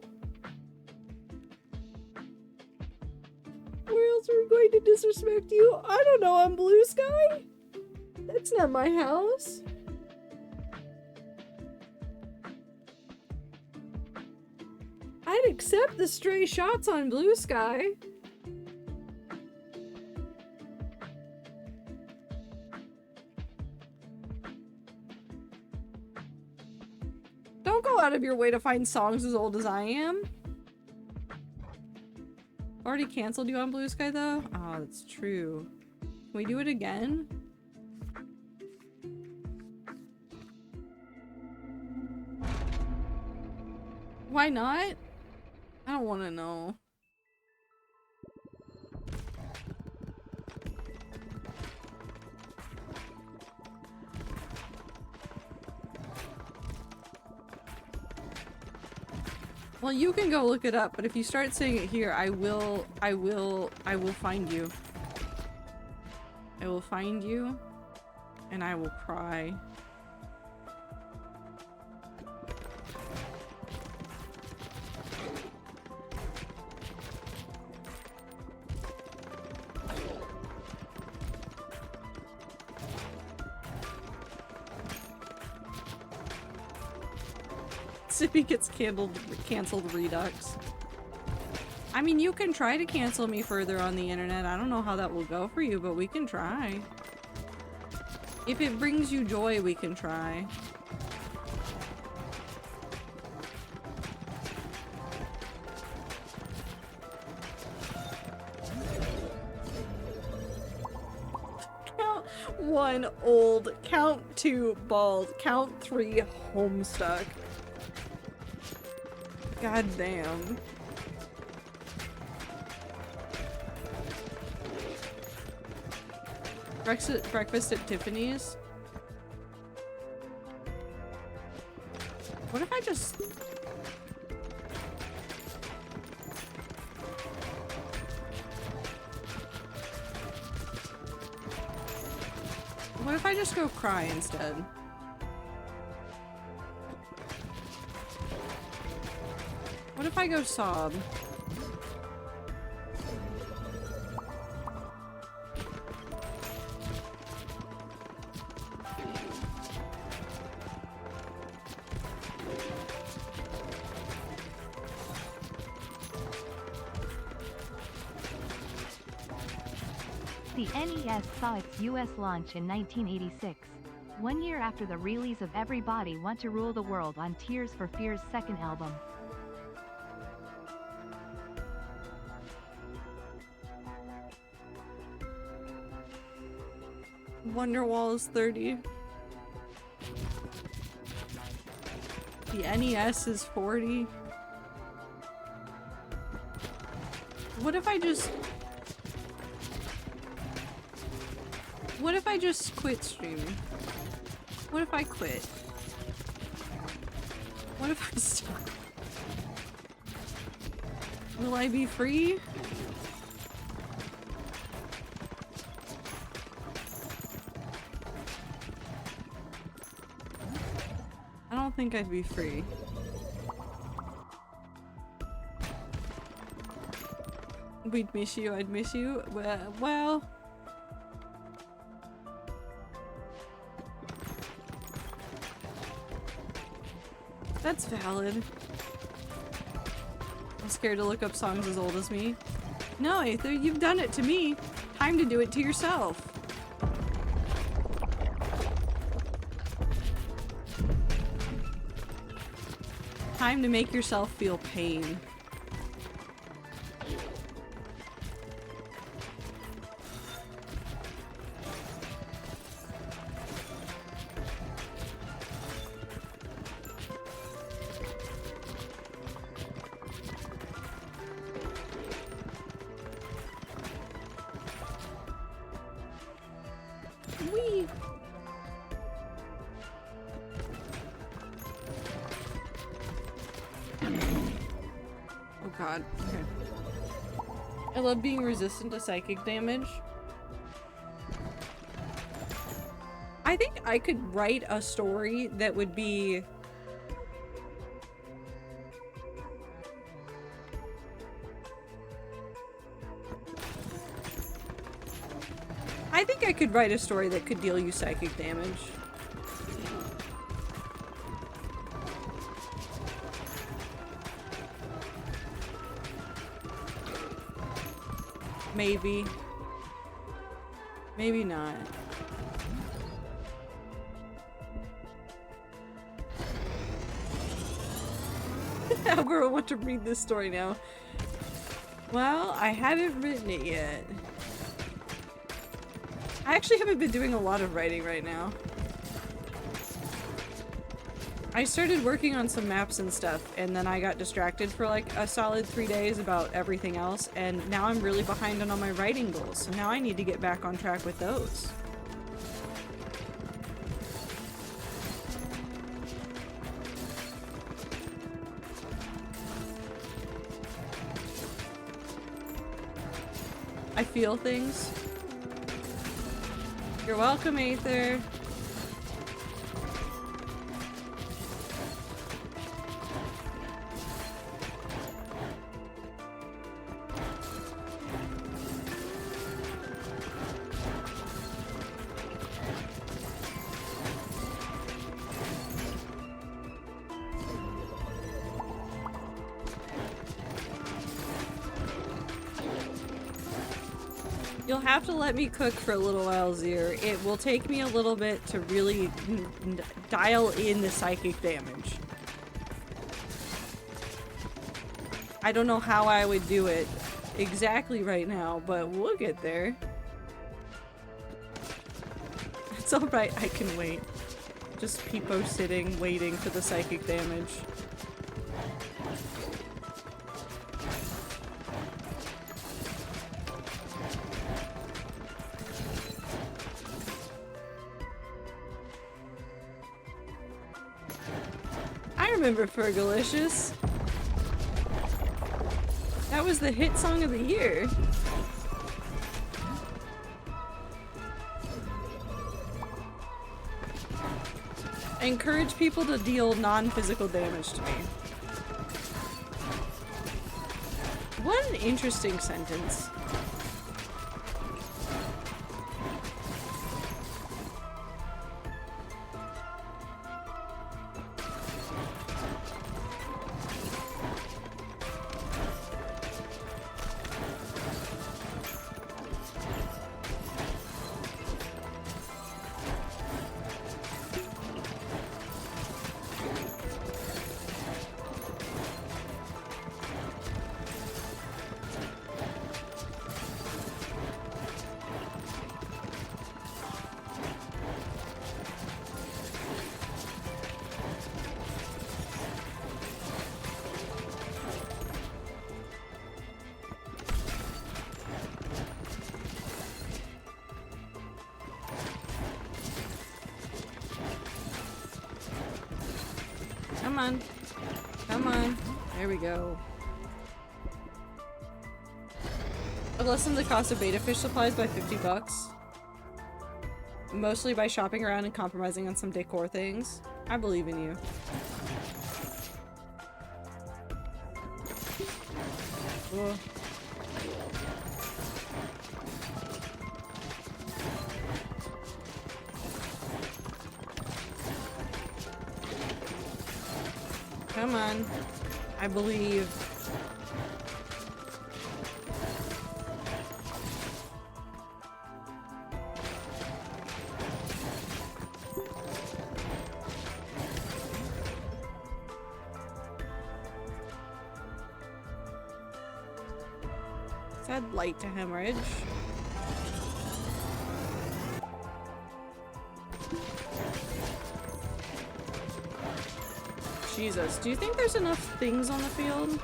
S2: Where else are we going to disrespect you? I don't know, on Blue Sky? That's not my house. I'd accept the stray shots on Blue Sky. Don't go out of your way to find songs as old as I am. Already canceled you on Blue Sky though? Oh, that's true. Can we do it again? Why not? I don't want to know. Well, you can go look it up, but if you start saying it here, I will find you. I will find you, and I will cry. Sippy gets canceled Redux. I mean, you can try to cancel me further on the internet. I don't know how that will go for you, but we can try. If it brings you joy, we can try. Count 1 old, count 2 bald, count 3 homestuck. God damn. Breakfast at Tiffany's? What if I just... What if I just go cry instead? What if I go sob?
S1: The NES saw its US launch in 1986. 1 year after the release of Everybody Want to Rule the World on Tears for Fears' second album.
S2: Wonderwall is 30. The NES is 40. What if I just... What if I just quit streaming? What if I quit? What if I stop? Will I be free? I don't think I'd be free. We'd miss you, I'd miss you. Well... That's valid. I'm scared to look up songs as old as me. No, Aether, you've done it to me. Time to do it to yourself. Time to make yourself feel pain. Wee. Oh god. Okay. I love being resistant to psychic damage. I think I could write a story that would be could write a story that could deal you psychic damage. Maybe. Maybe not. Algor, I want to read this story now. Well, I haven't written it yet. I actually haven't been doing a lot of writing right now. I started working on some maps and stuff, and then I got distracted for like a solid 3 days about everything else, and now I'm really behind on all my writing goals, so now I need to get back on track with those. I feel things. You're welcome, Aether. You'll have to let me cook for a little while, Zir. It will take me a little bit to really dial in the psychic damage. I don't know how I would do it exactly right now, but we'll get there. It's alright, I can wait. Just peepo sitting, waiting for the psychic damage. I remember Fergalicious. That was the hit song of the year. I encourage people to deal non-physical damage to me. What an interesting sentence. Come on. Come on. There we go. I've lessened the cost of beta fish supplies by 50 bucks. Mostly by shopping around and compromising on some decor things. I believe in you. Ugh. Come on. I believe. Let's add light to hemorrhage. Jesus, do you think there's enough things on the field?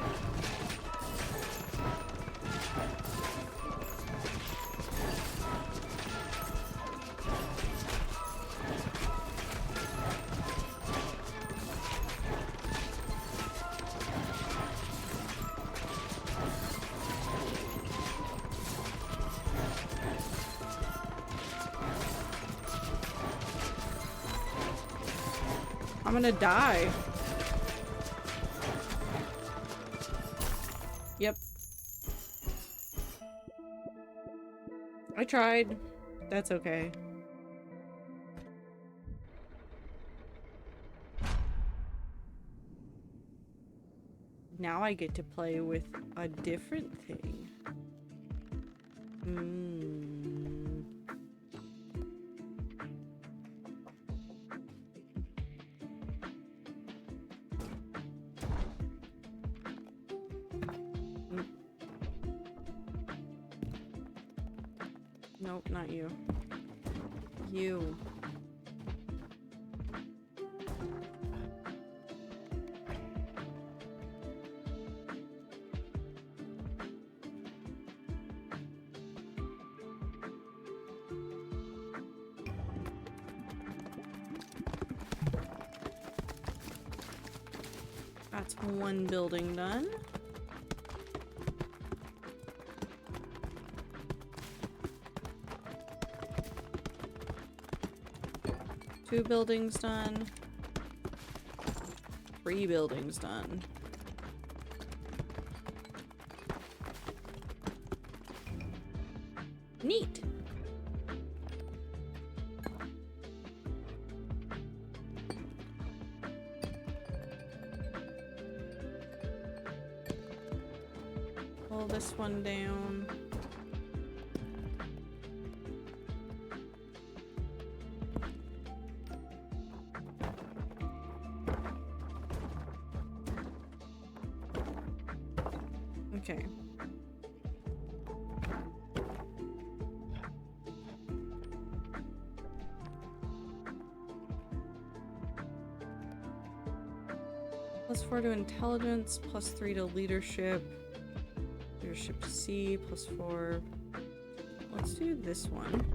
S2: I'm gonna die. Yep. I tried. That's okay. Now I get to play with a different thing. Nope, not you. You. That's one building done. Two buildings done. 3 buildings done. Neat. Pull this one down. Okay. +4 to intelligence, +3 to leadership. Leadership to C, +4. Let's do this one.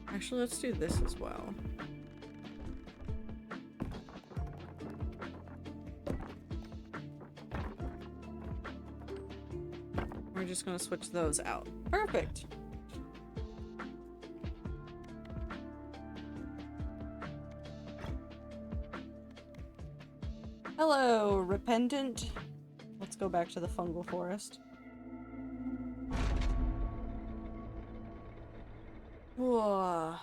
S2: Actually, let's do this as well. We're just gonna switch those out. Perfect. Hello, Repentant. Let's go back to the fungal forest. Whoa.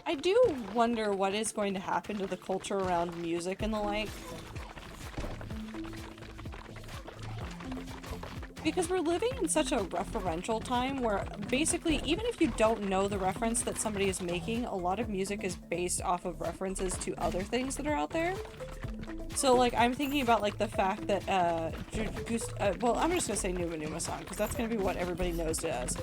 S2: I do wonder what is going to happen to the culture around music and the like. Because we're living in such a referential time where basically, even if you don't know the reference that somebody is making, a lot of music is based off of references to other things that are out there. So, like, I'm thinking about, like, the fact that, well, I'm just gonna say Numa Numa song, because that's gonna be what everybody knows it as.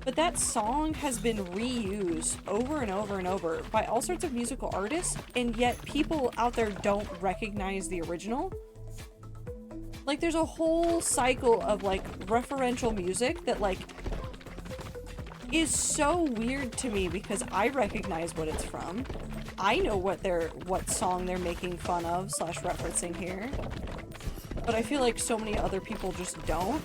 S2: But that song has been reused over and over and over by all sorts of musical artists, and yet people out there don't recognize the original. Like, there's a whole cycle of, like, referential music that, like, is so weird to me because I recognize what it's from. I know what song they're making fun of / referencing here. But I feel like so many other people just don't.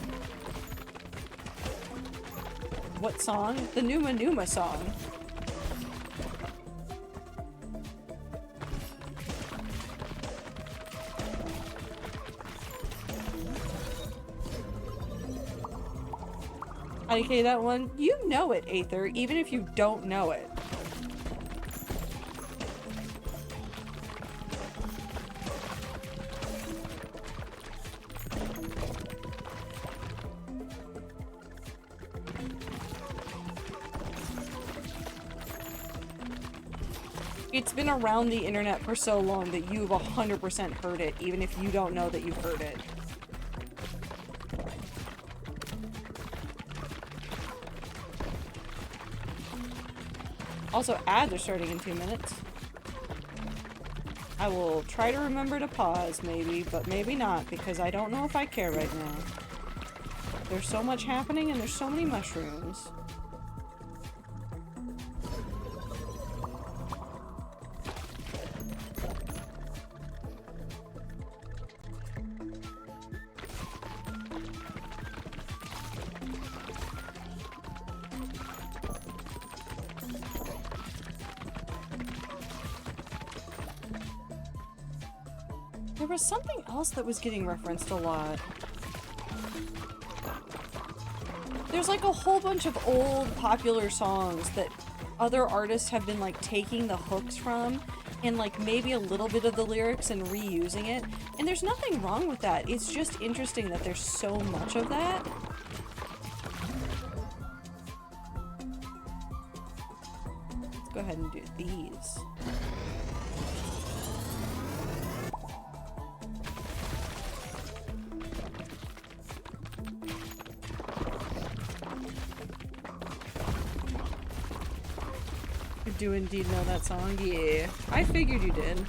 S2: What song? The Numa Numa song. IDK that one. You know it, Aether, even if you don't know it. It's been around the internet for so long that you've 100% heard it, even if you don't know that you've heard it. Also, ads are starting in 2 minutes. I will try to remember to pause, maybe, but maybe not, because I don't know if I care right now. There's so much happening and there's so many mushrooms. There was something else that was getting referenced a lot. There's like a whole bunch of old popular songs that other artists have been like taking the hooks from and like maybe a little bit of the lyrics and reusing it. And there's nothing wrong with that. It's just interesting that there's so much of that. Let's go ahead and do these. I do indeed know that song. Yeah, I figured you did.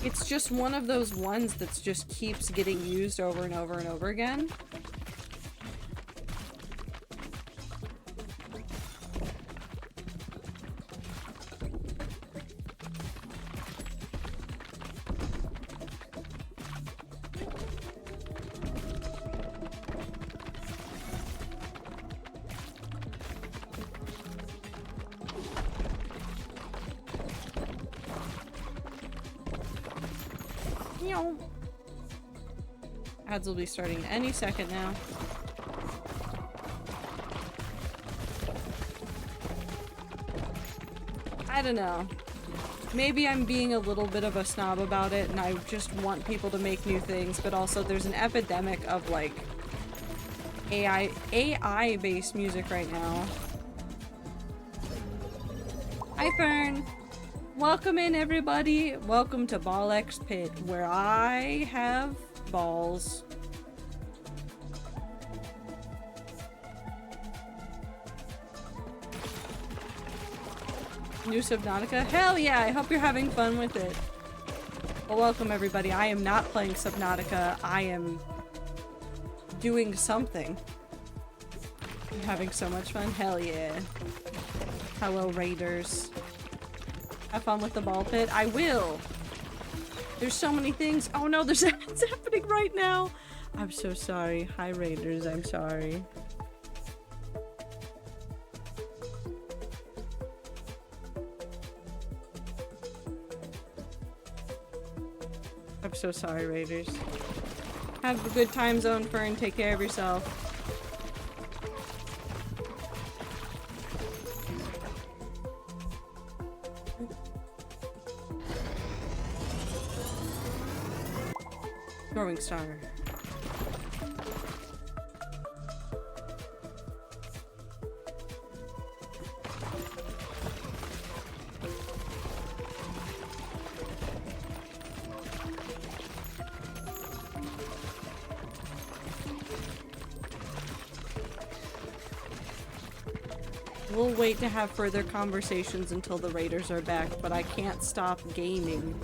S2: It's just one of those ones that just keeps getting used over and over and over again. Ads will be starting any second now. I don't know. Maybe I'm being a little bit of a snob about it and I just want people to make new things, but also there's an epidemic of like AI-based music right now. Hi Fern! Welcome in everybody! Welcome to Ball X Pit, where I have balls. New Subnautica? Hell yeah, I hope you're having fun with it. Well, welcome everybody. I am not playing Subnautica. I am doing something. I'm having so much fun. Hell yeah. Hello, Raiders. Have fun with the ball pit. I will. There's so many things. Oh no, there's ads happening right now. I'm so sorry. Hi, Raiders. I'm sorry. I'm so sorry, Raiders. Have a good time zone, Fern. Take care of yourself. Throwing star. We'll wait to have further conversations until the Raiders are back, but I can't stop gaming.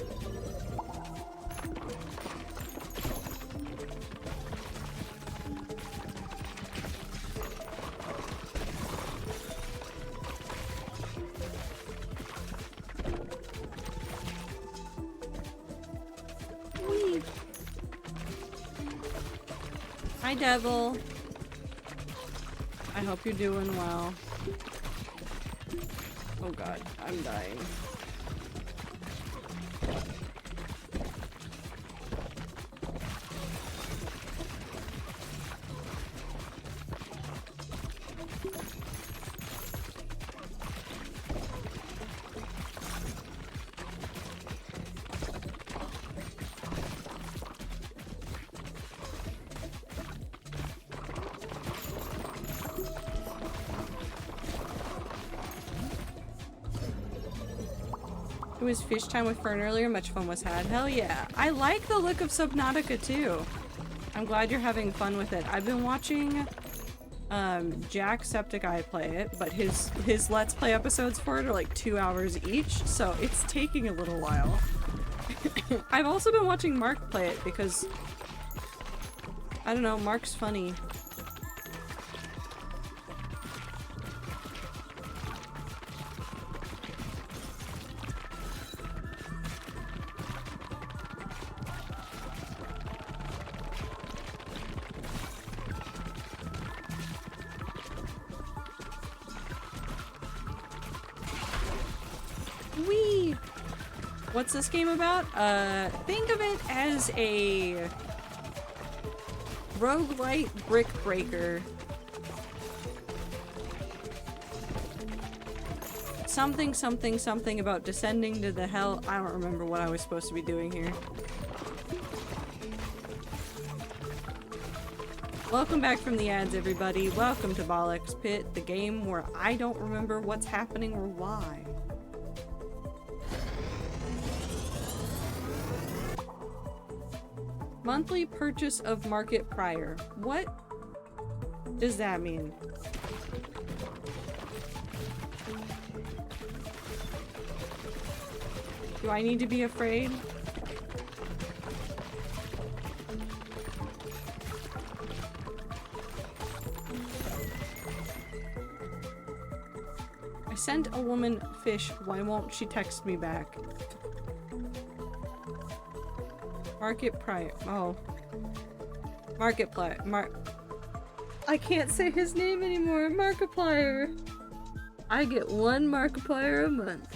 S2: Hi, Devil. I hope you're doing well. Oh god, I'm dying. It was fish time with Fern earlier. Much fun was had. Hell yeah. I like the look of Subnautica too. I'm glad you're having fun with it. I've been watching Jacksepticeye play it, but his Let's Play episodes for it are like 2 hours each, so it's taking a little while. I've also been watching Mark play it because, I don't know, Mark's funny. What's this game about? Think of it as a roguelite brick breaker. Something, something, something about descending to the hell. I don't remember what I was supposed to be doing here. Welcome back from the ads, everybody. Welcome to Bollock's Pit, the game where I don't remember what's happening or why. Monthly purchase of market prior. What does that mean? Do I need to be afraid? I sent a woman fish. Why won't she text me back? Market prior. Oh. Marketplace. I can't say his name anymore. Markiplier. I get one Markiplier a month.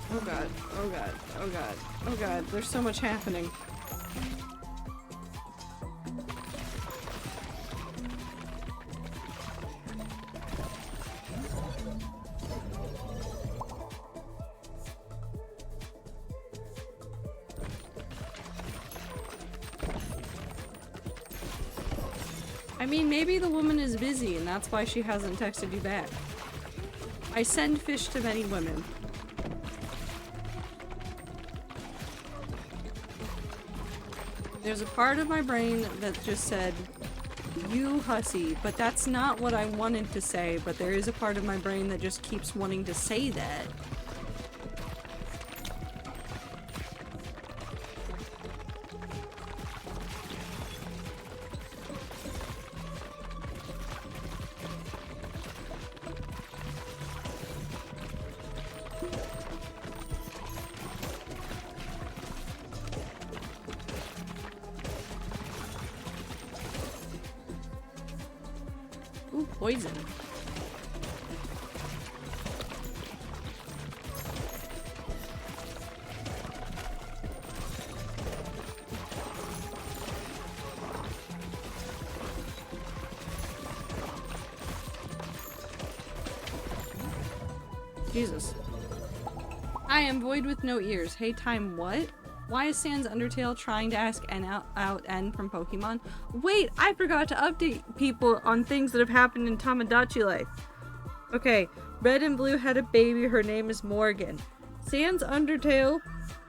S2: Oh god, oh god, oh god, oh god, there's so much happening. I mean, maybe the woman is busy and that's why she hasn't texted you back. I send fish to many women. There's a part of my brain that just said, you hussy, but that's not what I wanted to say, but there is a part of my brain that just keeps wanting to say that. Ooh, poison. Jesus. I am void with no ears. Hey, time what? Why is Sans Undertale trying to ask N out N from Pokemon? Wait, I forgot to update people on things that have happened in Tamagotchi life. Okay, Red and Blue had a baby, her name is Morgan. Sans Undertale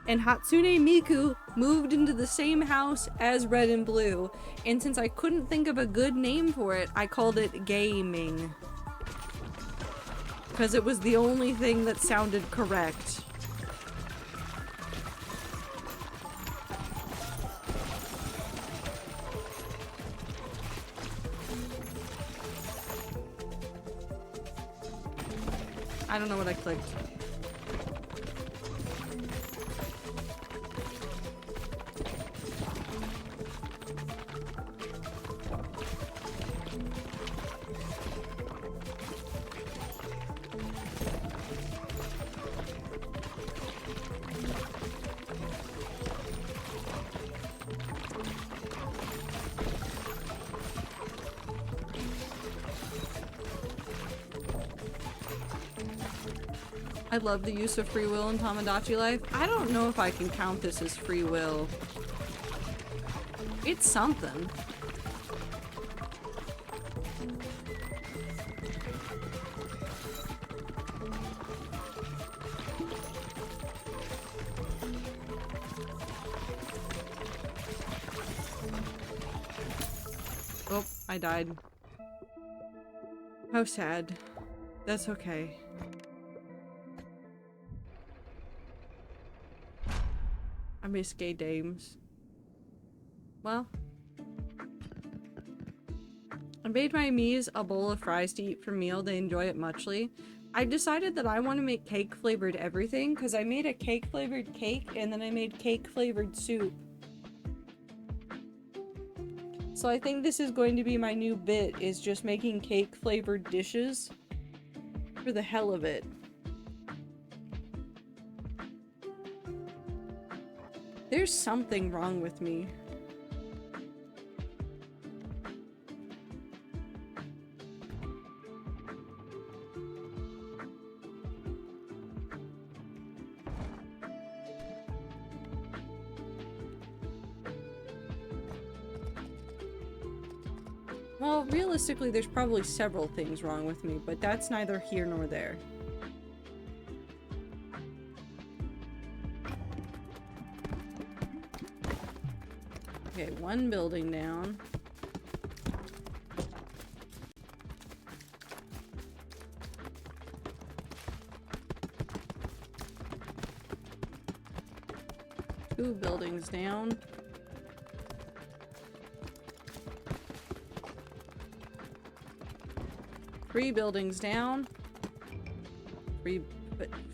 S2: and Hatsune Miku moved into the same house as Red and Blue, and since I couldn't think of a good name for it, I called it Gaming. Because it was the only thing that sounded correct. I don't know what I clicked. I love the use of free will in Tamagotchi life. I don't know if I can count this as free will. It's something. Oh, I died. How sad. That's okay. I miss gay dames. Well, I made my Mies a bowl of fries to eat for meal. They enjoy it muchly. I decided that I want to make cake flavored everything because I made a cake flavored cake and then I made cake flavored soup. So I think this is going to be my new bit, is just making cake flavored dishes for the hell of it. There's something wrong with me. Well, realistically, there's probably several things wrong with me, but that's neither here nor there. Okay, one building down. Two buildings down. Three buildings down.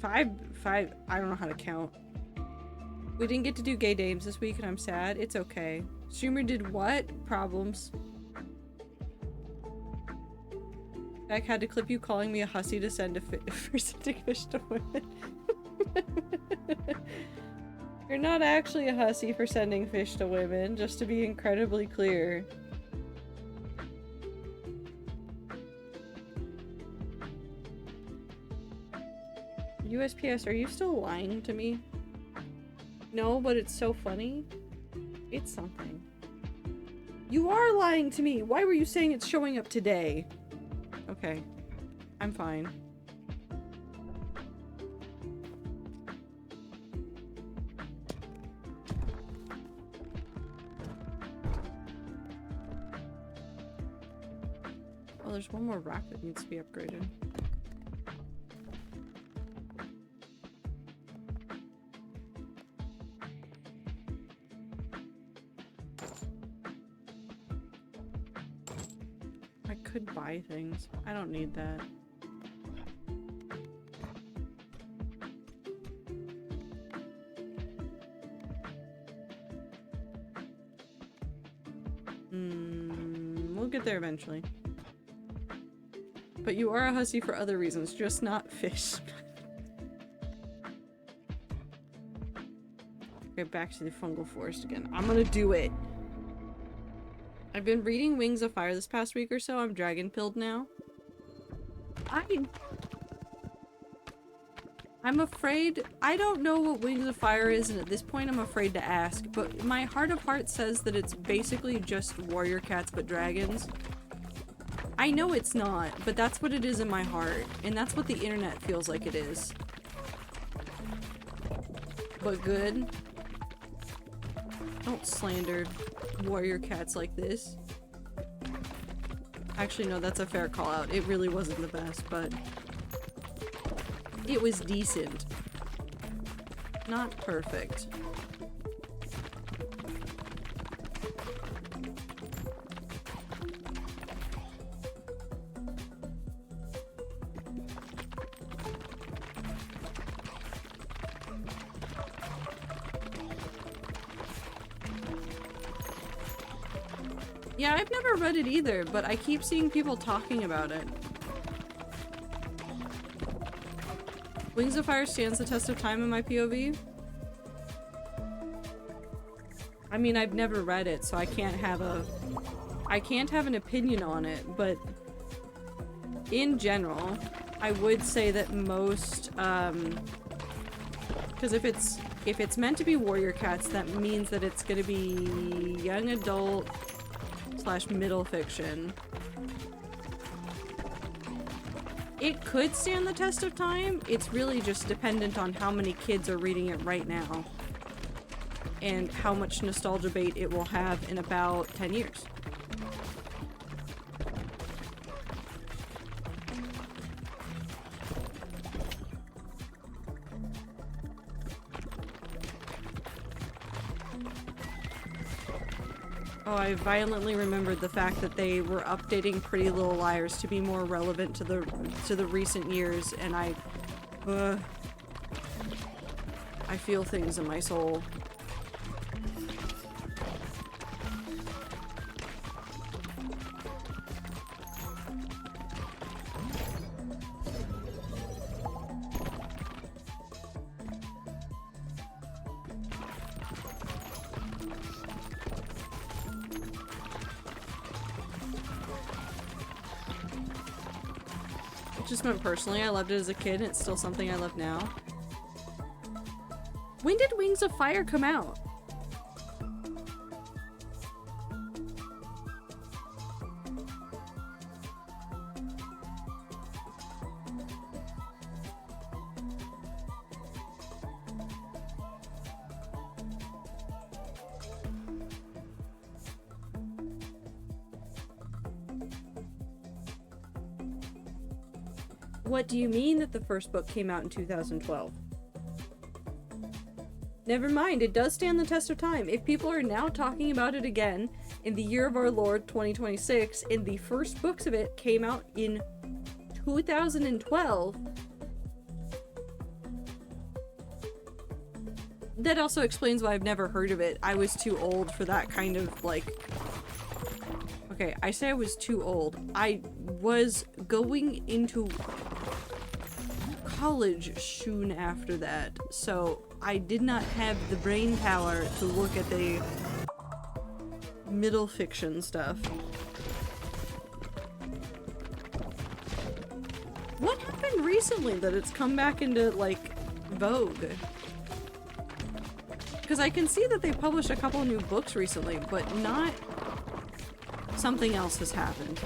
S2: Five, I don't know how to count. We didn't get to do gay dames this week and I'm sad. It's okay. Streamer did what? Problems. Beck had to clip you calling me a hussy to send for sending fish to women. You're not actually a hussy for sending fish to women, just to be incredibly clear. USPS, are you still lying to me? No, but it's so funny. It's something. You are lying to me! Why were you saying it's showing up today? Okay. I'm fine. Oh, there's one more rock that needs to be upgraded. Could buy things. I don't need that. We'll get there eventually. But you are a hussy for other reasons, just not fish. Get back to the fungal forest again. I'm gonna do it. I've been reading Wings of Fire this past week or so. I'm dragon pilled now. I'm afraid. I don't know what Wings of Fire is, and at this point I'm afraid to ask, but my heart of heart says that it's basically just warrior cats but dragons. I know it's not, but that's what it is in my heart, and that's what the internet feels like it is. But good. Don't slander warrior cats like this. Actually, no, that's a fair call out. It really wasn't the best, but it was decent. Not perfect. Yeah, I've never read it either, but I keep seeing people talking about it. Wings of Fire stands the test of time in my POV. I mean, I've never read it, so I can't have an opinion on it, but in general, I would say that most, because if it's meant to be warrior cats, that means that it's gonna be young adult / middle fiction. It could stand the test of time. It's really just dependent on how many kids are reading it right now and how much nostalgia bait it will have in about 10 years. Oh, I violently remembered the fact that they were updating Pretty Little Liars to be more relevant to the recent years, and I feel things in my soul. Just meant personally, I loved it as a kid, and it's still something I love now. When did Wings of Fire come out? What do you mean that the first book came out in 2012? Never mind, it does stand the test of time. If people are now talking about it again in the year of our Lord 2026, and the first books of it came out in 2012, that also explains why I've never heard of it. I was too old for that kind of, like... Okay, I say I was too old. I was going into college soon after that, so I did not have the brain power to look at the middle fiction stuff. What happened recently that it's come back into, like, vogue? Because I can see that they published a couple new books recently, but not... Something else has happened.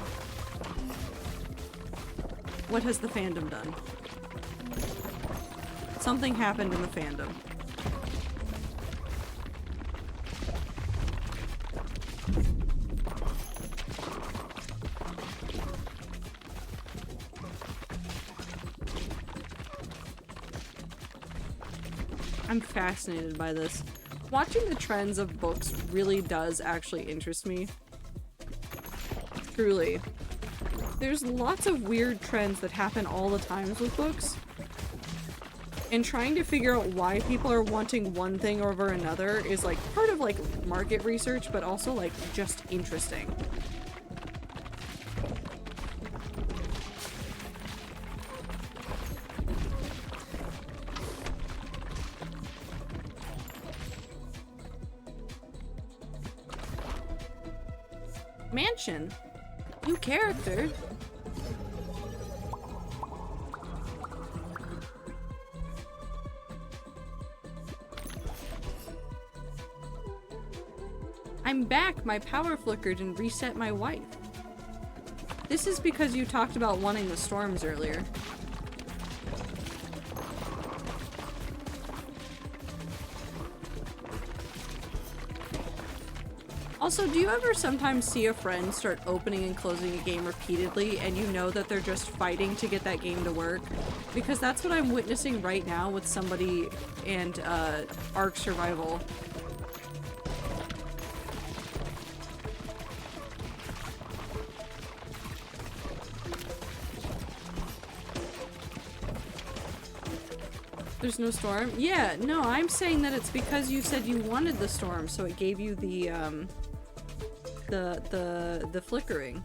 S2: What has the fandom done? Something happened in the fandom. I'm fascinated by this. Watching the trends of books really does actually interest me. Truly. There's lots of weird trends that happen all the time with books. And trying to figure out why people are wanting one thing over another is like part of like market research, but also like just interesting. Mansion. New character. I'm back! My power flickered and reset my wife. This is because you talked about wanting the storms earlier. Also, do you ever sometimes see a friend start opening and closing a game repeatedly and you know that they're just fighting to get that game to work? Because that's what I'm witnessing right now with somebody and Ark Survival. There's no storm? Yeah, no, I'm saying that it's because you said you wanted the storm, so it gave you the flickering.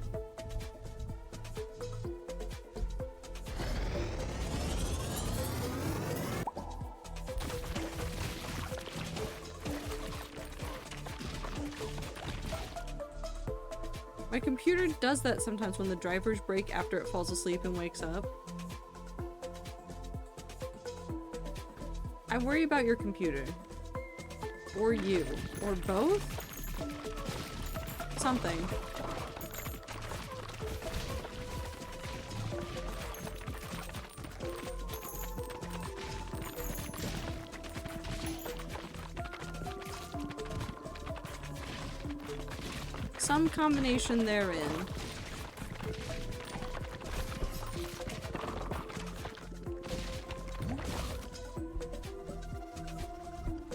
S2: My computer does that sometimes when the drivers break after it falls asleep and wakes up. I worry about your computer. Or you. Or both? Something. Some combination therein.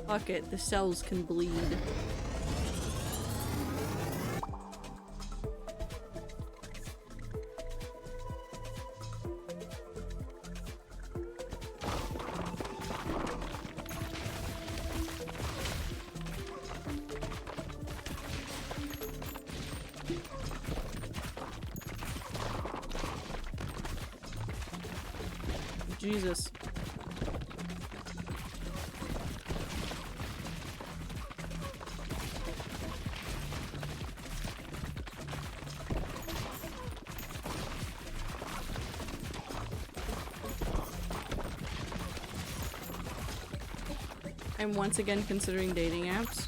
S2: Fuck it, the cells can bleed. Jesus. I'm once again considering dating apps.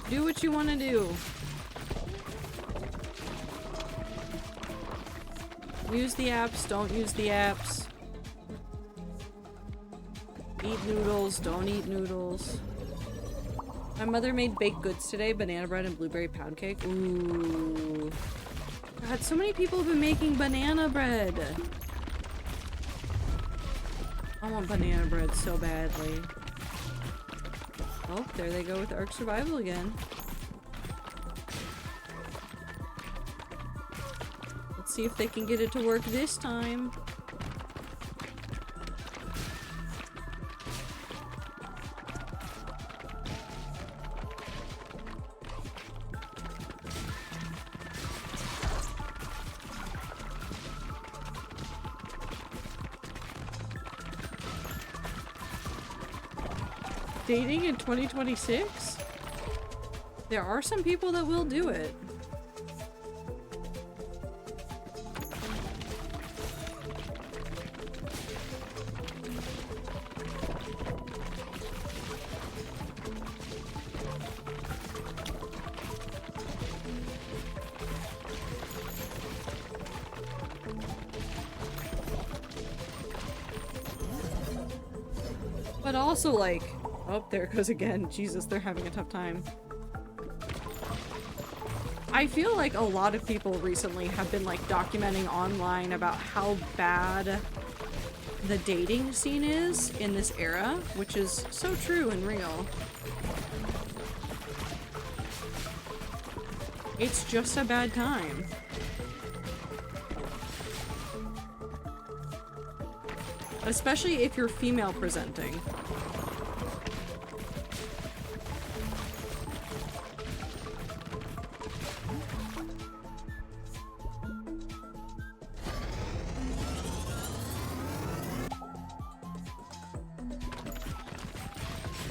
S2: Do what you want to do. Use the apps, don't use the apps. Eat noodles, don't eat noodles. My mother made baked goods today, banana bread and blueberry pound cake. Ooh. God, so many people have been making banana bread. I want banana bread so badly. Oh, there they go with Ark Survival again. Let's see if they can get it to work this time. Dating in 2026? There are some people that will do it. But also, like, oh, there it goes again. Jesus, they're having a tough time. I feel like a lot of people recently have been, like, documenting online about how bad the dating scene is in this era, which is so true and real. It's just a bad time. Especially if you're female presenting.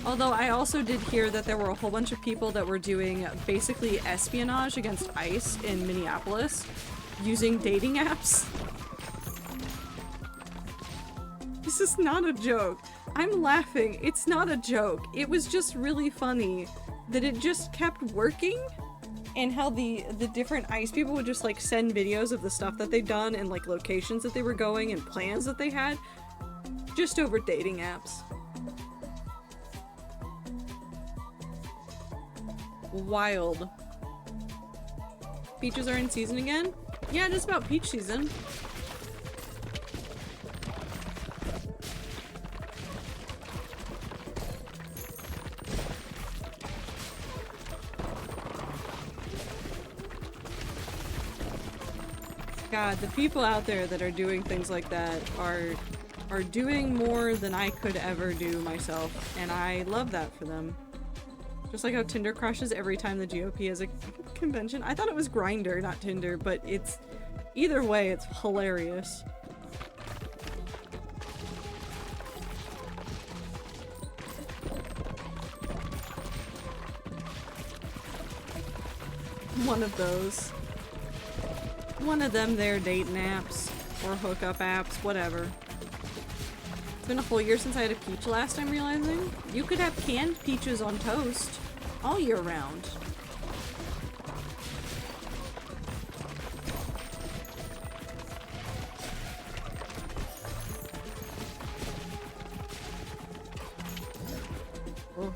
S2: Although I also did hear that there were a whole bunch of people that were doing basically espionage against ICE in Minneapolis using dating apps. This is not a joke. I'm laughing. It's not a joke. It was just really funny that it just kept working, and how the different ICE people would just like send videos of the stuff that they'd done and like locations that they were going and plans that they had just over dating apps. Wild. Peaches are in season again? Yeah, it is about peach season. God, the people out there that are doing things like that are doing more than I could ever do myself, and I love that for them. Just like how Tinder crashes every time the GOP has a convention. I thought it was Grindr, not Tinder, but it's... either way, it's hilarious. One of those. One of them there dating apps. Or hookup apps, whatever. It's been a full year since I had a peach last, I'm realizing. You could have canned peaches on toast all year round. Oh.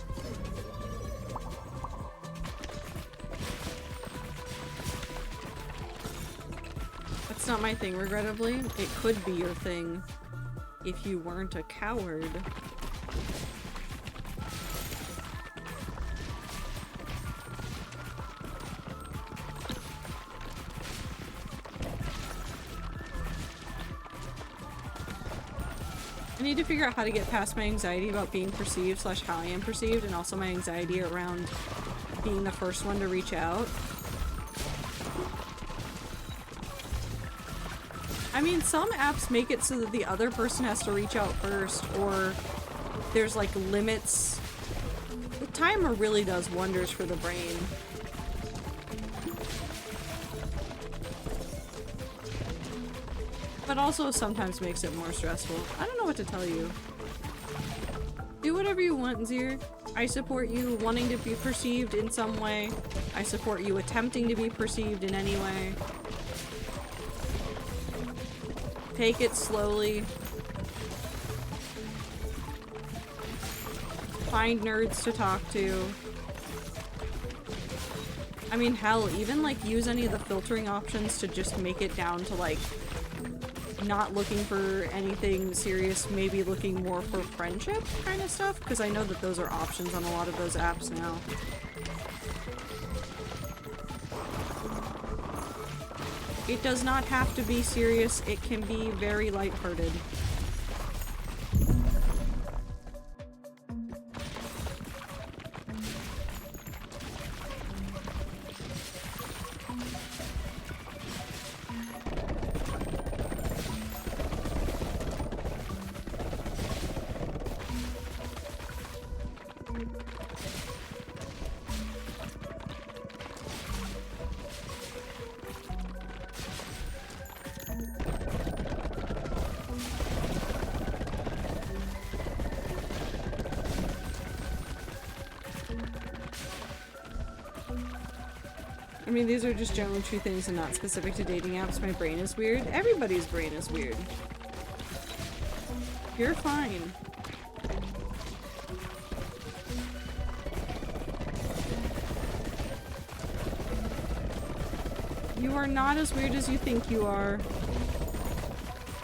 S2: That's not my thing, regrettably. It could be your thing if you weren't a coward. I need to figure out how to get past my anxiety about being perceived / how I am perceived, and also my anxiety around being the first one to reach out. I mean, some apps make it so that the other person has to reach out first, or there's like limits. The timer really does wonders for the brain. But also sometimes makes it more stressful. I don't know what to tell you. Do whatever you want, Zir. I support you wanting to be perceived in some way. I support you attempting to be perceived in any way. Take it slowly. Find nerds to talk to. I mean, hell, even like use any of the filtering options to just make it down to like not looking for anything serious, maybe looking more for friendship kind of stuff, because I know that those are options on a lot of those apps now. It does not have to be serious, it can be very lighthearted. I mean, these are just generally true things and not specific to dating apps. My brain is weird. Everybody's brain is weird. You're fine. You are not as weird as you think you are.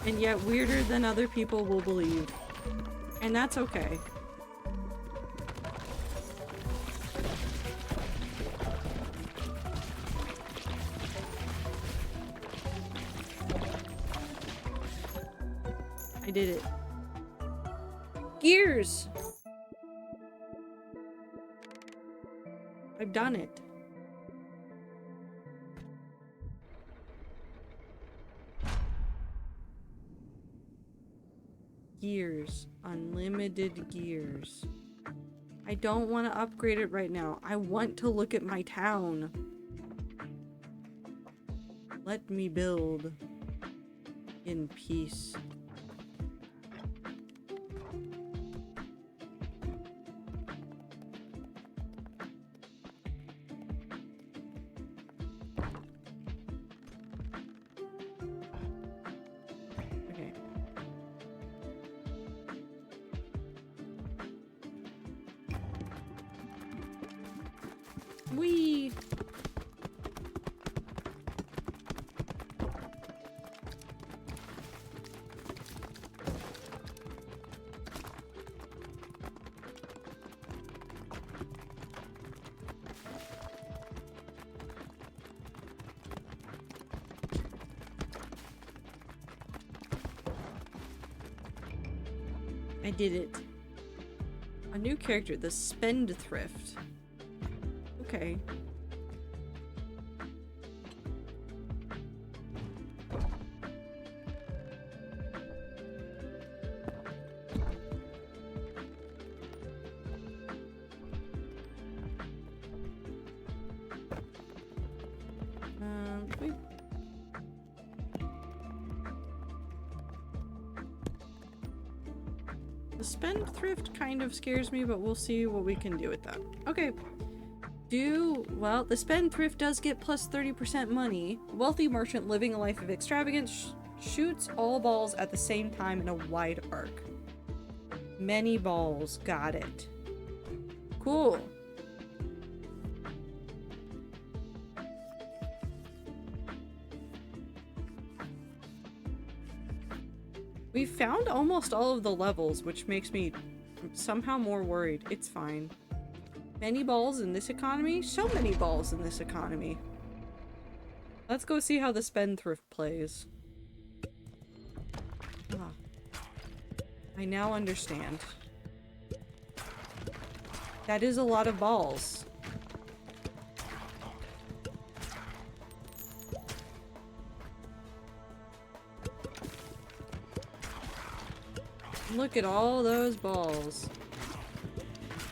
S2: And yet weirder than other people will believe. And that's okay. I did it. Gears! I've done it. Gears. Unlimited gears. I don't want to upgrade it right now. I want to look at my town. Let me build in peace. Whee! I did it. A new character, the Spendthrift. Okay. Wait. The Spendthrift kind of scares me, but we'll see what we can do with that. Okay. Well, the Spendthrift does get plus 30% money. A wealthy merchant living a life of extravagance shoots all balls at the same time in a wide arc. Many balls. Got it. Cool. We found almost all of the levels, which makes me somehow more worried. It's fine. Many balls in this economy? So many balls in this economy. Let's go see how the Spendthrift plays. Ah. I now understand. That is a lot of balls. Look at all those balls.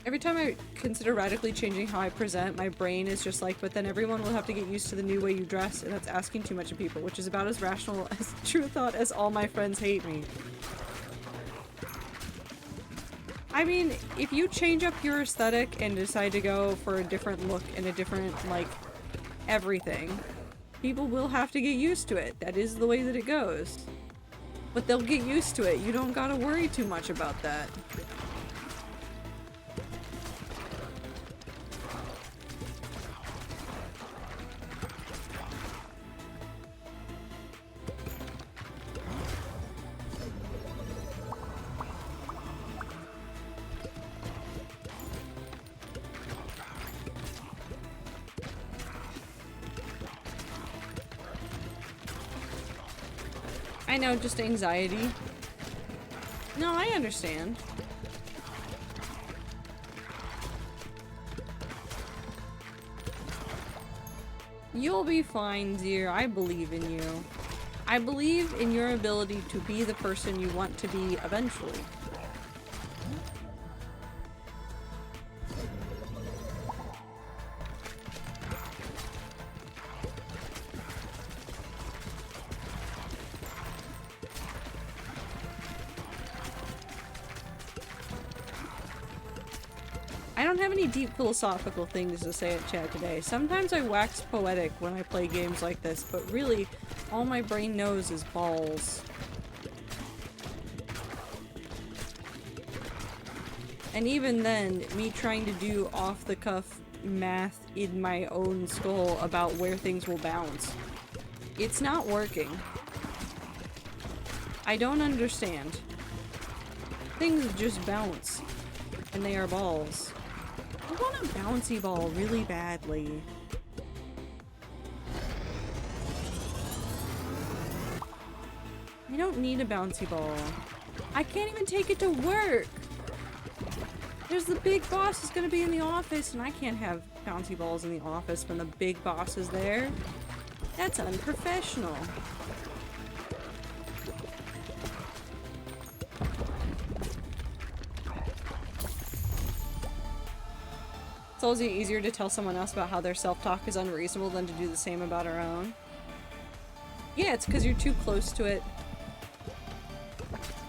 S2: Every time I consider radically changing how I present, my brain is just like, but then everyone will have to get used to the new way you dress, and that's asking too much of people, which is about as rational as true thought as all my friends hate me. I mean, if you change up your aesthetic and decide to go for a different look and a different, like, everything, people will have to get used to it. That is the way that it goes. But they'll get used to it. You don't gotta worry too much about that. I know, just anxiety. No, I understand. You'll be fine, dear. I believe in you. I believe in your ability to be the person you want to be eventually. I don't have any deep philosophical things to say at chat today. Sometimes I wax poetic when I play games like this, but really, all my brain knows is balls. And even then, me trying to do off-the-cuff math in my own skull about where things will bounce. It's not working. I don't understand. Things just bounce. And they are balls. I want a bouncy ball really badly. I don't need a bouncy ball. I can't even take it to work! There's the big boss is gonna be in the office, and I can't have bouncy balls in the office when the big boss is there. That's unprofessional. It's always easier to tell someone else about how their self-talk is unreasonable than to do the same about our own. Yeah, it's because you're too close to it.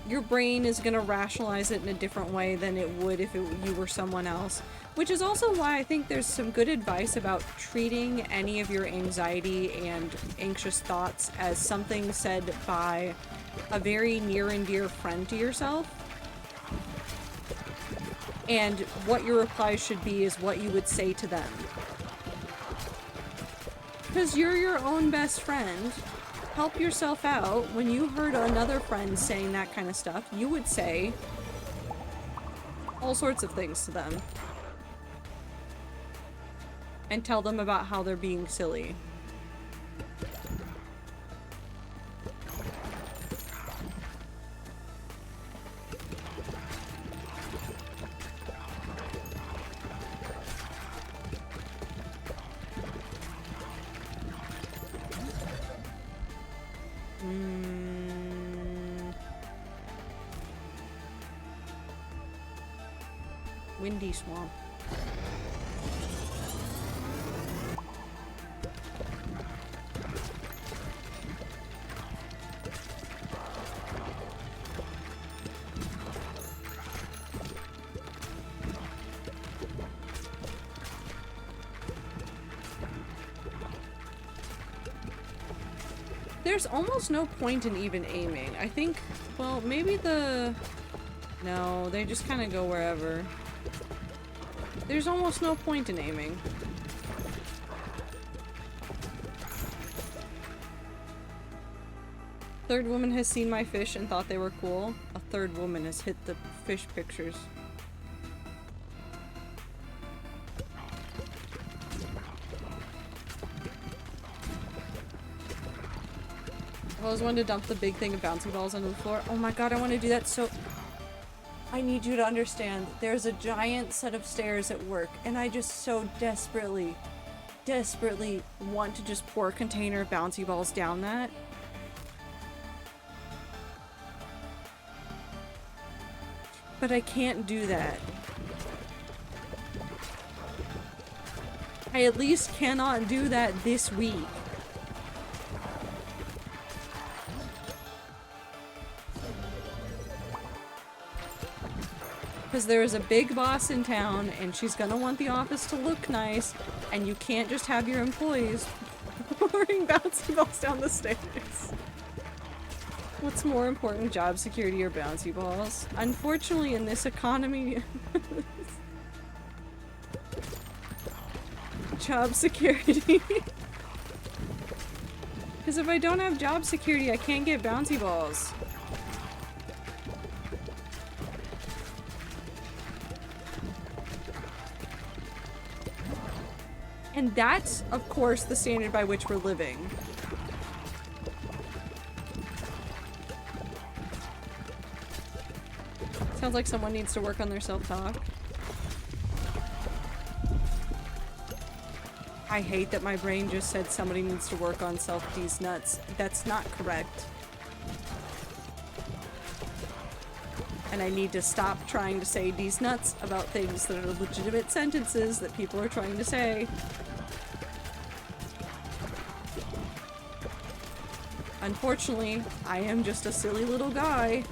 S2: Your brain is gonna rationalize it in a different way than it would if you were someone else. Which is also why I think there's some good advice about treating any of your anxiety and anxious thoughts as something said by a very near and dear friend to yourself. And what your reply should be is what you would say to them. Because you're your own best friend. Help yourself out. When you heard another friend saying that kind of stuff, you would say all sorts of things to them. And tell them about how they're being silly. Windy swamp. There's almost no point in even aiming. I think, well, maybe no, they just kind of go wherever. There's almost no point in aiming. Third woman has seen my fish and thought they were cool. A third woman has hit the fish pictures. I always wanted to dump the big thing of bouncy balls onto the floor. Oh my god, I want to do that so... I need you to understand, there's a giant set of stairs at work, and I just so desperately want to just pour a container of bouncy balls down that. But I can't do that. I at least cannot do that this week. Because there is a big boss in town, and she's gonna want the office to look nice, and you can't just have your employees pouring bouncy balls down the stairs. What's more important, job security or bouncy balls? Unfortunately, in this economy, job security. Because if I don't have job security, I can't get bouncy balls. And that's, of course, the standard by which we're living. Sounds like someone needs to work on their self-talk. I hate that my brain just said somebody needs to work on self-D's nuts. That's not correct. And I need to stop trying to say D's nuts about things that are legitimate sentences that people are trying to say. Unfortunately, I am just a silly little guy.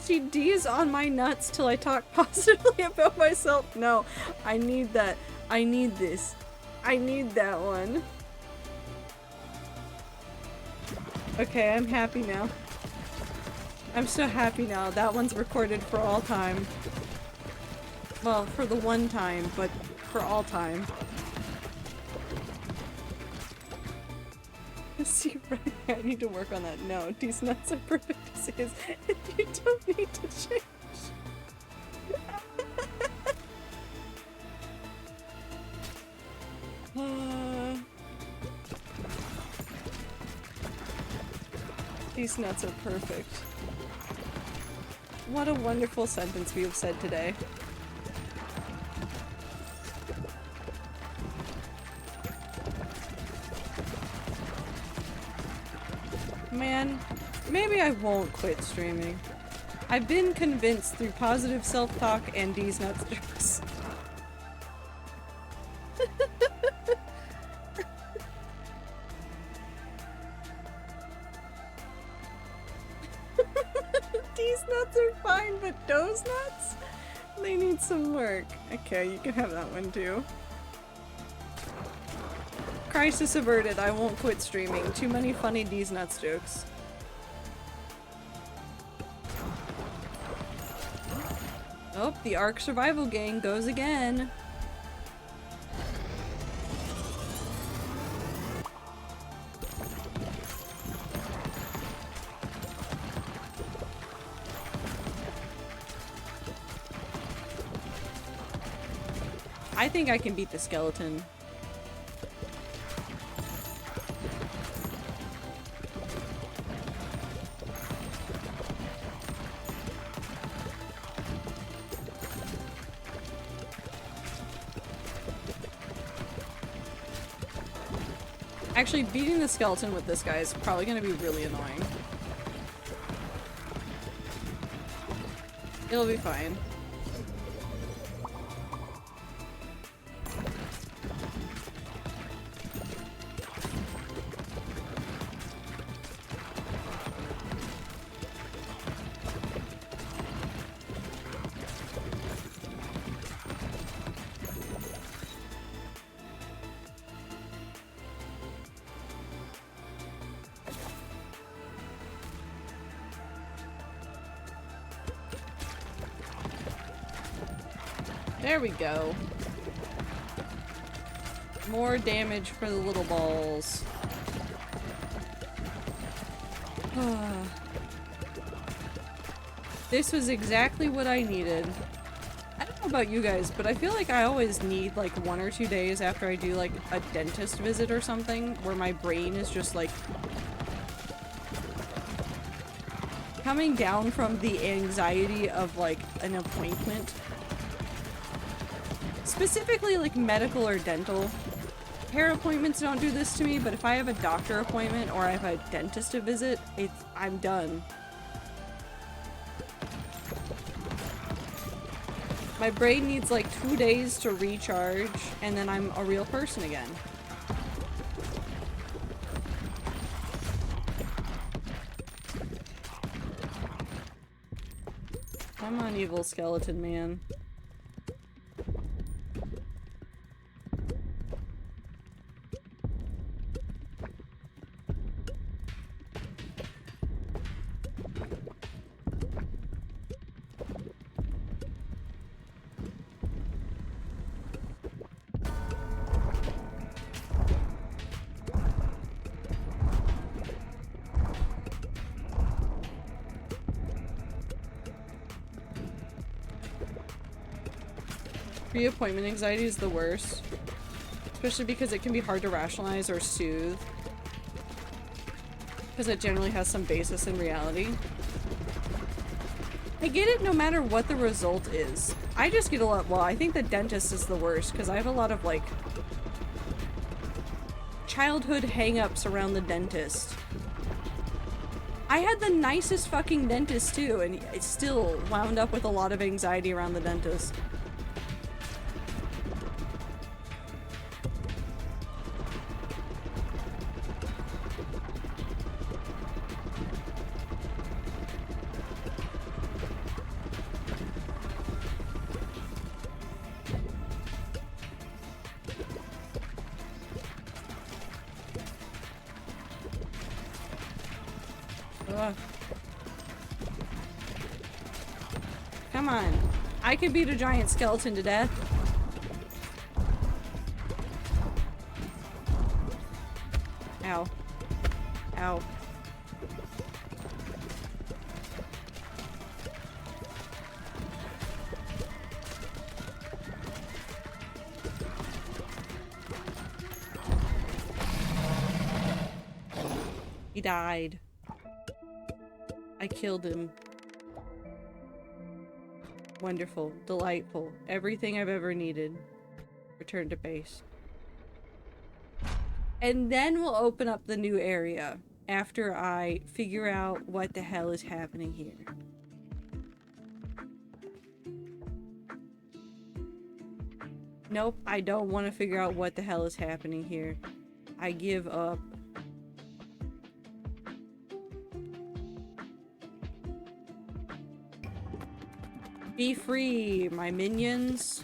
S2: See, D is on my nuts till I talk positively about myself. No, I need that. I need this. I need that one. Okay, I'm happy now. I'm so happy now. That one's recorded for all time. Well, for the one time, but for all time. See, right, I need to work on that. No, these nuts are perfect as is. You don't need to change. These nuts are perfect. What a wonderful sentence we have said today. Man, maybe I won't quit streaming. I've been convinced through positive self-talk and D's nuts jokes. These nuts are fine, but those nuts? They need some work. Okay, you can have that one too. Crisis averted, I won't quit streaming. Too many funny D's nuts jokes. Oh, the Ark Survival Gang goes again. I think I can beat the skeleton. Actually, beating the skeleton with this guy is probably going to be really annoying. It'll be fine. There we go. More damage for the little balls. This was exactly what I needed. I don't know about you guys, but I feel like I always need like 1 or 2 days after I do like a dentist visit or something where my brain is just like coming down from the anxiety of like an appointment. specifically like medical or dental. Hair appointments don't do this to me, but if I have a doctor appointment or I have a dentist to visit, I'm done. My brain needs like 2 days to recharge, and then I'm a real person again. Come on, evil skeleton man. Pre-appointment anxiety is the worst, especially because it can be hard to rationalize or soothe, because it generally has some basis in reality. I get it no matter what the result is. I just get a lot, well, I think the dentist is the worst, because I have a lot of, like, childhood hang-ups around the dentist. I had the nicest fucking dentist, too, and I still wound up with a lot of anxiety around the dentist. Come on. I could beat a giant skeleton to death. Ow. Ow. He died. I killed him. Wonderful. Delightful. Everything I've ever needed. Return to base. And then we'll open up the new area after I figure out what the hell is happening here. Nope, I don't want to figure out what the hell is happening here. I give up. Be free, my minions.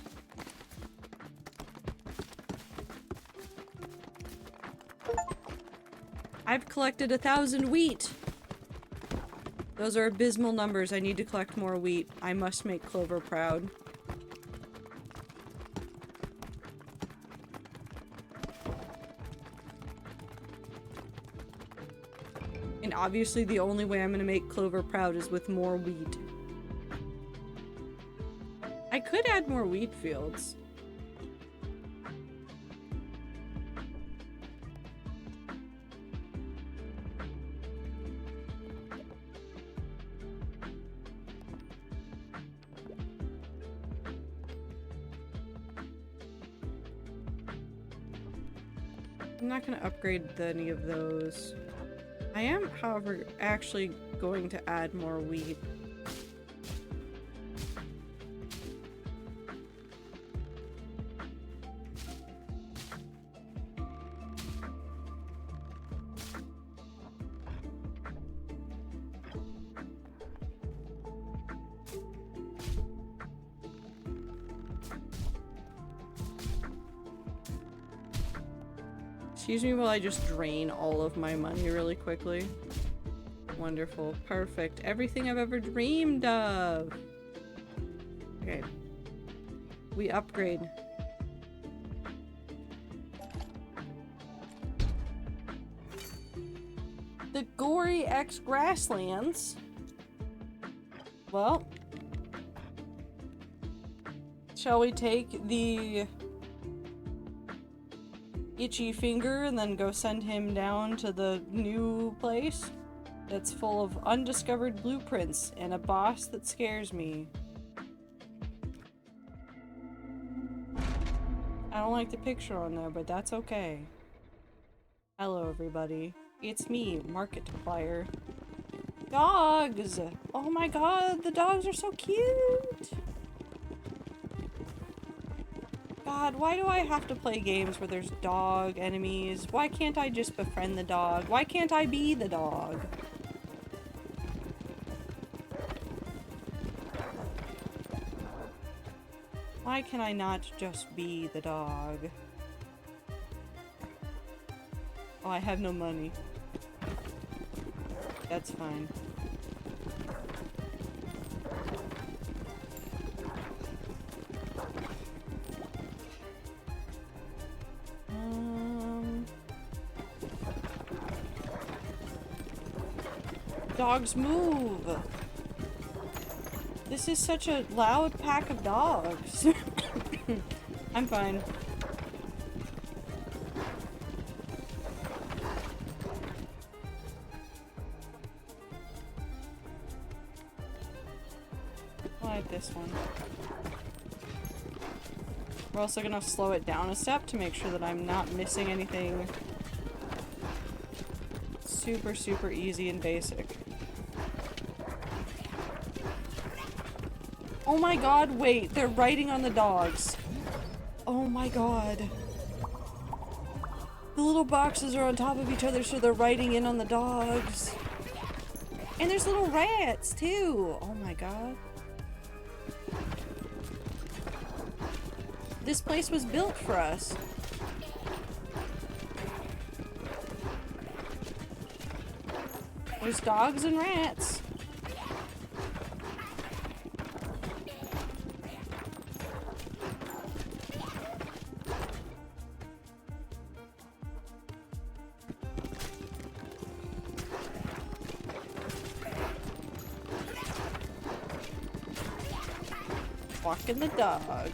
S2: I've collected 1,000 wheat. Those are abysmal numbers. I need to collect more wheat. I must make Clover proud. And obviously the only way I'm gonna make Clover proud is with more wheat. I could add more wheat fields. I'm not going to upgrade any of those. I am, however, actually going to add more wheat. Excuse me while I just drain all of my money really quickly. Wonderful. Perfect. Everything I've ever dreamed of. Okay. We upgrade. The Gory X Grasslands. Well. Shall we take the itchy finger and then go send him down to the new place that's full of undiscovered blueprints and a boss that scares me? don't like the picture on there, but that's okay. Hello, everybody. It's me, Markiplier. Dogs! Oh my god, the dogs are so cute! God, why do I have to play games where there's dog enemies? Why can't I just befriend the dog? Why can't I be the dog? Why can I not just be the dog? Oh, I have no money. That's fine. Dogs move! This is such a loud pack of dogs. I'm fine. I like this one. We're also gonna slow it down a step to make sure that I'm not missing anything super, super easy and basic. Oh my god, wait, they're riding on the dogs. Oh my god. The little boxes are on top of each other, so they're riding in on the dogs. And there's little rats, too. Oh my god. This place was built for us. There's dogs and rats. Walking the dog.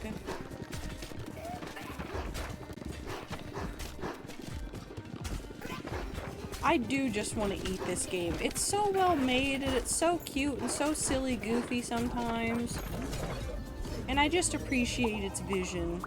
S2: I do just want to eat this game. It's so well made and it's so cute and so silly goofy sometimes. And I just appreciate its vision.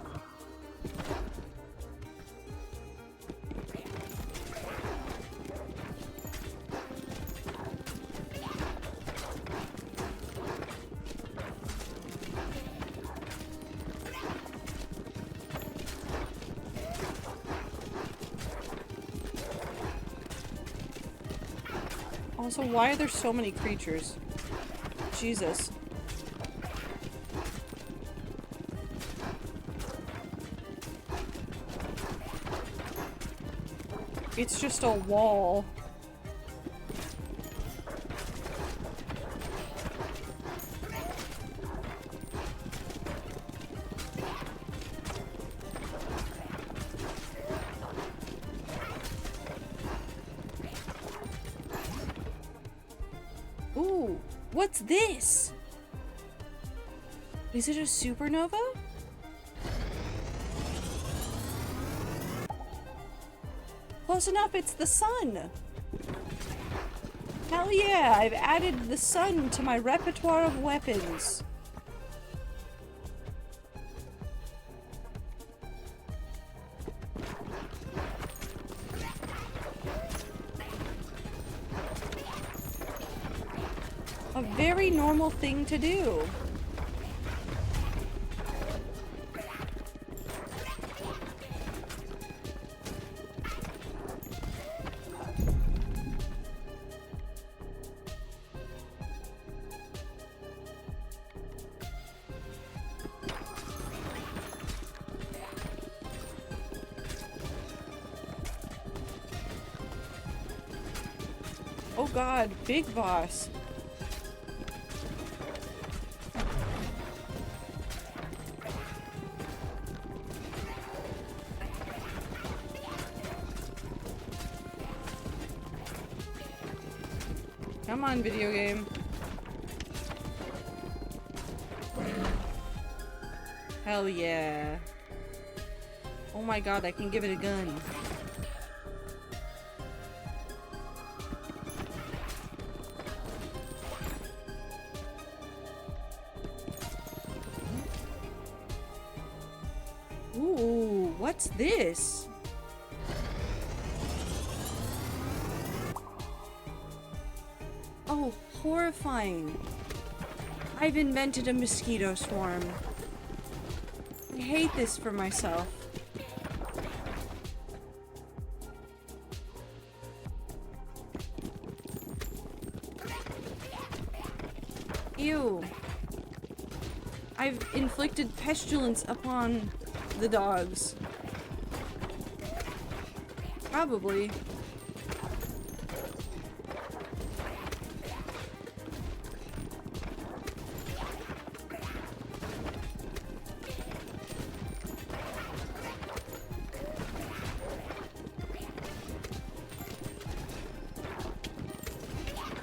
S2: Also, why are there so many creatures? Jesus. It's just a wall. Ooh, what's this? Is it a supernova? Close enough, it's the sun! Hell yeah, I've added the sun to my repertoire of weapons. A very normal thing to do. Oh god, big boss. Come on, video game. Hell yeah. Oh my god, I can give it a gun. Ooh. What's this? Oh, horrifying. I've invented a mosquito swarm. I hate this for myself. Ew. I've inflicted pestilence upon the dogs. Probably.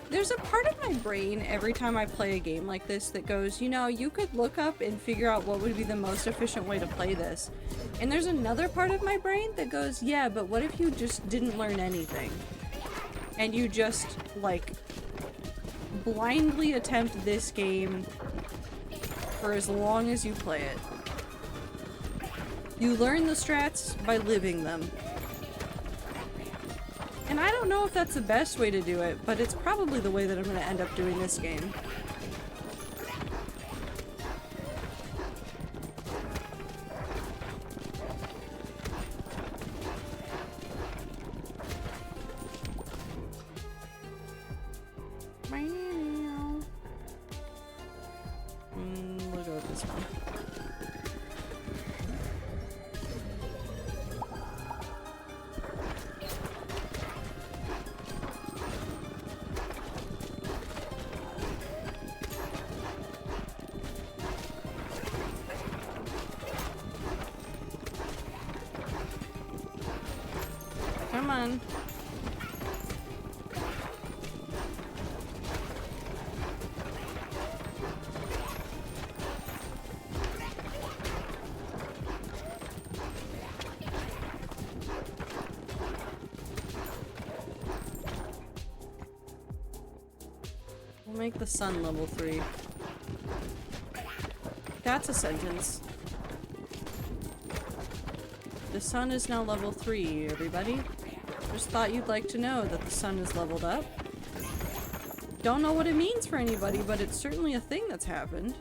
S2: There's a part of my brain every time I play a game like this that goes, you know, you could look up and figure out what would be the most efficient way to play this. And there's another part of my brain that goes, yeah, but what if you just didn't learn anything? And you just, like, blindly attempt this game for as long as you play it. You learn the strats by living them. And I don't know if that's the best way to do it, but it's probably the way that I'm going to end up doing this game. We'll go with this one. Come on. We'll make the sun level 3. That's a sentence. The sun is now level 3, everybody. Just thought you'd like to know that the sun is leveled up. Don't know what it means for anybody, but it's certainly a thing that's happened.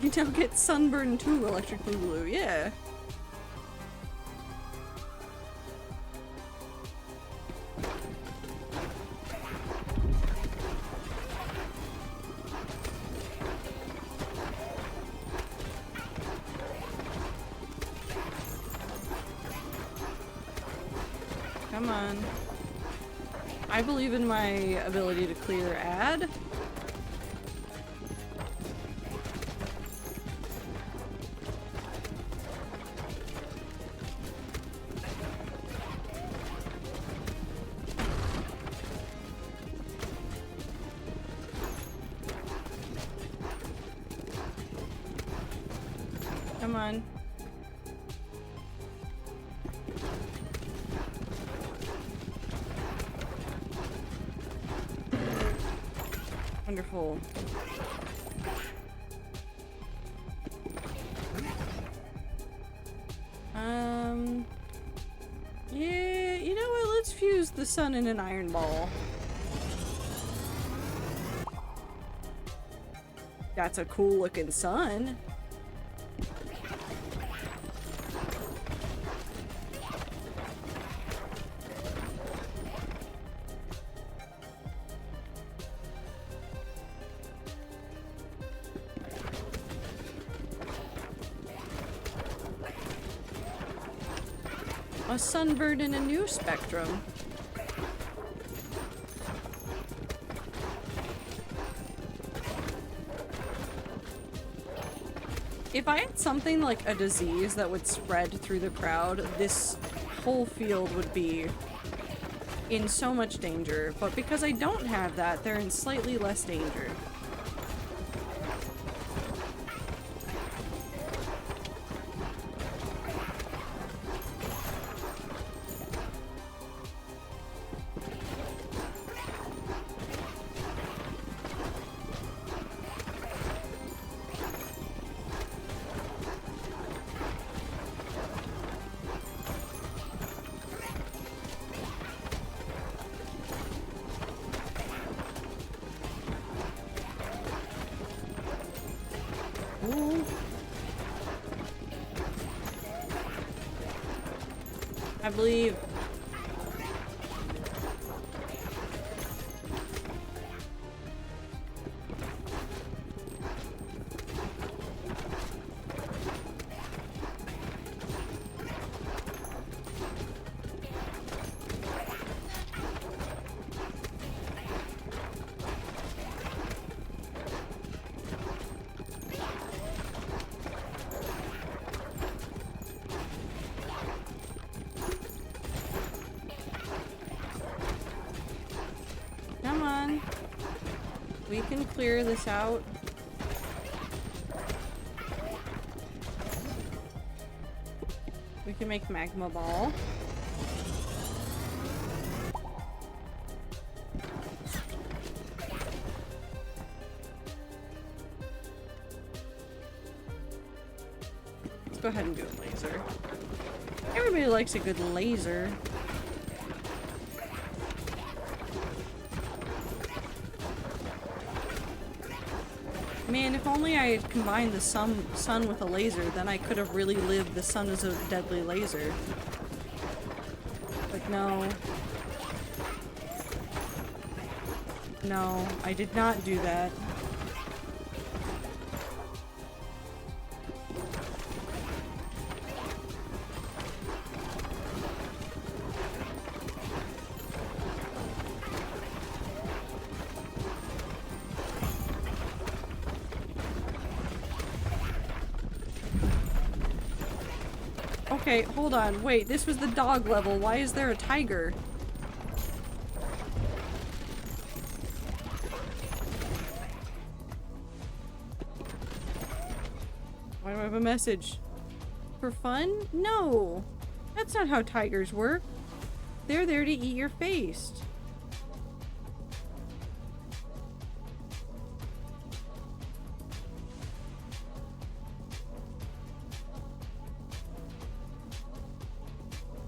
S2: You now get Sunburn 2 Electric Boogaloo, yeah. Come on. I believe in my ability to clear ad. Come on. Wonderful. Yeah, you know what? Let's fuse the sun in an iron ball. That's a cool looking sun. A sunbird in a new spectrum. If I had something like a disease that would spread through the crowd, this whole field would be in so much danger. But because I don't have that, they're in slightly less danger. I believe. Come on. We can clear this out. We can make magma ball. Let's go ahead and do a laser. Everybody likes a good laser. Man, if only I had combined the sun with a laser, then I could have really lived the sun as a deadly laser. But no. No, I did not do that. Okay, hold on. Wait, this was the dog level. Why is there a tiger? Why do I have a message? For fun? No! That's not how tigers work. They're there to eat your face.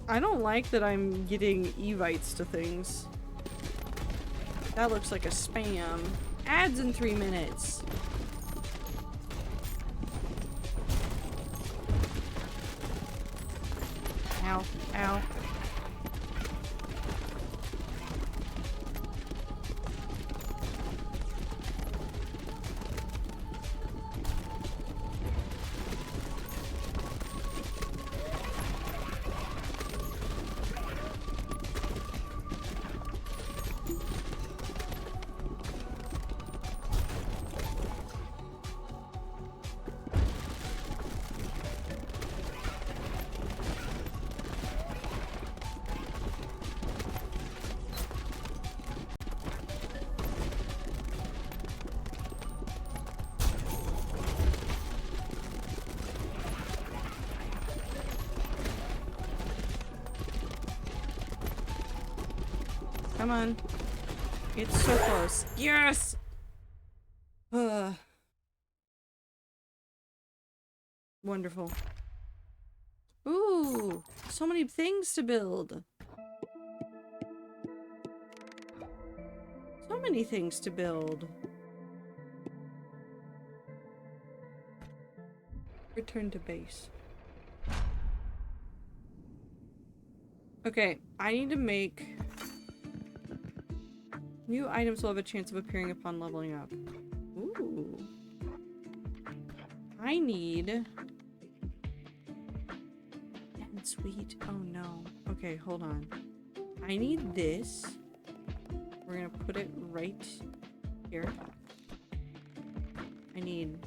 S2: I don't like that I'm getting evites to things. That looks like a spam. Ads in 3 minutes. Ow, ow. Come on. It's so close. Yes! Wonderful. Ooh! So many things to build. So many things to build. Return to base. Okay, I need to make... New items will have a chance of appearing upon leveling up. Ooh. I need... And sweet. Oh no. Okay, hold on. I need this. We're gonna put it right here. I need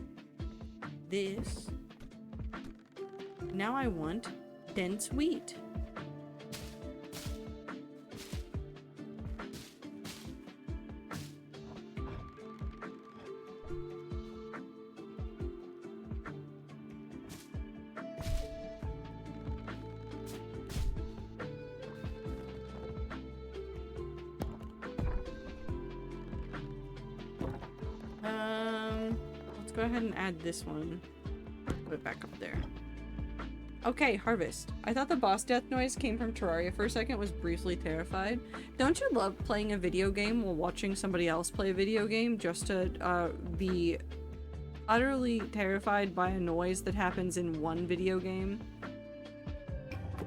S2: this. Now I want dense wheat. Let's go ahead and add this one. Put it back up there. Okay, harvest. I thought the boss death noise came from Terraria for a second, was briefly terrified. Don't you love playing a video game while watching somebody else play a video game just to be utterly terrified by a noise that happens in one video game?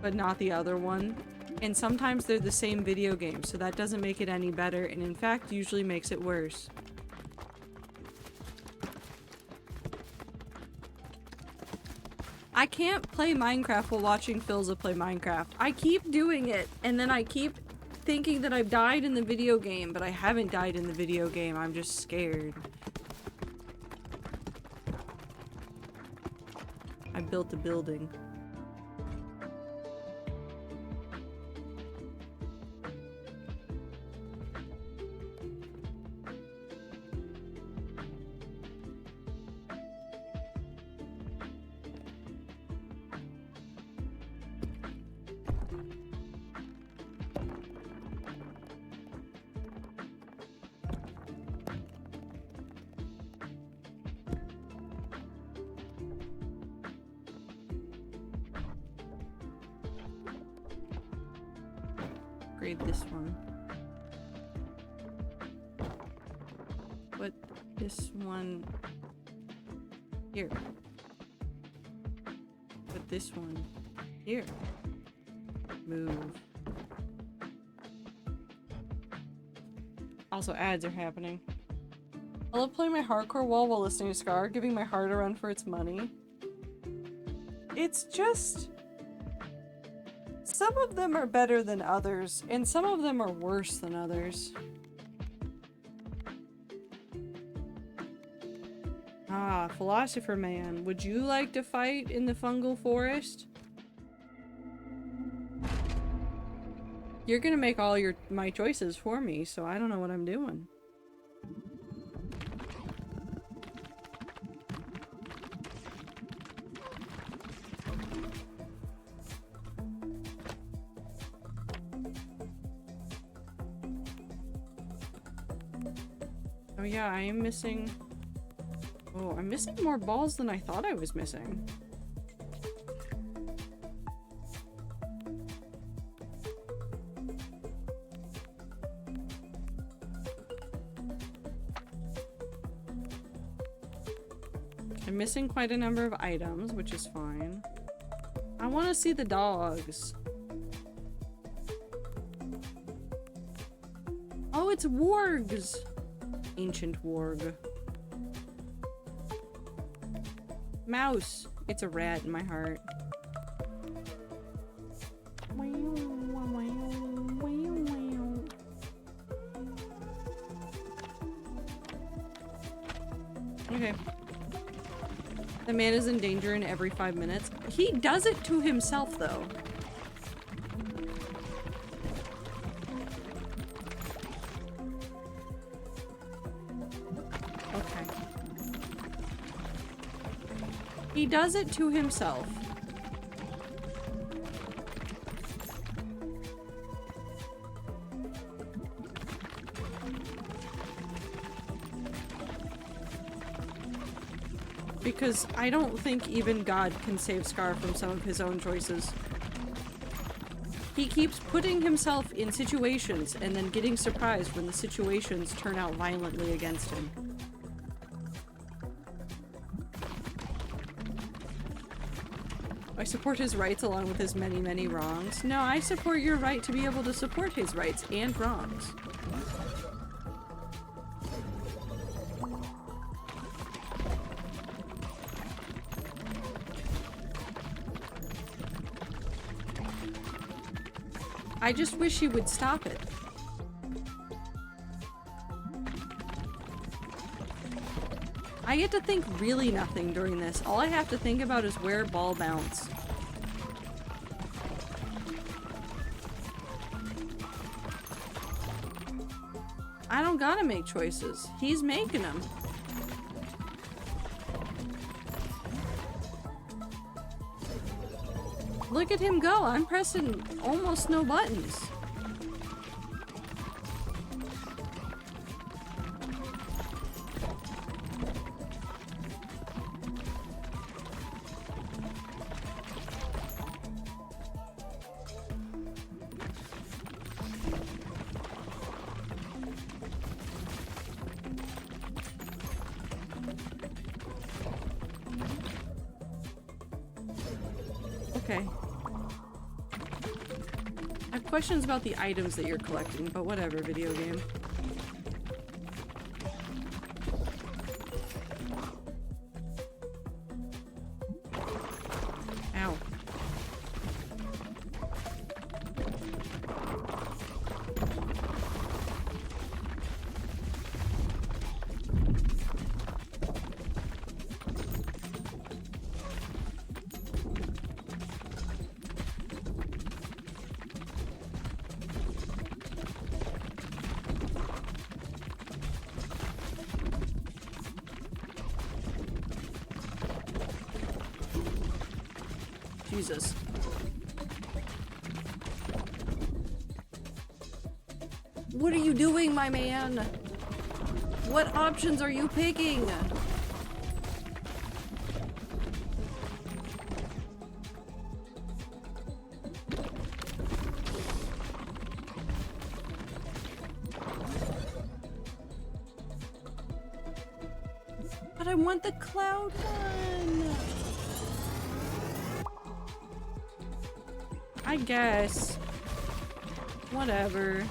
S2: but not the other one. And sometimes they're the same video game, so that doesn't make it any better, and in fact usually makes it worse. I can't play Minecraft while watching Philza play Minecraft. I keep doing it, and then I keep thinking that I've died in the video game, but I haven't died in the video game. I'm just scared. I built a building. Upgrade this one. Put this one here. Put this one here. Move. Also, ads are happening. I love playing my hardcore wall while listening to Scar, giving my heart a run for its money. It's just... some of them are better than others, and some of them are worse than others. Ah, Philosopher Man, would you like to fight in the fungal forest? You're gonna make all my choices for me, so I don't know what I'm doing. Oh yeah, I am missing... oh, I'm missing more balls than I thought I was missing. I'm missing quite a number of items, which is fine. I want to see the dogs. Oh, it's wargs! Ancient warg. Mouse! It's a rat in my heart. Okay. The man is in danger in every 5 minutes. He does it to himself, though. He does it to himself. Because I don't think even God can save Scar from some of his own choices. He keeps putting himself in situations and then getting surprised when the situations turn out violently against him. I support his rights along with his many, many wrongs. No, I support your right to be able to support his rights and wrongs. I just wish he would stop it. I get to think really nothing during this. All I have to think about is where ball bounce. I don't gotta make choices. He's making them. Look at him go. I'm pressing almost no buttons. Okay. I have questions about the items that you're collecting, but whatever, video game. Ow. Jesus. What are you doing, my man? What options are you picking? But I want the cloud one. I guess. Whatever.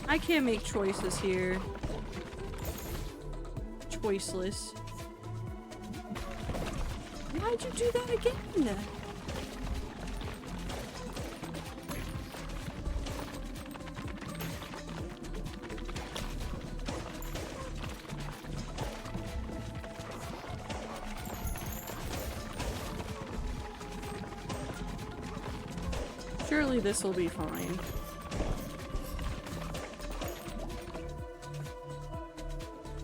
S2: I can't make choices here. Choiceless. Why'd you do that again? Surely this will be fine.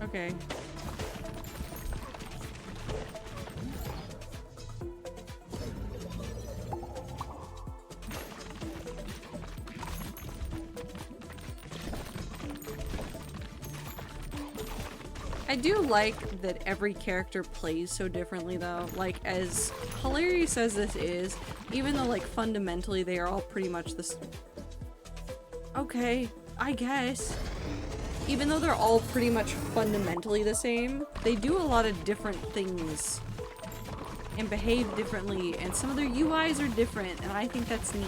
S2: Okay. I do like that every character plays so differently though. Like, as hilarious as this is, even though like fundamentally they are all pretty much the same. Okay, I guess. Even though they're all pretty much fundamentally the same, they do a lot of different things and behave differently, and some of their UIs are different, and I think that's neat.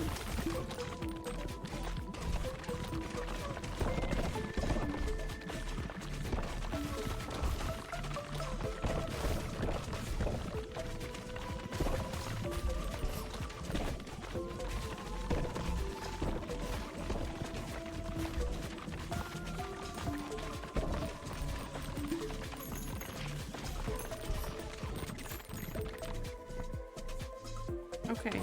S2: Okay,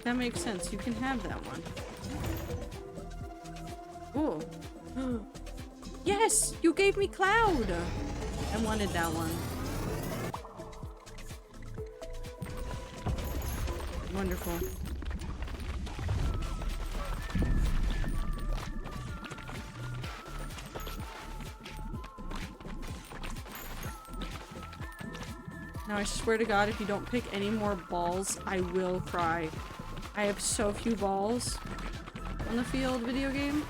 S2: that makes sense. You can have that one. Oh. Yes! You gave me Cloud! I wanted that one. Wonderful. Now I swear to God, if you don't pick any more balls, I will cry. I have so few balls on the field, video game.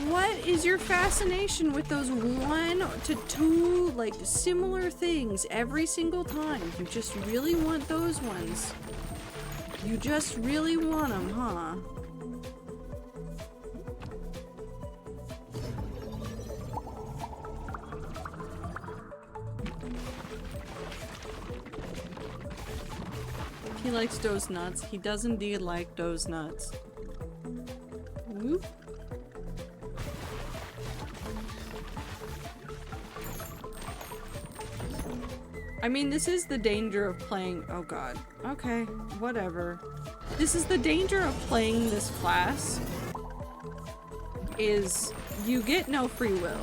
S2: What is your fascination with those 1 to 2 like similar things every single time? You just really want those ones. You just really want them, huh? He likes those nuts. He does indeed like those nuts. Whoop. I mean, this is the danger of playing— oh god. Okay, whatever. This is the danger of playing this class, is you get no free will.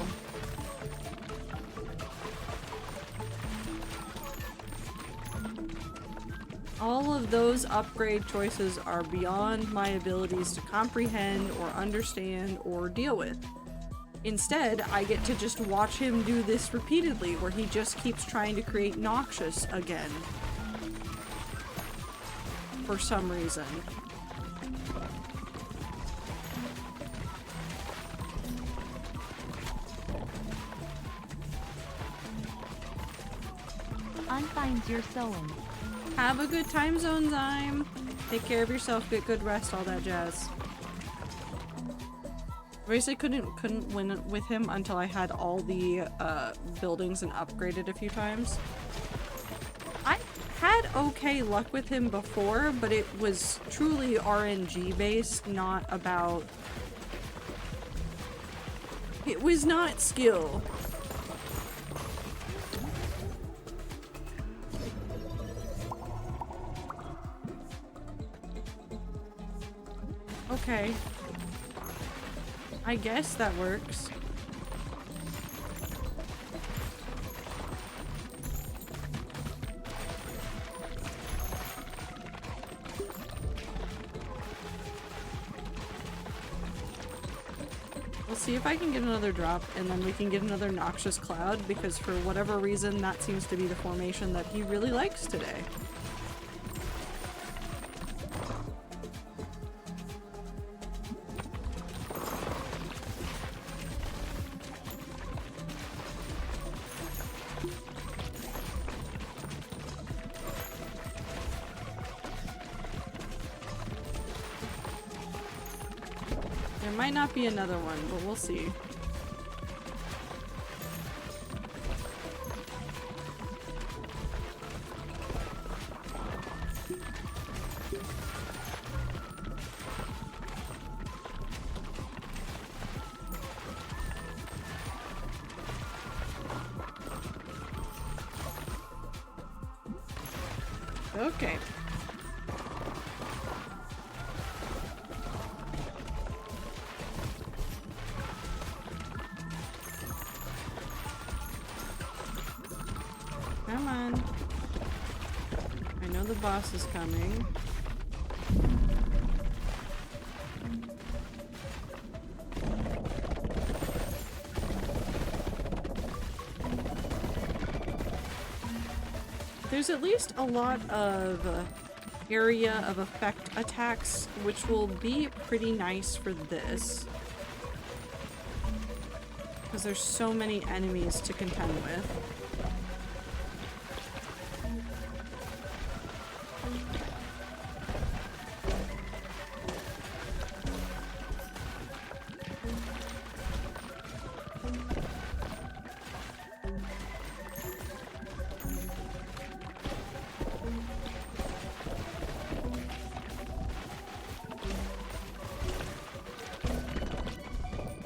S2: All of those upgrade choices are beyond my abilities to comprehend or understand or deal with. Instead, I get to just watch him do this repeatedly, where he just keeps trying to create Noxus again. For some reason.
S1: Unfinds your sewing.
S2: Have a good time zone, Zyme. Take care of yourself, get good rest, all that jazz. Obviously couldn't win with him until I had all the buildings and upgraded a few times. I had okay luck with him before, but it was truly RNG based, not about... It was not skill. Okay. I guess that works. We'll see if I can get another drop, and then we can get another Noxious Cloud, because for whatever reason, that seems to be the formation that he really likes today. Might not be another one, but we'll see. Okay. Come on. I know the boss is coming. There's at least a lot of area of effect attacks, which will be pretty nice for this. Because there's so many enemies to contend with.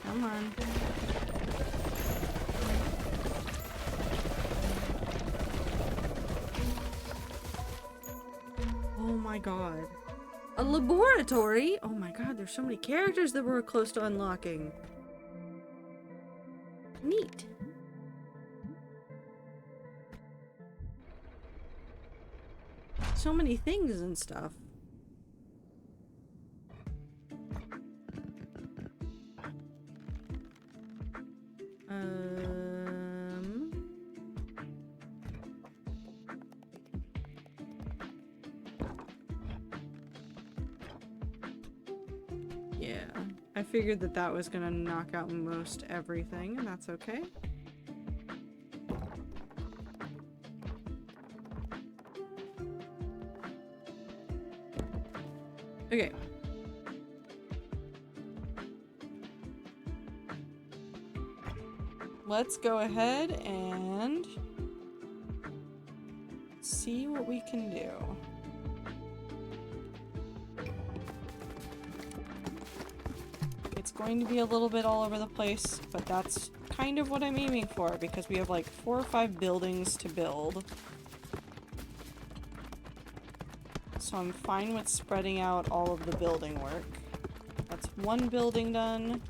S2: Come on. Oh my god. A laboratory? Oh my god, there's so many characters that we're close to unlocking. Neat. So many things and stuff. Yeah, I figured that that was gonna knock out most everything, and that's okay. Okay. Let's go ahead and see what we can do. It's going to be a little bit all over the place, but that's kind of what I'm aiming for, because we have like 4 or 5 buildings to build. So I'm fine with spreading out all of the building work. That's 1 building done.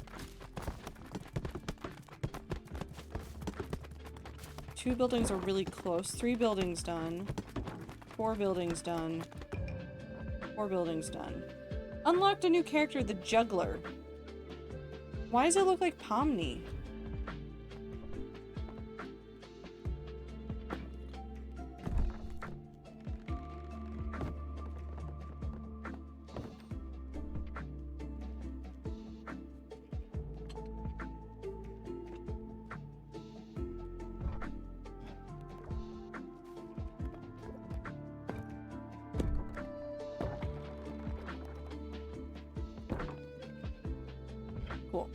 S2: 2 buildings are really close. 3 buildings done. 4 buildings done. 4 buildings done. Unlocked a new character, the Juggler. Why does it look like Pomni? Cool.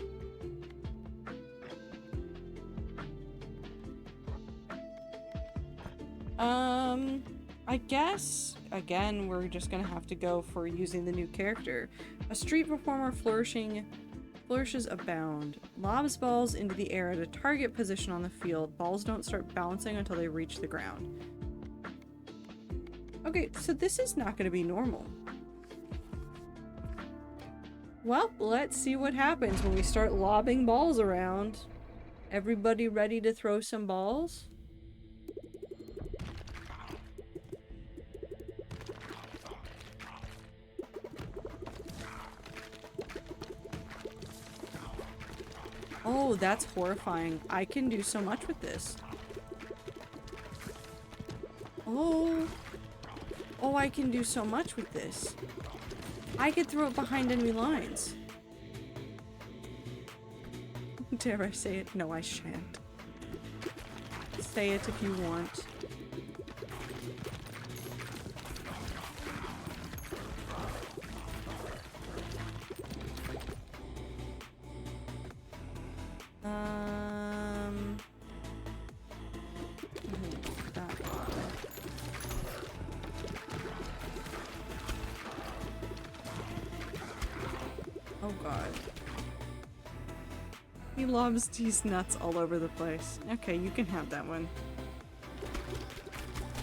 S2: I guess, again, we're just gonna have to go for using the new character. A street performer flourishes abound. Lobs balls into the air at a target position on the field. Balls don't start bouncing until they reach the ground. Okay, so this is not gonna be normal. Well, let's see what happens when we start lobbing balls around. Everybody ready to throw some balls? Oh, that's horrifying. I can do so much with this. Oh. Oh, I can do so much with this. I could throw it behind enemy lines. Dare I say it? No, I shan't. Say it if you want. That one. Oh god. He lobs these nuts all over the place. Okay, you can have that one.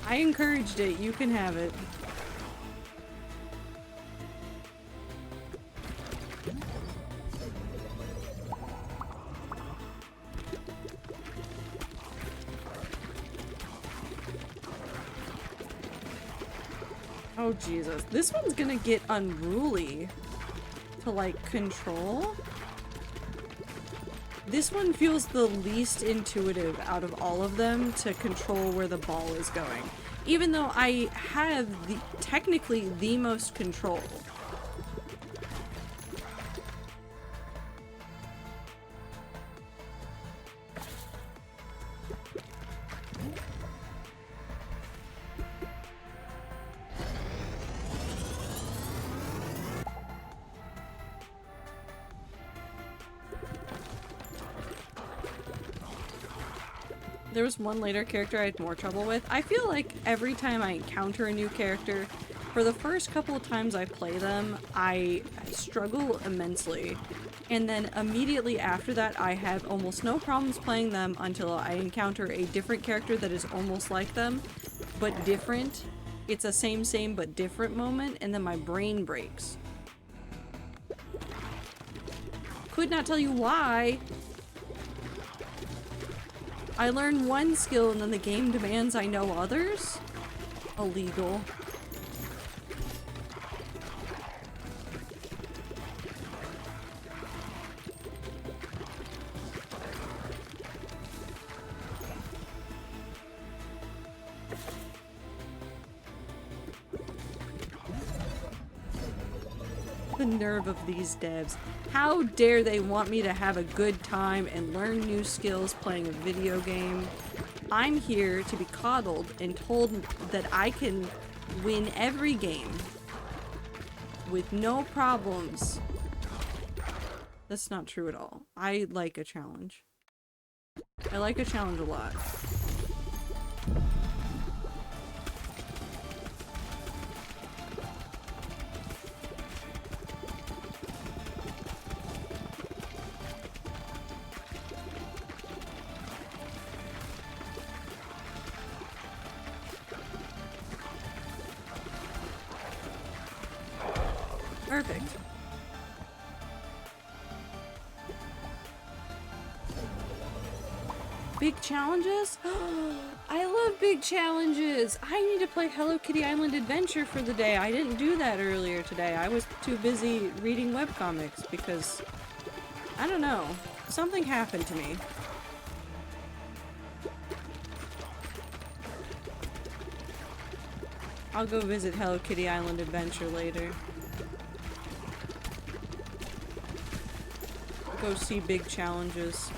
S2: I encouraged it, you can have it. Oh Jesus, this one's gonna get unruly to like control. This one feels the least intuitive out of all of them to control where the ball is going. Even though I have technically the most control. There was one later character I had more trouble with. I feel like every time I encounter a new character, for the first couple of times I play them, I struggle immensely. And then immediately after that, I have almost no problems playing them until I encounter a different character that is almost like them, but different. It's a same but different moment, and then my brain breaks. Could not tell you why. I learn one skill and then the game demands I know others? Illegal. The nerve of these devs. How dare they want me to have a good time and learn new skills playing a video game? I'm here to be coddled and told that I can win every game with no problems. That's not true at all. I like a challenge. I like a challenge a lot. Perfect. Big challenges? I love big challenges. I need to play Hello Kitty Island Adventure for the day. I didn't do that earlier today. I was too busy reading webcomics because, I don't know, something happened to me. I'll go visit Hello Kitty Island Adventure later. Go see big challenges.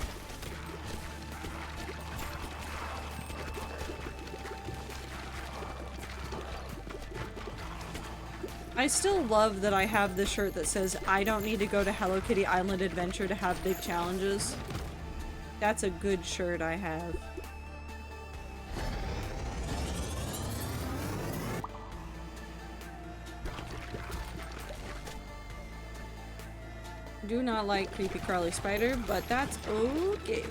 S2: I still love that I have the shirt that says, I don't need to go to Hello Kitty Island Adventure to have big challenges. That's a good shirt I have. Do not like Creepy Crawly Spider, but that's okay.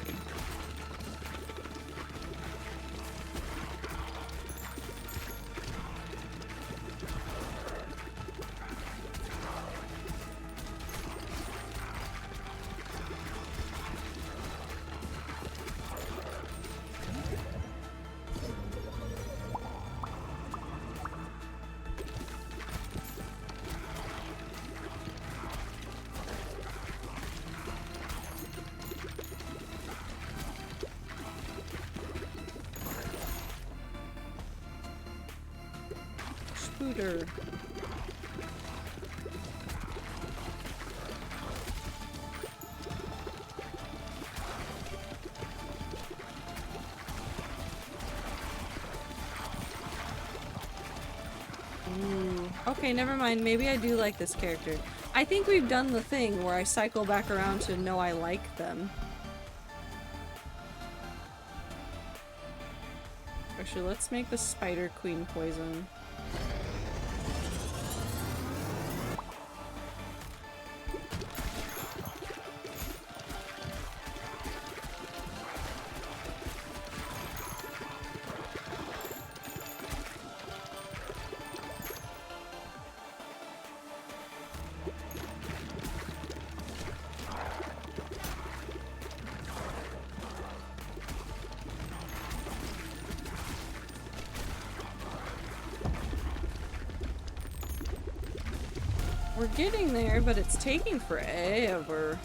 S2: Spooter. Ooh. Okay, never mind. Maybe I do like this character. I think we've done the thing where I cycle back around to know I like them. Actually, let's make the Spider Queen poison. We're getting there, but it's taking forever.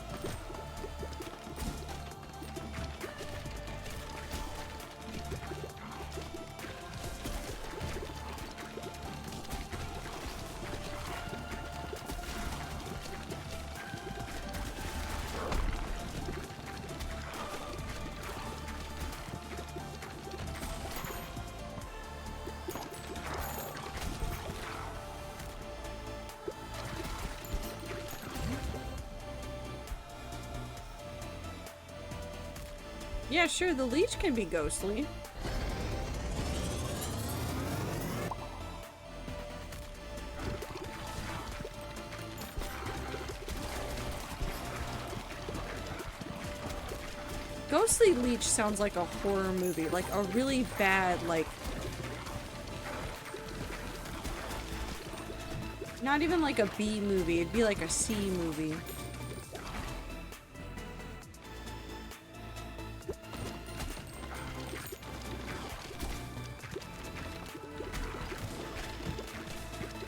S2: Yeah, sure, the leech can be ghostly. Ghostly Leech sounds like a horror movie, like a really bad, like... Not even like a B movie, it'd be like a C movie.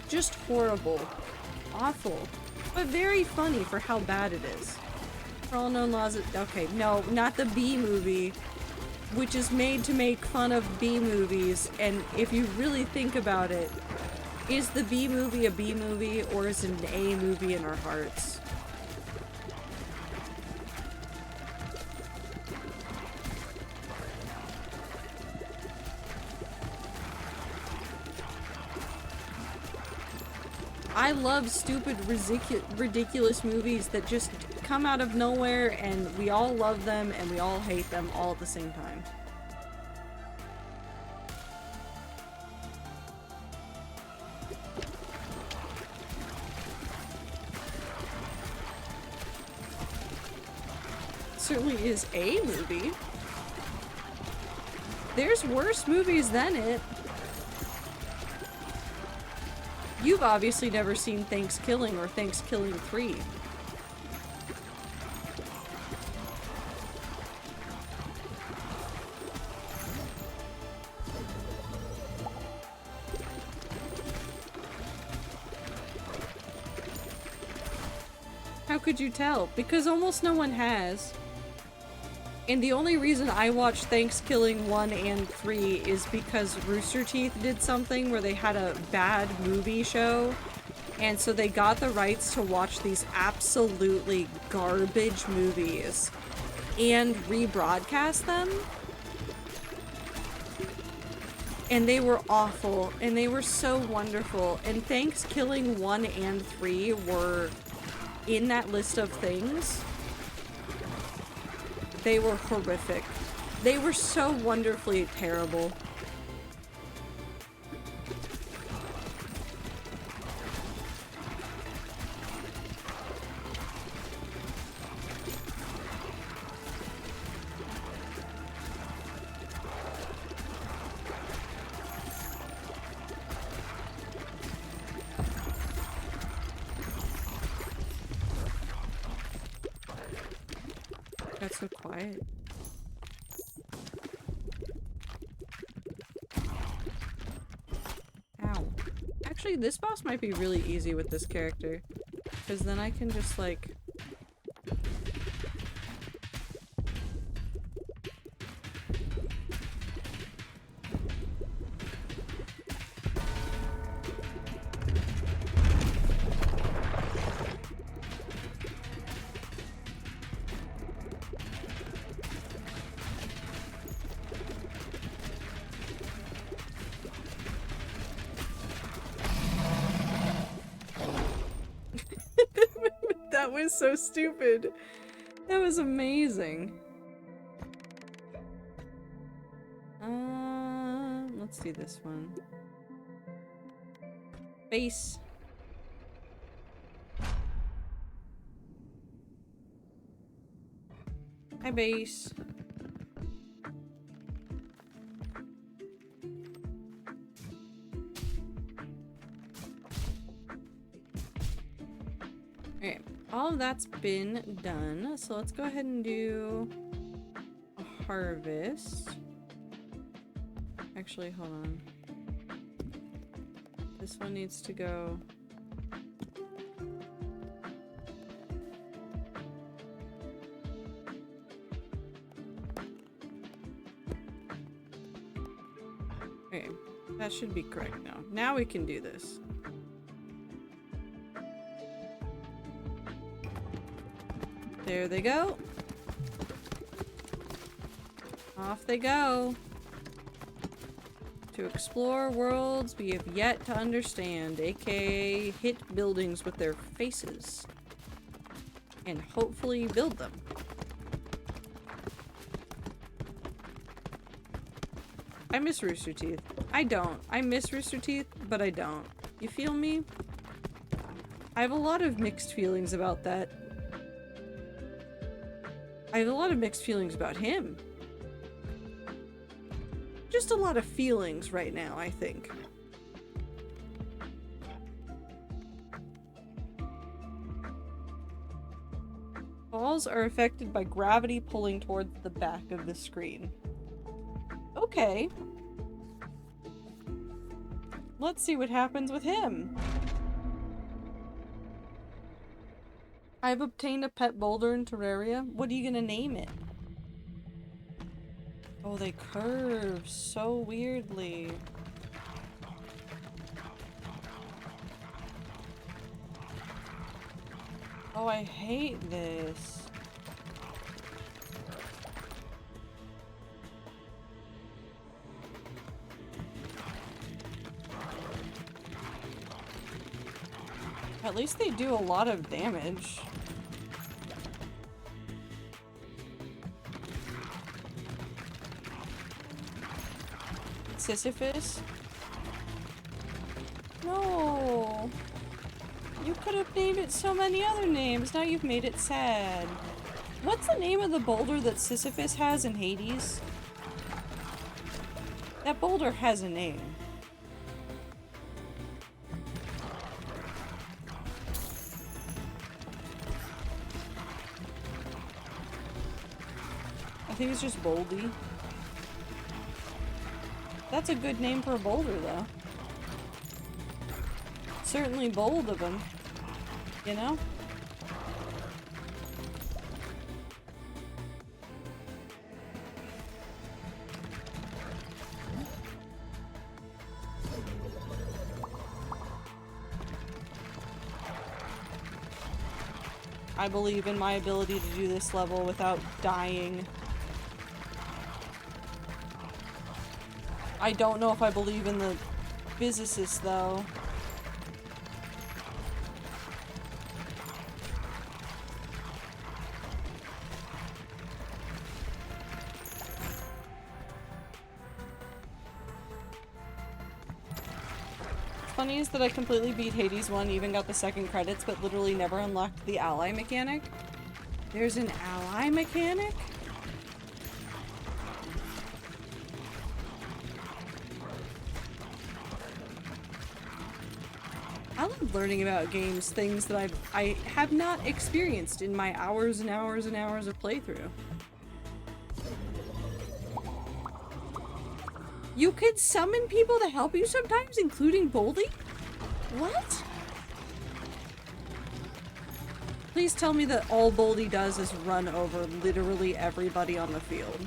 S2: Just horrible. Awful. But very funny for how bad it is. For all known laws of- okay, no, not the B movie, which is made to make fun of B movies, and if you really think about it, is the B movie a B movie, or is it an A movie in our hearts? I love stupid, ridiculous movies that just come out of nowhere and we all love them and we all hate them all at the same time. Certainly is a movie. There's worse movies than it. You've obviously never seen Thanksgiving or Thanksgiving 3. How could you tell? Because almost no one has. And the only reason I watched Thanksgiving 1 and 3 is because Rooster Teeth did something where they had a bad movie show. And so they got the rights to watch these absolutely garbage movies and rebroadcast them. And they were awful, and they were so wonderful. And Thanksgiving 1 and 3 were in that list of things. They were horrific. They were so wonderfully terrible. That's so quiet. Ow. Actually, this boss might be really easy with this character. Because then I can just, like... That was so stupid. That was amazing. Let's do this one. Base. Hi, base. Okay, all of that's been done, so let's go ahead and do a harvest. Actually, hold on. This one needs to go. Okay, that should be correct now. Now we can do this. There they go. Off they go. To explore worlds we have yet to understand, aka hit buildings with their faces. And hopefully build them. I miss Rooster Teeth. I don't. I miss Rooster Teeth, but I don't. You feel me? I have a lot of mixed feelings about that. I have a lot of mixed feelings about him. Just a lot of feelings right now, I think. Balls are affected by gravity pulling towards the back of the screen. Okay. Let's see what happens with him. I've obtained a pet boulder in Terraria. What are you gonna name it? Oh, they curve so weirdly. Oh, I hate this. At least they do a lot of damage. Sisyphus? No! You could have named it so many other names, now you've made it sad. What's the name of the boulder that Sisyphus has in Hades? That boulder has a name. I think it's just Boldy. That's a good name for a boulder, though. Certainly bold of him, you know? I believe in my ability to do this level without dying. I don't know if I believe in the physicists, though. Funny is that I completely beat Hades 1, even got the second credits, but literally never unlocked the ally mechanic. There's an ally mechanic? I love learning about games, things that I have not experienced in my hours and hours and hours of playthrough. You could summon people to help you sometimes, including Boldy? What? Please tell me that all Boldy does is run over literally everybody on the field.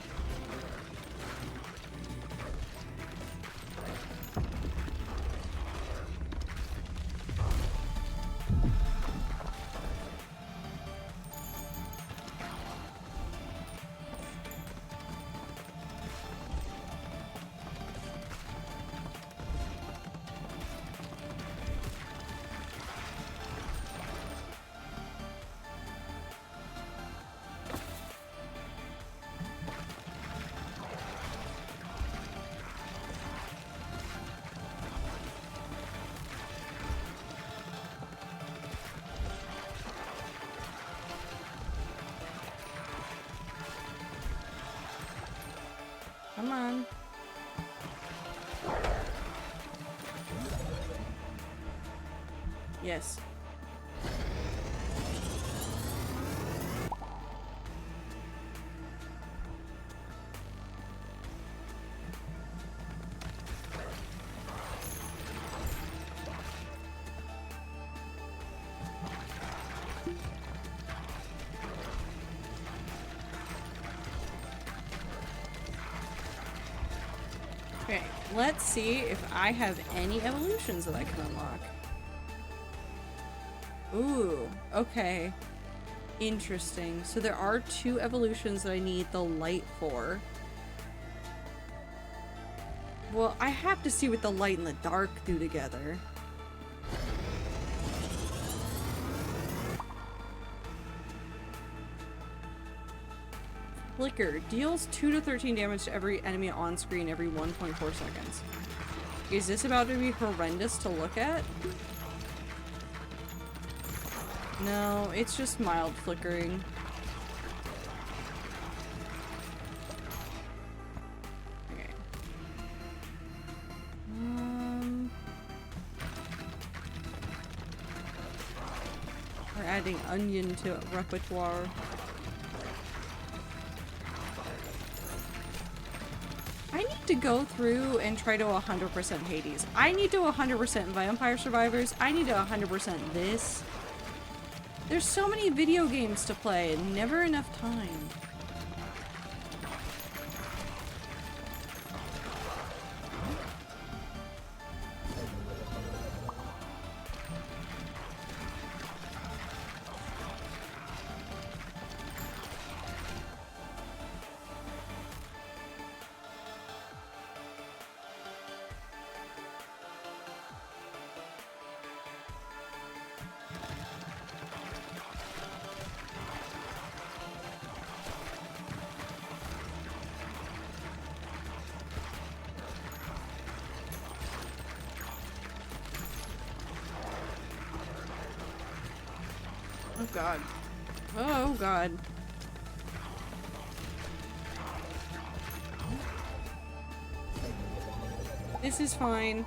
S2: Come on. Yes. Okay, let's see if I have any evolutions that I can unlock. Ooh, okay. Interesting. So there are 2 evolutions that I need the light for. Well, I have to see what the light and the dark do together. Flicker. Deals 2 to 13 damage to every enemy on screen every 1.4 seconds. Is this about to be horrendous to look at? No, it's just mild flickering. Okay. We're adding onion to repertoire. I need to go through and try to 100% Hades. I need to 100% Vampire Survivors. I need to 100% this. There's so many video games to play and never enough time. Oh god. Oh god. This is fine.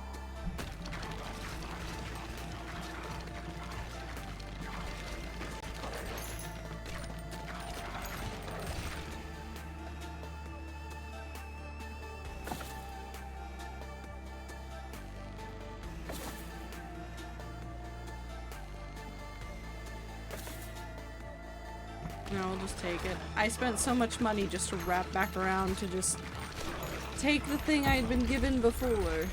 S2: No, I'll just take it. I spent so much money just to wrap back around to just take the thing I had been given before.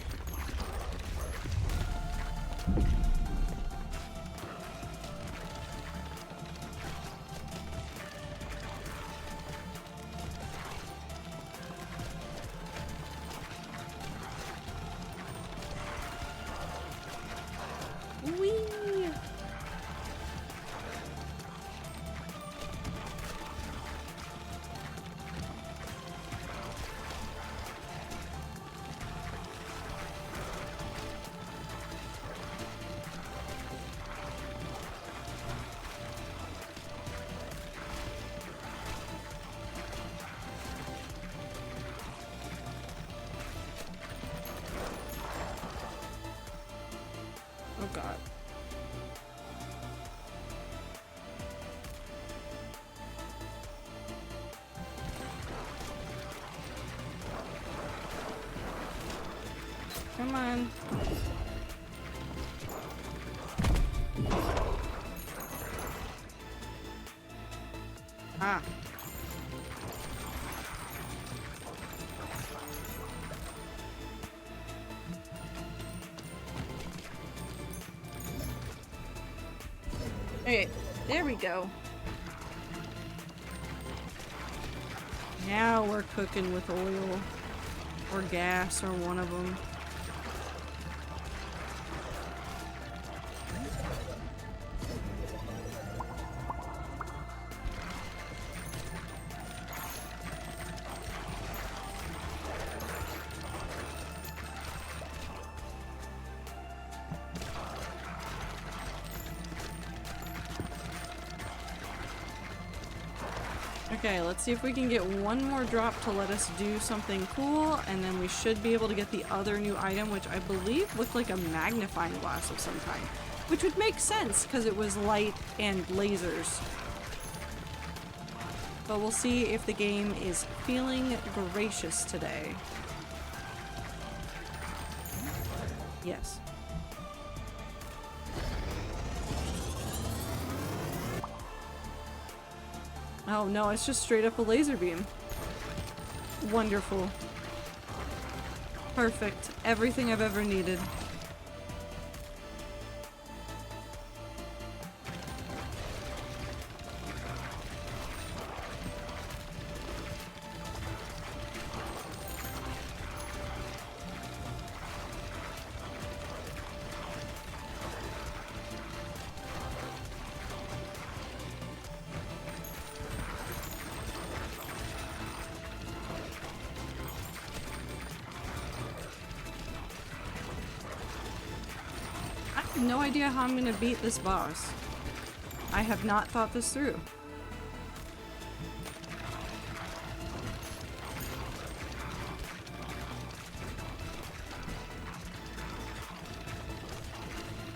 S2: Come on. Ah. Okay, there we go. Now we're cooking with oil. Or gas, or one of them. Okay, let's see if we can get one more drop to let us do something cool, and then we should be able to get the other new item, which I believe looked like a magnifying glass of some kind. Which would make sense, because it was light and lasers. But we'll see if the game is feeling gracious today. Yes. Oh no, it's just straight up a laser beam. Wonderful. Perfect. Everything I've ever needed. No idea how I'm gonna beat this boss. I have not thought this through.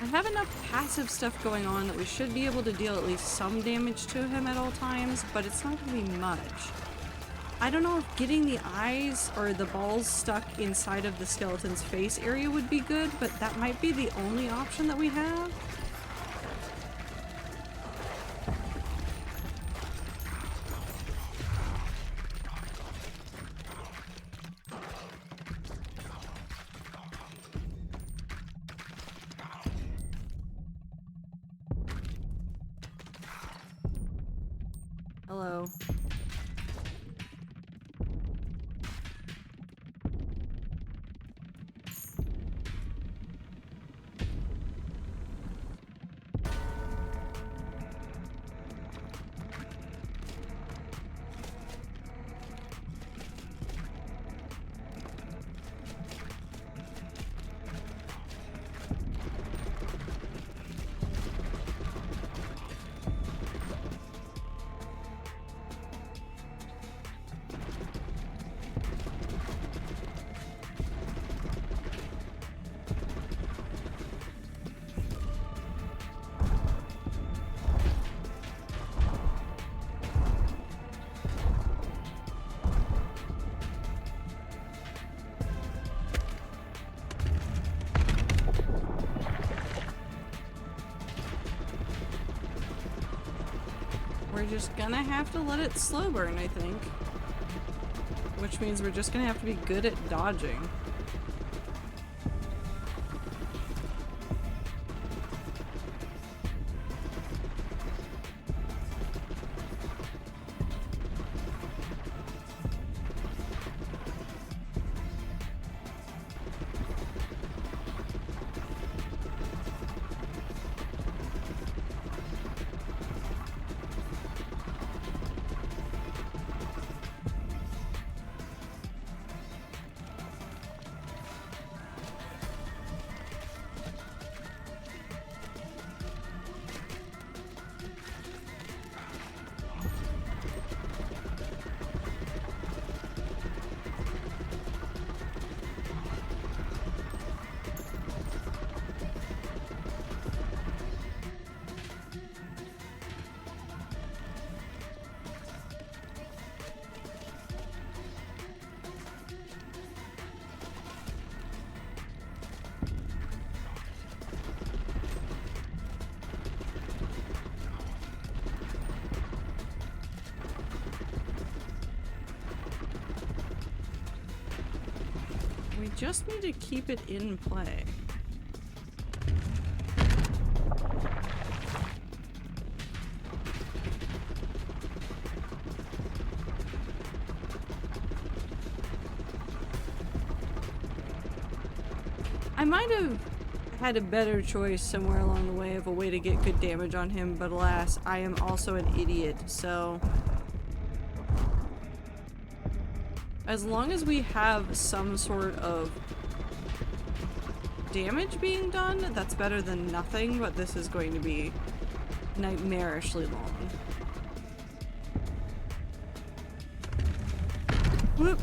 S2: I have enough passive stuff going on that we should be able to deal at least some damage to him at all times, but it's not gonna be much. I don't know if getting the eyes or the balls stuck inside of the skeleton's face area would be good, but that might be the only option that we have. Hello. We're just gonna have to let it slow burn, I think. Which means we're just gonna have to be good at dodging. just need to keep it in play. I might have had a better choice somewhere along the way of a way to get good damage on him, but alas, I am also an idiot, so... As long as we have some sort of damage being done, that's better than nothing, but this is going to be nightmarishly long. Whoop!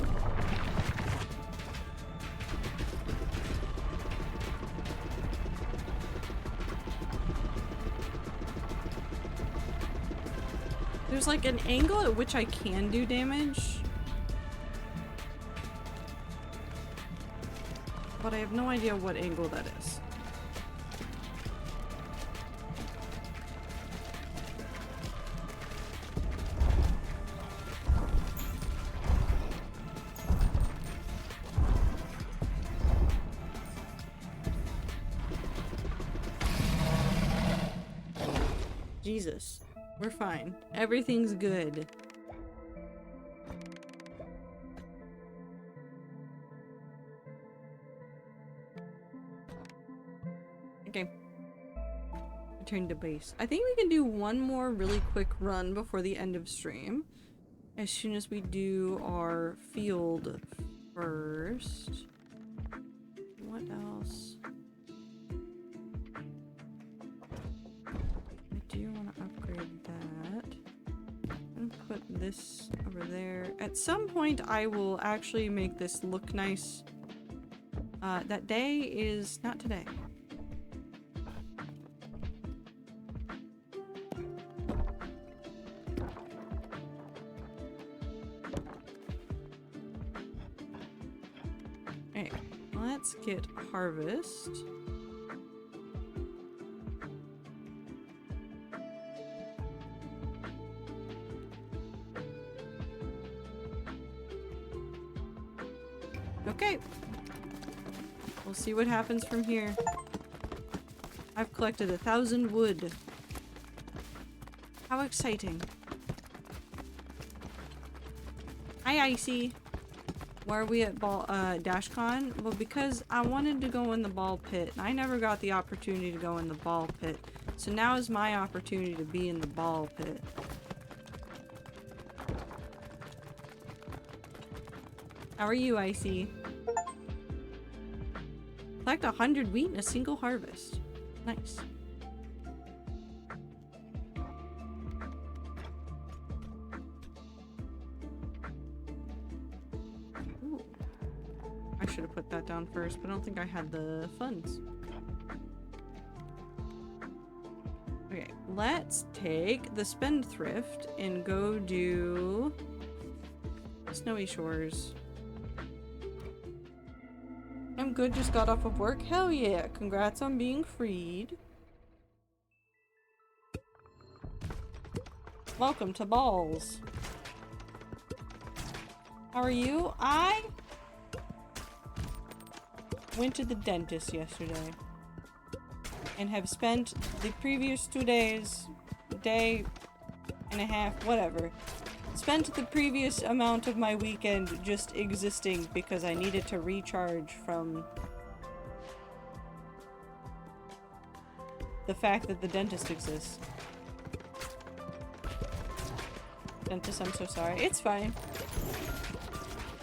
S2: There's like an angle at which I can do damage, but I have no idea what angle that is. Jesus. We're fine. Everything's good. Okay. Return to base. I think we can do one more really quick run before the end of stream. As soon as we do our field first. What else? I do want to upgrade that. And put this over there. At some point I will actually make this look nice. That day is not today. Okay, let's get harvest. Okay. We'll see what happens from here. I've collected 1,000 wood. How exciting. Hi, Icy. Why are we at DashCon? Well, because I wanted to go in the ball pit, and I never got the opportunity to go in the ball pit. So now is my opportunity to be in the ball pit. How are you, Icy? Collect 100 wheat in a single harvest. Nice. Ooh. I should have put that down first, but I don't think I had the funds. Okay, let's take the spendthrift and go do Snowy Shores. I'm good, just got off of work. Hell yeah, congrats on being freed. Welcome to Balls. How are you? I went to the dentist yesterday and have spent the previous 2 days, day and a half, whatever, spent the previous amount of my weekend just existing because I needed to recharge from the fact that the dentist exists. Dentist, I'm so sorry. It's fine.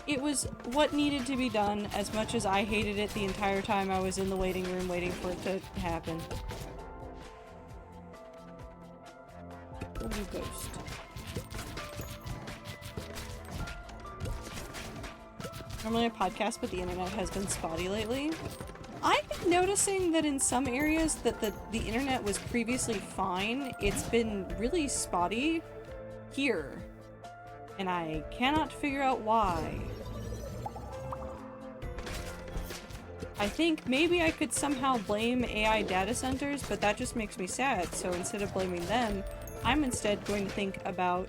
S2: It was what needed to be done, as much as I hated it the entire time I was in the waiting room waiting for it to happen. We'll do Ghost. Normally a podcast, but the internet has been spotty lately. I've been noticing that in some areas that the internet was previously fine, it's been really spotty here. And I cannot figure out why. I think maybe I could somehow blame AI data centers, but that just makes me sad. So instead of blaming them, I'm instead going to think about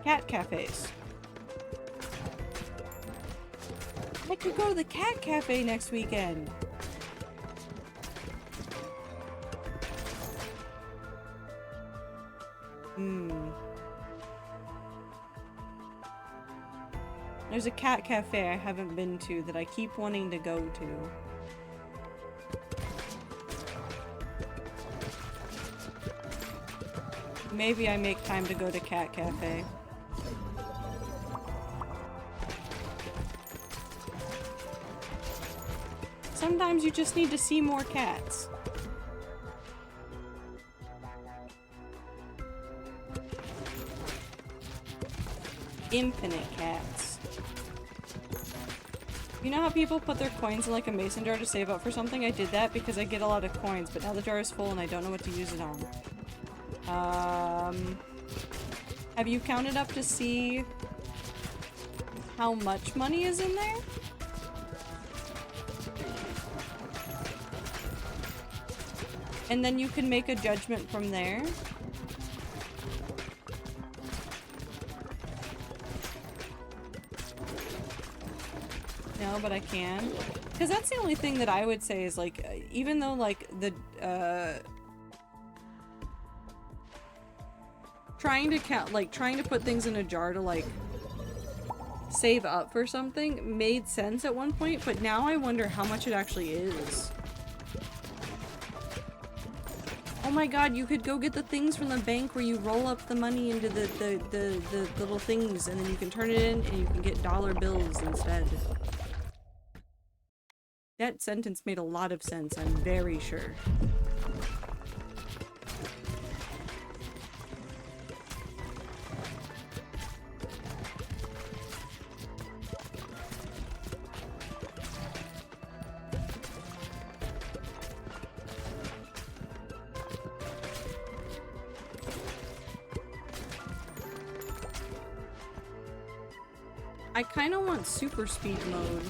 S2: cat cafes. I could go to the cat cafe next weekend. There's a cat cafe I haven't been to that I keep wanting to go to. Maybe I make time to go to cat cafe. Sometimes you just need to see more cats. Infinite cats. You know how people put their coins in like a mason jar to save up for something? I did that because I get a lot of coins, but now the jar is full and I don't know what to use it on. Have you counted up to see how much money is in there? And then you can make a judgment from there. No, but I can. Because that's the only thing that I would say is like, even though like the, trying to count, like trying to put things in a jar to like save up for something made sense at one point, but now I wonder how much it actually is. Oh my god, you could go get the things from the bank where you roll up the money into the little things and then you can turn it in and you can get dollar bills instead. That sentence made a lot of sense, I'm very sure. I kind of want super speed mode.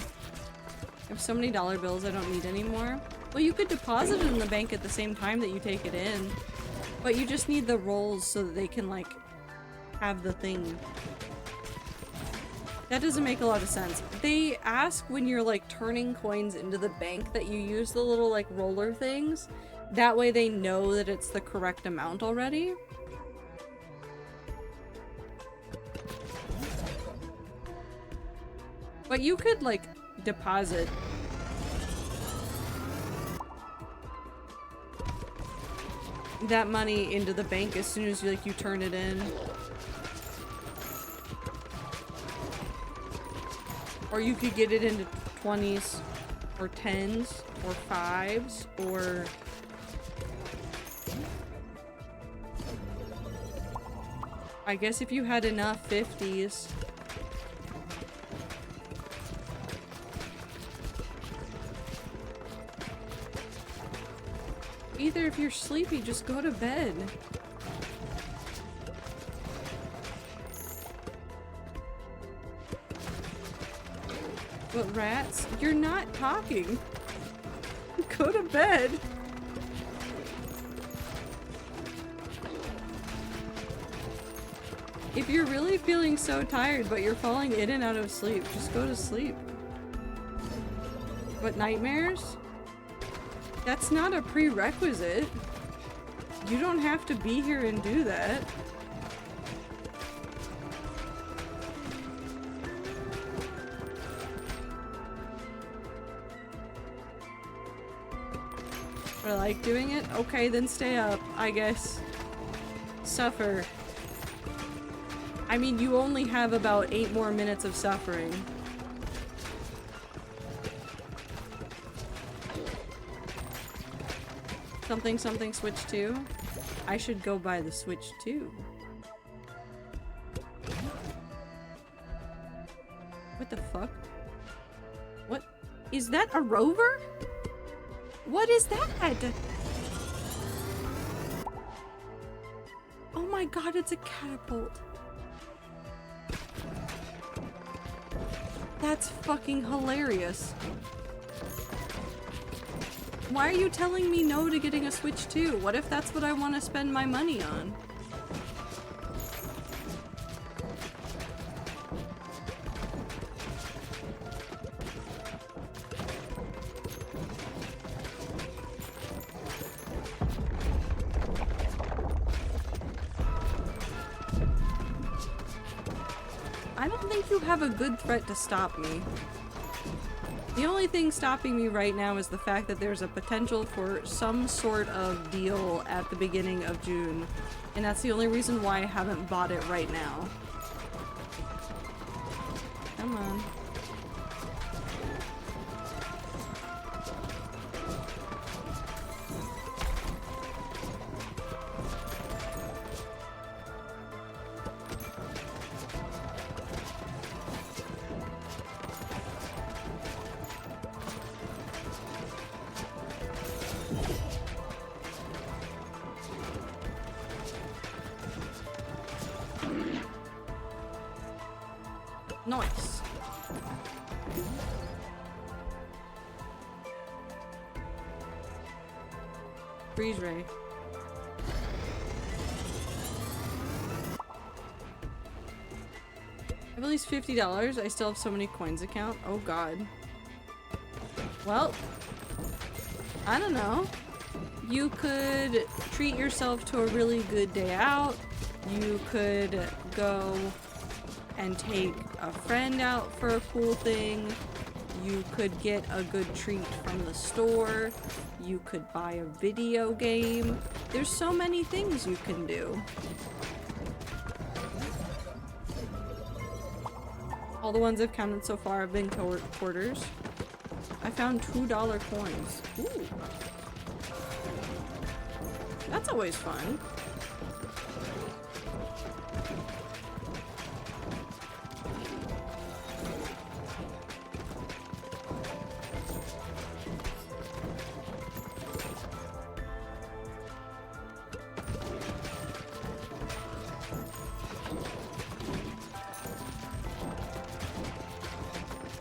S2: I have so many dollar bills I don't need anymore. Well, you could deposit it in the bank at the same time that you take it in. But you just need the rolls so that they can, like, have the thing. That doesn't make a lot of sense. They ask when you're, like, turning coins into the bank that you use the little, like, roller things. That way they know that it's the correct amount already. But you could, like, deposit that money into the bank as soon as you turn it in. Or you could get it into 20s or 10s or 5s or I guess if you had enough 50s. Either if you're sleepy, just go to bed. But rats, you're not talking. Go to bed. If you're really feeling so tired, but you're falling in and out of sleep, just go to sleep. What, nightmares? That's not a prerequisite. You don't have to be here and do that. I like doing it? Okay, then stay up, I guess. Suffer. I mean, you only have about 8 more minutes of suffering. Something something Switch 2? I should go buy the Switch 2. What the fuck? What? Is that a rover? What is that? Oh my god, it's a catapult. That's fucking hilarious. Why are you telling me no to getting a Switch 2? What if that's what I want to spend my money on? I don't think you have a good threat to stop me. The only thing stopping me right now is the fact that there's a potential for some sort of deal at the beginning of June, and that's the only reason why I haven't bought it right now. Come on. Nice. Freeze ray. I have at least $50. I still have so many coins account. Oh god. Well, I don't know. You could treat yourself to a really good day out. You could go and take a friend out for a cool thing. You could get a good treat from the store. You could buy a video game. There's so many things you can do. All the ones I've counted so far have been quarters. I found $2 coins. Ooh. That's always fun.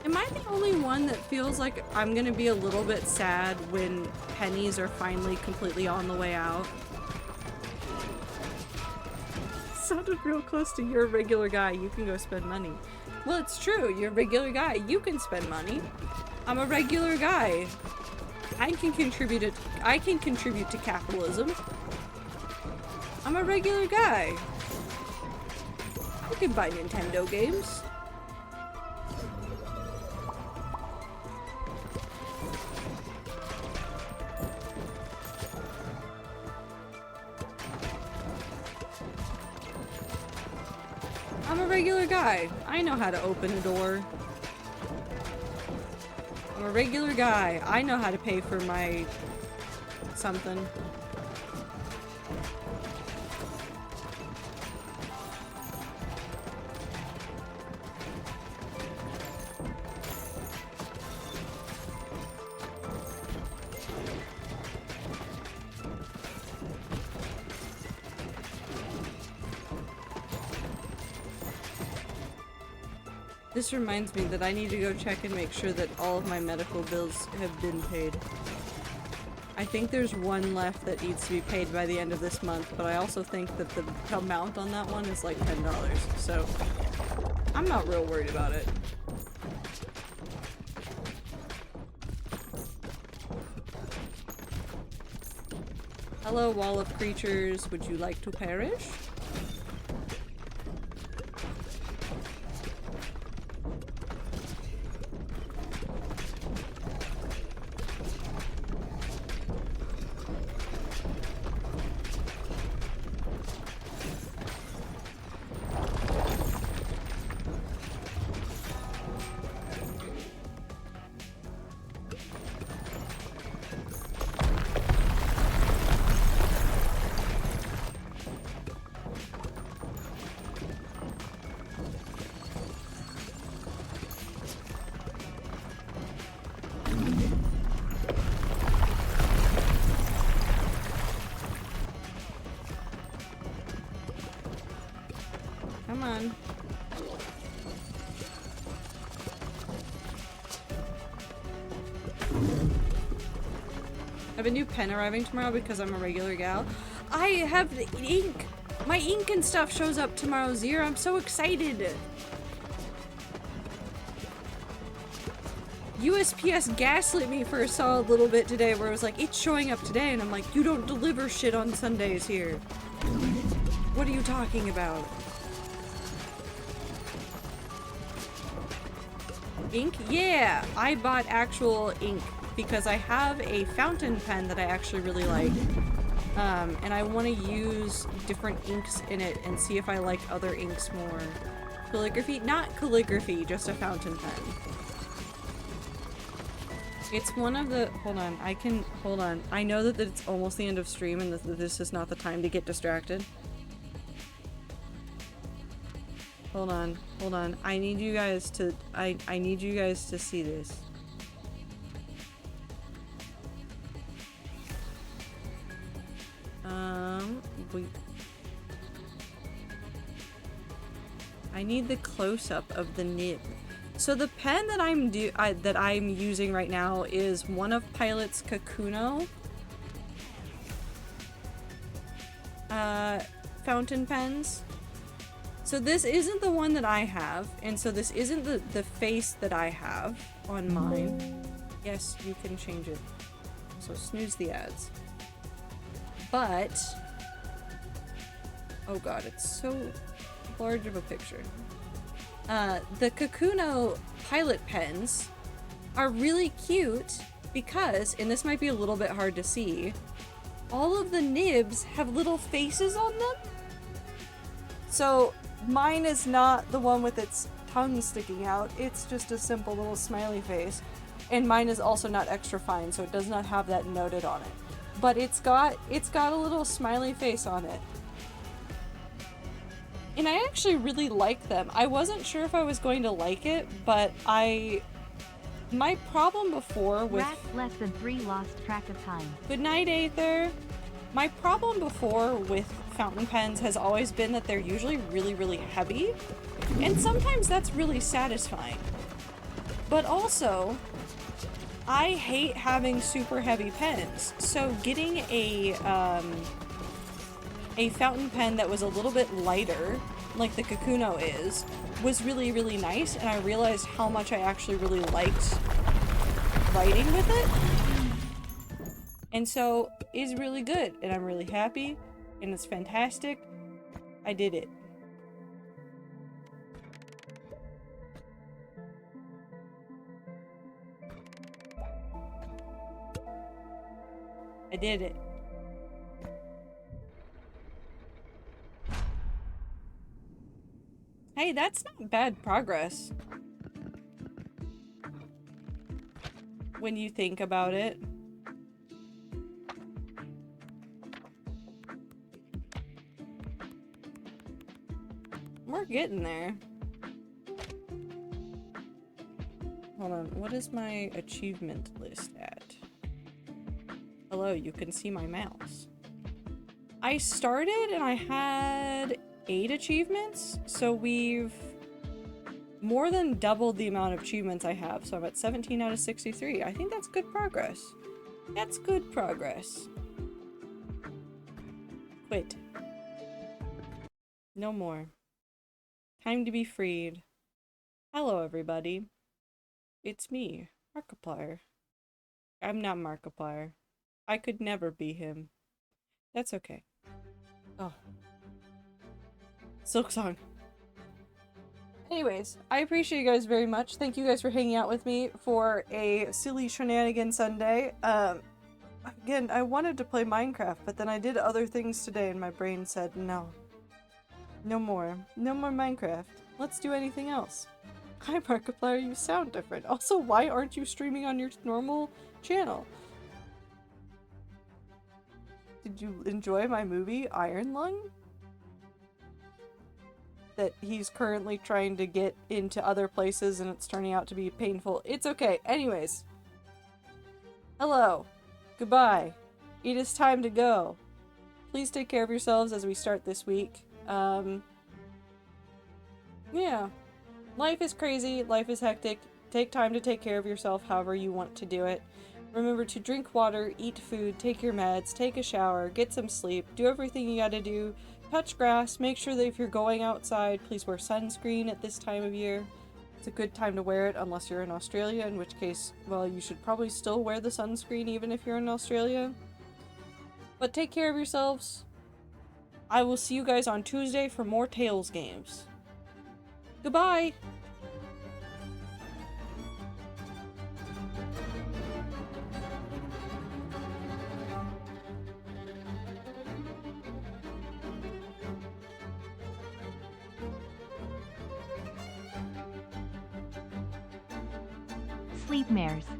S2: Am I the only one that feels like I'm gonna be a little bit sad when pennies are finally completely on the way out? Sounded real close to you're a regular guy, you can go spend money. Well, it's true, you're a regular guy, you can spend money. I'm a regular guy. I can contribute to capitalism. I'm a regular guy. I can buy Nintendo games. I'm a regular guy. I know how to open a door. I'm a regular guy. I know how to pay for my something. This reminds me that I need to go check and make sure that all of my medical bills have been paid. I think there's one left that needs to be paid by the end of this month, but I also think that the amount on that one is like $10, so I'm not real worried about it. Hello, wall of creatures. Would you like to perish? Come on. I have a new pen arriving tomorrow because I'm a regular gal. I have the ink! My ink and stuff shows up tomorrow, Zir. I'm so excited! USPS gaslit me for a solid little bit today where it was like, it's showing up today, and I'm like, you don't deliver shit on Sundays here. What are you talking about? Ink? Yeah, I bought actual ink because I have a fountain pen that I actually really like. And I want to use different inks in it and see if I like other inks more. Calligraphy? Not calligraphy, just a fountain pen. It's one of the- hold on, hold on. I know that it's almost the end of stream and that this is not the time to get distracted. Hold on. I need you guys to- I need you guys to see this. I need the close-up of the nib. So the pen that I'm using right now is one of Pilot's Kakuno fountain pens. So this isn't the one that I have, and so this isn't the face that I have on mine. Yes, you can change it. So snooze the ads. But oh god, it's so large of a picture. The Kakuno Pilot pens are really cute because, and this might be a little bit hard to see, all of the nibs have little faces on them. So mine is not the one with its tongue sticking out, it's just a simple little smiley face. And mine is also not extra fine, so it does not have that noted on it. But it's got a little smiley face on it. And I actually really like them. I wasn't sure if I was going to like it, but my problem before with-
S1: Rats less than 3 lost track of time.
S2: Good night, Aether! My problem before with fountain pens has always been that they're usually really, really heavy. And sometimes that's really satisfying. But also, I hate having super heavy pens. So getting a fountain pen that was a little bit lighter, like the Kakuno is, was really, really nice, and I realized how much I actually really liked writing with it. And so, it's really good, and I'm really happy, and it's fantastic. I did it. I did it. Hey, that's not bad progress. When you think about it. We're getting there. Hold on, what is my achievement list at? Hello, you can see my mouse. I started and I had 8 achievements, so we've more than doubled the amount of achievements I have, so I'm at 17 out of 63. I think that's good progress. That's good progress. Quit. No more. Time to be freed. Hello, everybody. It's me, Markiplier. I'm not Markiplier. I could never be him. That's okay. Oh. Silksong. Anyways, I appreciate you guys very much. Thank you guys for hanging out with me for a silly shenanigan Sunday. Again, I wanted to play Minecraft, but then I did other things today and my brain said no. No more. No more Minecraft. Let's do anything else. Hi Markiplier, you sound different. Also, why aren't you streaming on your normal channel? Did you enjoy my movie, Iron Lung? That he's currently trying to get into other places and it's turning out to be painful. It's okay. Anyways. Hello. Goodbye. It is time to go. Please take care of yourselves as we start this week. Yeah. Life is crazy. Life is hectic. Take time to take care of yourself however you want to do it. Remember to drink water, eat food, take your meds, take a shower, get some sleep, do everything you gotta do. Touch grass, make sure that if you're going outside, please wear sunscreen at this time of year. It's a good time to wear it unless you're in Australia, in which case, well, you should probably still wear the sunscreen even if you're in Australia. But take care of yourselves. I will see you guys on Tuesday for more Tales games. Goodbye!
S1: Sleepmares.